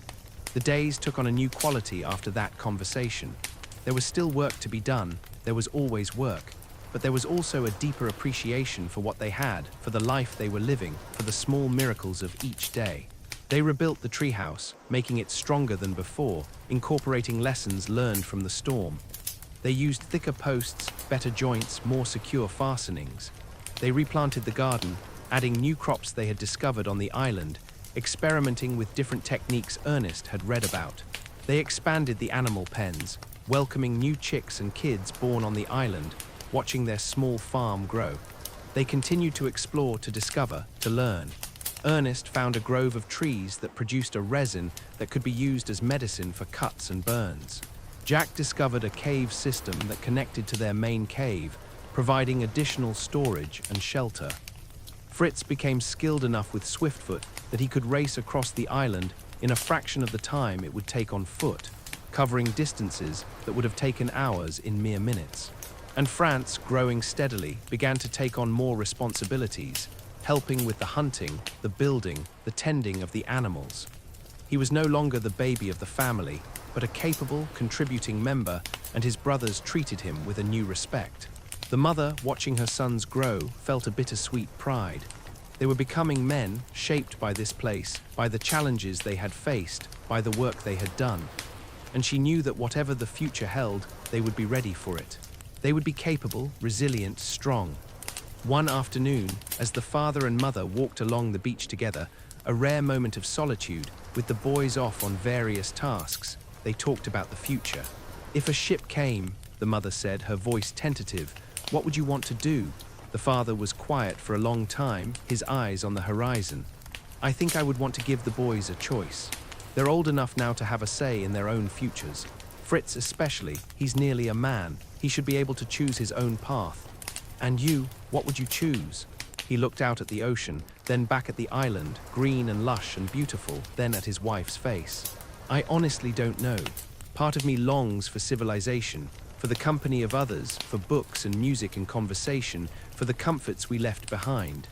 The days took on a new quality after that conversation. There was still work to be done, there was always work, but there was also a deeper appreciation for what they had, for the life they were living, for the small miracles of each day. They rebuilt the treehouse, making it stronger than before, incorporating lessons learned from the storm. They used thicker posts, better joints, more secure fastenings. They replanted the garden, adding new crops they had discovered on the island, experimenting with different techniques Ernest had read about. They expanded the animal pens, welcoming new chicks and kids born on the island, watching their small farm grow. They continued to explore, to discover, to learn. Ernest found a grove of trees that produced a resin that could be used as medicine for cuts and burns. Jack discovered a cave system that connected to their main cave, providing additional storage and shelter. Fritz became skilled enough with Swiftfoot that he could race across the island in a fraction of the time it would take on foot, covering distances that would have taken hours in mere minutes. And Franz, growing steadily, began to take on more responsibilities, helping with the hunting, the building, the tending of the animals. He was no longer the baby of the family, but a capable, contributing member, and his brothers treated him with a new respect. The mother, watching her sons grow, felt a bittersweet pride. They were becoming men, shaped by this place, by the challenges they had faced, by the work they had done. And she knew that whatever the future held, they would be ready for it. They would be capable, resilient, strong. One afternoon, as the father and mother walked along the beach together, a rare moment of solitude, with the boys off on various tasks, they talked about the future. If a ship came, the mother said, her voice tentative, what would you want to do? The father was quiet for a long time, his eyes on the horizon. I think I would want to give the boys a choice. They're old enough now to have a say in their own futures. Fritz especially, he's nearly a man. He should be able to choose his own path. And you, what would you choose? He looked out at the ocean, then back at the island, green and lush and beautiful, then at his wife's face. I honestly don't know. Part of me longs for civilization, for the company of others, for books and music and conversation, for the comforts we left behind.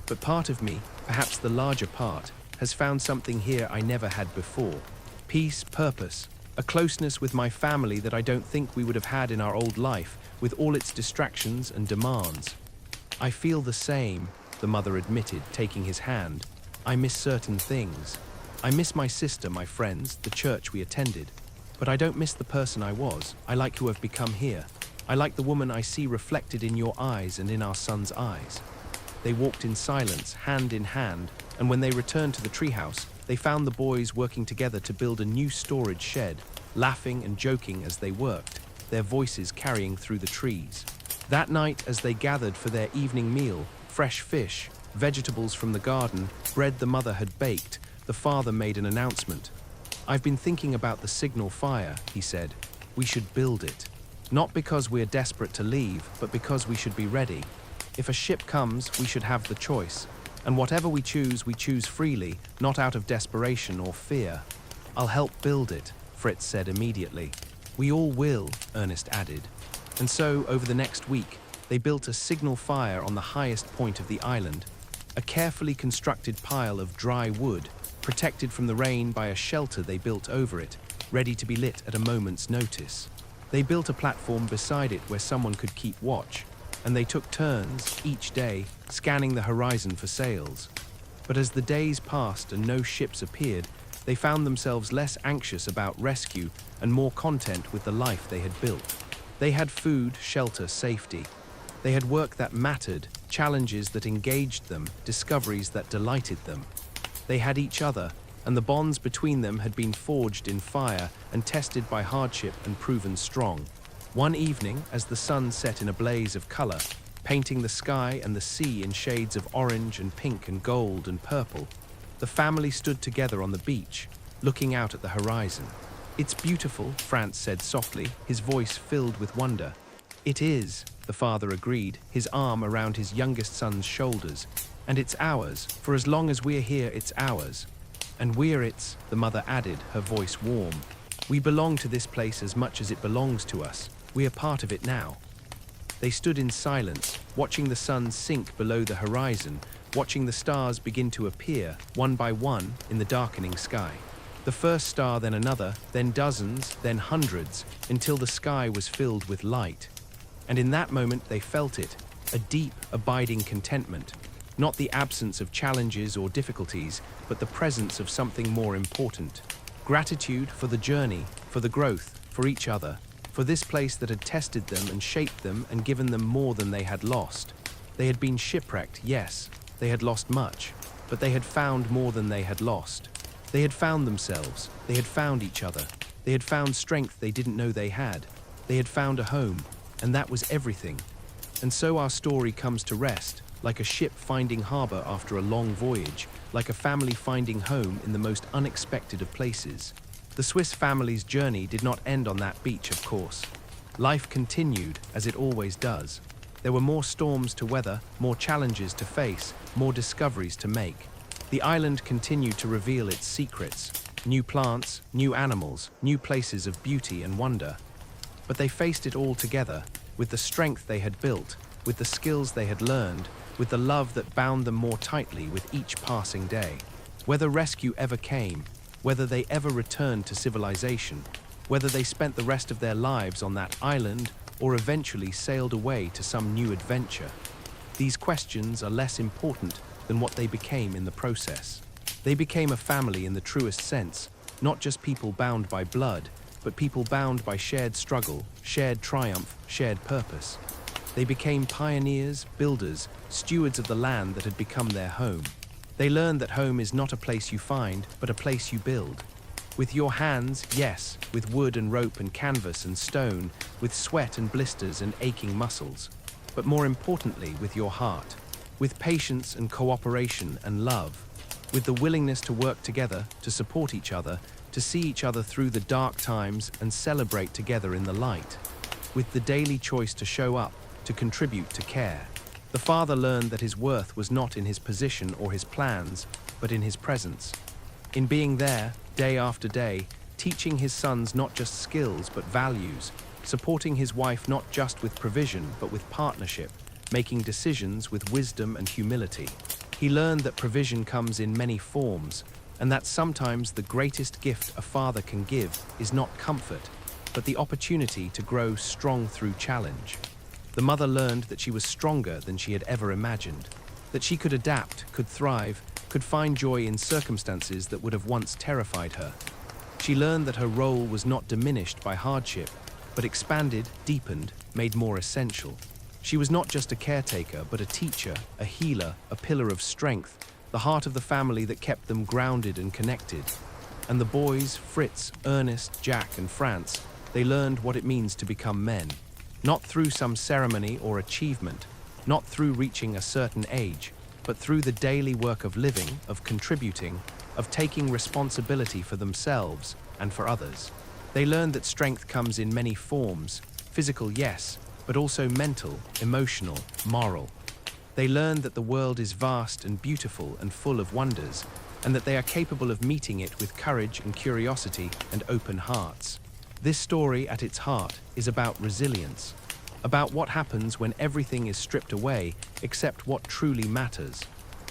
But part of me, perhaps the larger part, has found something here I never had before. Peace, purpose, a closeness with my family that I don't think we would have had in our old life, with all its distractions and demands. I feel the same, the mother admitted, taking his hand. I miss certain things. I miss my sister, my friends, the church we attended. But I don't miss the person I was. I like who I've become here. I like the woman I see reflected in your eyes and in our son's eyes. They walked in silence, hand in hand, and when they returned to the treehouse, they found the boys working together to build a new storage shed, laughing and joking as they worked, their voices carrying through the trees. That night, as they gathered for their evening meal, fresh fish, vegetables from the garden, bread the mother had baked, the father made an announcement. I've been thinking about the signal fire, he said. We should build it. Not because we're desperate to leave, but because we should be ready. If a ship comes, we should have the choice. And whatever we choose freely, not out of desperation or fear. I'll help build it, Fritz said immediately. We all will, Ernest added. And so, over the next week, they built a signal fire on the highest point of the island, a carefully constructed pile of dry wood, protected from the rain by a shelter they built over it, ready to be lit at a moment's notice. They built a platform beside it where someone could keep watch, and they took turns, each day, scanning the horizon for sails. But as the days passed and no ships appeared, they found themselves less anxious about rescue and more content with the life they had built. They had food, shelter, safety. They had work that mattered, challenges that engaged them, discoveries that delighted them. They had each other, and the bonds between them had been forged in fire and tested by hardship and proven strong. One evening, as the sun set in a blaze of color, painting the sky and the sea in shades of orange and pink and gold and purple, the family stood together on the beach, looking out at the horizon. It's beautiful, Franz said softly, his voice filled with wonder. It is, the father agreed, his arm around his youngest son's shoulders. And it's ours. For as long as we're here, it's ours. And we're its, the mother added, her voice warm. We belong to this place as much as it belongs to us. We are part of it now. They stood in silence, watching the sun sink below the horizon, watching the stars begin to appear, one by one, in the darkening sky. The first star, then another, then dozens, then hundreds, until the sky was filled with light. And in that moment they felt it, a deep, abiding contentment. Not the absence of challenges or difficulties, but the presence of something more important. Gratitude for the journey, for the growth, for each other, for this place that had tested them and shaped them and given them more than they had lost. They had been shipwrecked, yes, they had lost much, but they had found more than they had lost. They had found themselves, they had found each other, they had found strength they didn't know they had. They had found a home, and that was everything. And so our story comes to rest, like a ship finding harbor after a long voyage, like a family finding home in the most unexpected of places. The Swiss family's journey did not end on that beach, of course. Life continued, as it always does. There were more storms to weather, more challenges to face, more discoveries to make. The island continued to reveal its secrets, new plants, new animals, new places of beauty and wonder. But they faced it all together, with the strength they had built, with the skills they had learned, with the love that bound them more tightly with each passing day. Whether rescue ever came, whether they ever returned to civilization, whether they spent the rest of their lives on that island or eventually sailed away to some new adventure, these questions are less important than what they became in the process. They became a family in the truest sense, not just people bound by blood, but people bound by shared struggle, shared triumph, shared purpose. They became pioneers, builders, stewards of the land that had become their home. They learned that home is not a place you find, but a place you build. With your hands, yes, with wood and rope and canvas and stone, with sweat and blisters and aching muscles, but more importantly, with your heart, with patience and cooperation and love, with the willingness to work together, to support each other, to see each other through the dark times and celebrate together in the light, with the daily choice to show up, to contribute, to care. The father learned that his worth was not in his position or his plans, but in his presence. In being there, day after day, teaching his sons not just skills but values, supporting his wife not just with provision but with partnership, making decisions with wisdom and humility. He learned that provision comes in many forms, and that sometimes the greatest gift a father can give is not comfort, but the opportunity to grow strong through challenge. The mother learned that she was stronger than she had ever imagined, that she could adapt, could thrive, could find joy in circumstances that would have once terrified her. She learned that her role was not diminished by hardship, but expanded, deepened, made more essential. She was not just a caretaker, but a teacher, a healer, a pillar of strength, the heart of the family that kept them grounded and connected. And the boys, Fritz, Ernest, Jack, and France, they learned what it means to become men. Not through some ceremony or achievement, not through reaching a certain age, but through the daily work of living, of contributing, of taking responsibility for themselves and for others. They learned that strength comes in many forms, physical, yes, but also mental, emotional, moral. They learned that the world is vast and beautiful and full of wonders, and that they are capable of meeting it with courage and curiosity and open hearts. This story, at its heart, is about resilience, about what happens when everything is stripped away except what truly matters,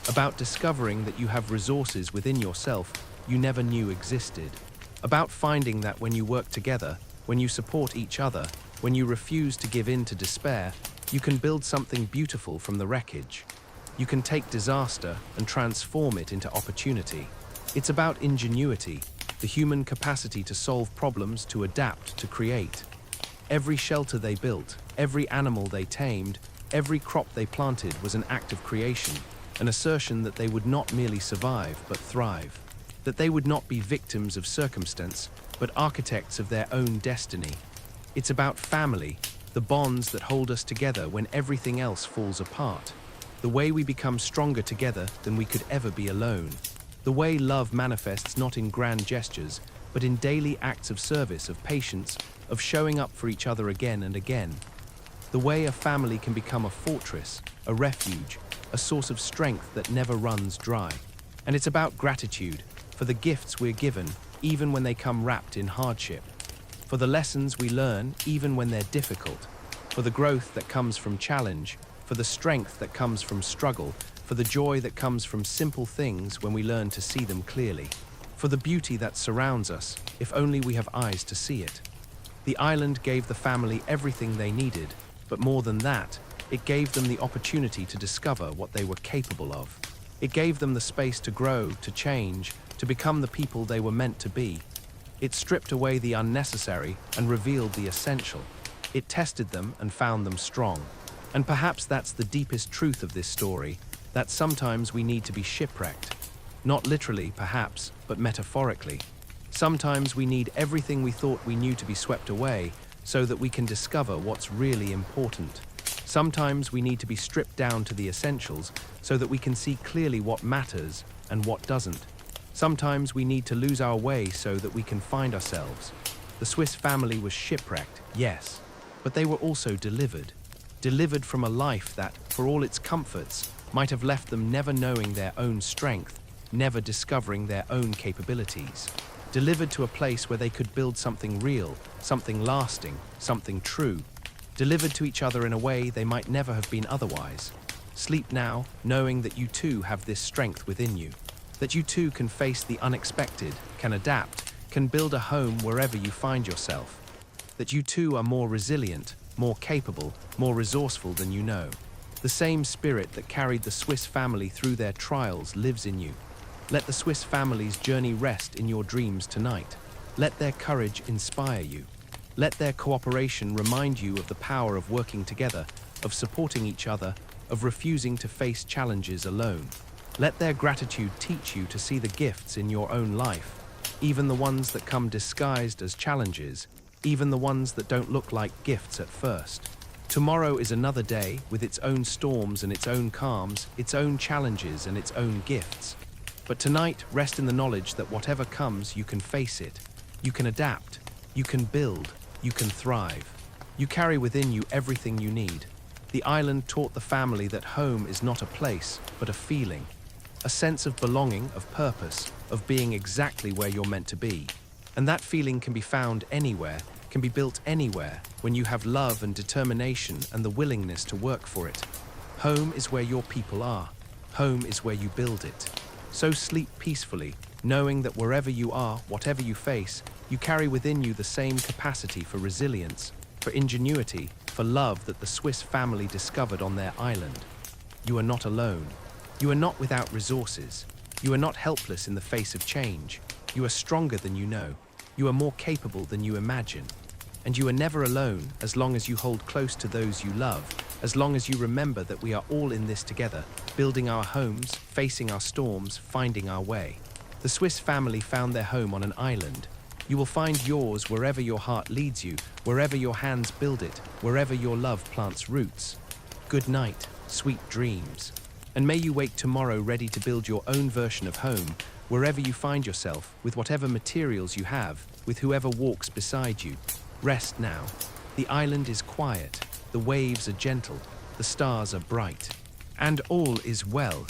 about discovering that you have resources within yourself you never knew existed, about finding that when you work together, when you support each other, when you refuse to give in to despair, you can build something beautiful from the wreckage. You can take disaster and transform it into opportunity. It's about ingenuity, the human capacity to solve problems, to adapt, to create. Every shelter they built, every animal they tamed, every crop they planted was an act of creation, an assertion that they would not merely survive but thrive, that they would not be victims of circumstance but architects of their own destiny. It's about family, the bonds that hold us together when everything else falls apart, the way we become stronger together than we could ever be alone. The way love manifests not in grand gestures, but in daily acts of service, of patience, of showing up for each other again and again. The way a family can become a fortress, a refuge, a source of strength that never runs dry. And it's about gratitude for the gifts we're given, even when they come wrapped in hardship, for the lessons we learn, even when they're difficult, for the growth that comes from challenge, for the strength that comes from struggle, for the joy that comes from simple things when we learn to see them clearly, for the beauty that surrounds us, if only we have eyes to see it. The island gave the family everything they needed, but more than that, it gave them the opportunity to discover what they were capable of. It gave them the space to grow, to change, to become the people they were meant to be. It stripped away the unnecessary and revealed the essential. It tested them and found them strong. And perhaps that's the deepest truth of this story, that sometimes we need to be shipwrecked. Not literally, perhaps, but metaphorically. Sometimes we need everything we thought we knew to be swept away so that we can discover what's really important. Sometimes we need to be stripped down to the essentials so that we can see clearly what matters and what doesn't. Sometimes we need to lose our way so that we can find ourselves. The Swiss family was shipwrecked, yes, but they were also delivered. Delivered from a life that, for all its comforts, might have left them never knowing their own strength, never discovering their own capabilities. Delivered to a place where they could build something real, something lasting, something true. Delivered to each other in a way they might never have been otherwise. Sleep now, knowing that you too have this strength within you. That you too can face the unexpected, can adapt, can build a home wherever you find yourself. That you too are more resilient, more capable, more resourceful than you know. The same spirit that carried the Swiss family through their trials lives in you. Let the Swiss family's journey rest in your dreams tonight. Let their courage inspire you. Let their cooperation remind you of the power of working together, of supporting each other, of refusing to face challenges alone. Let their gratitude teach you to see the gifts in your own life, even the ones that come disguised as challenges, even the ones that don't look like gifts at first. Tomorrow is another day with its own storms and its own calms, its own challenges and its own gifts. But tonight, rest in the knowledge that whatever comes, you can face it. You can adapt. You can build. You can thrive. You carry within you everything you need. The island taught the family that home is not a place, but a feeling. A sense of belonging, of purpose, of being exactly where you're meant to be. And that feeling can be found anywhere, can be built anywhere, when you have love and determination and the willingness to work for it. Home is where your people are. Home is where you build it. So sleep peacefully, knowing that wherever you are, whatever you face, you carry within you the same capacity for resilience, for ingenuity, for love that the Swiss family discovered on their island. You are not alone. You are not without resources. You are not helpless in the face of change. You are stronger than you know. You are more capable than you imagine. And you are never alone as long as you hold close to those you love, as long as you remember that we are all in this together, building our homes, facing our storms, finding our way. The Swiss family found their home on an island. You will find yours wherever your heart leads you, wherever your hands build it, wherever your love plants roots. Good night, sweet dreams. And may you wake tomorrow ready to build your own version of home, wherever you find yourself, with whatever materials you have, with whoever walks beside you. Rest now. The island is quiet, the waves are gentle, the stars are bright, and all is well.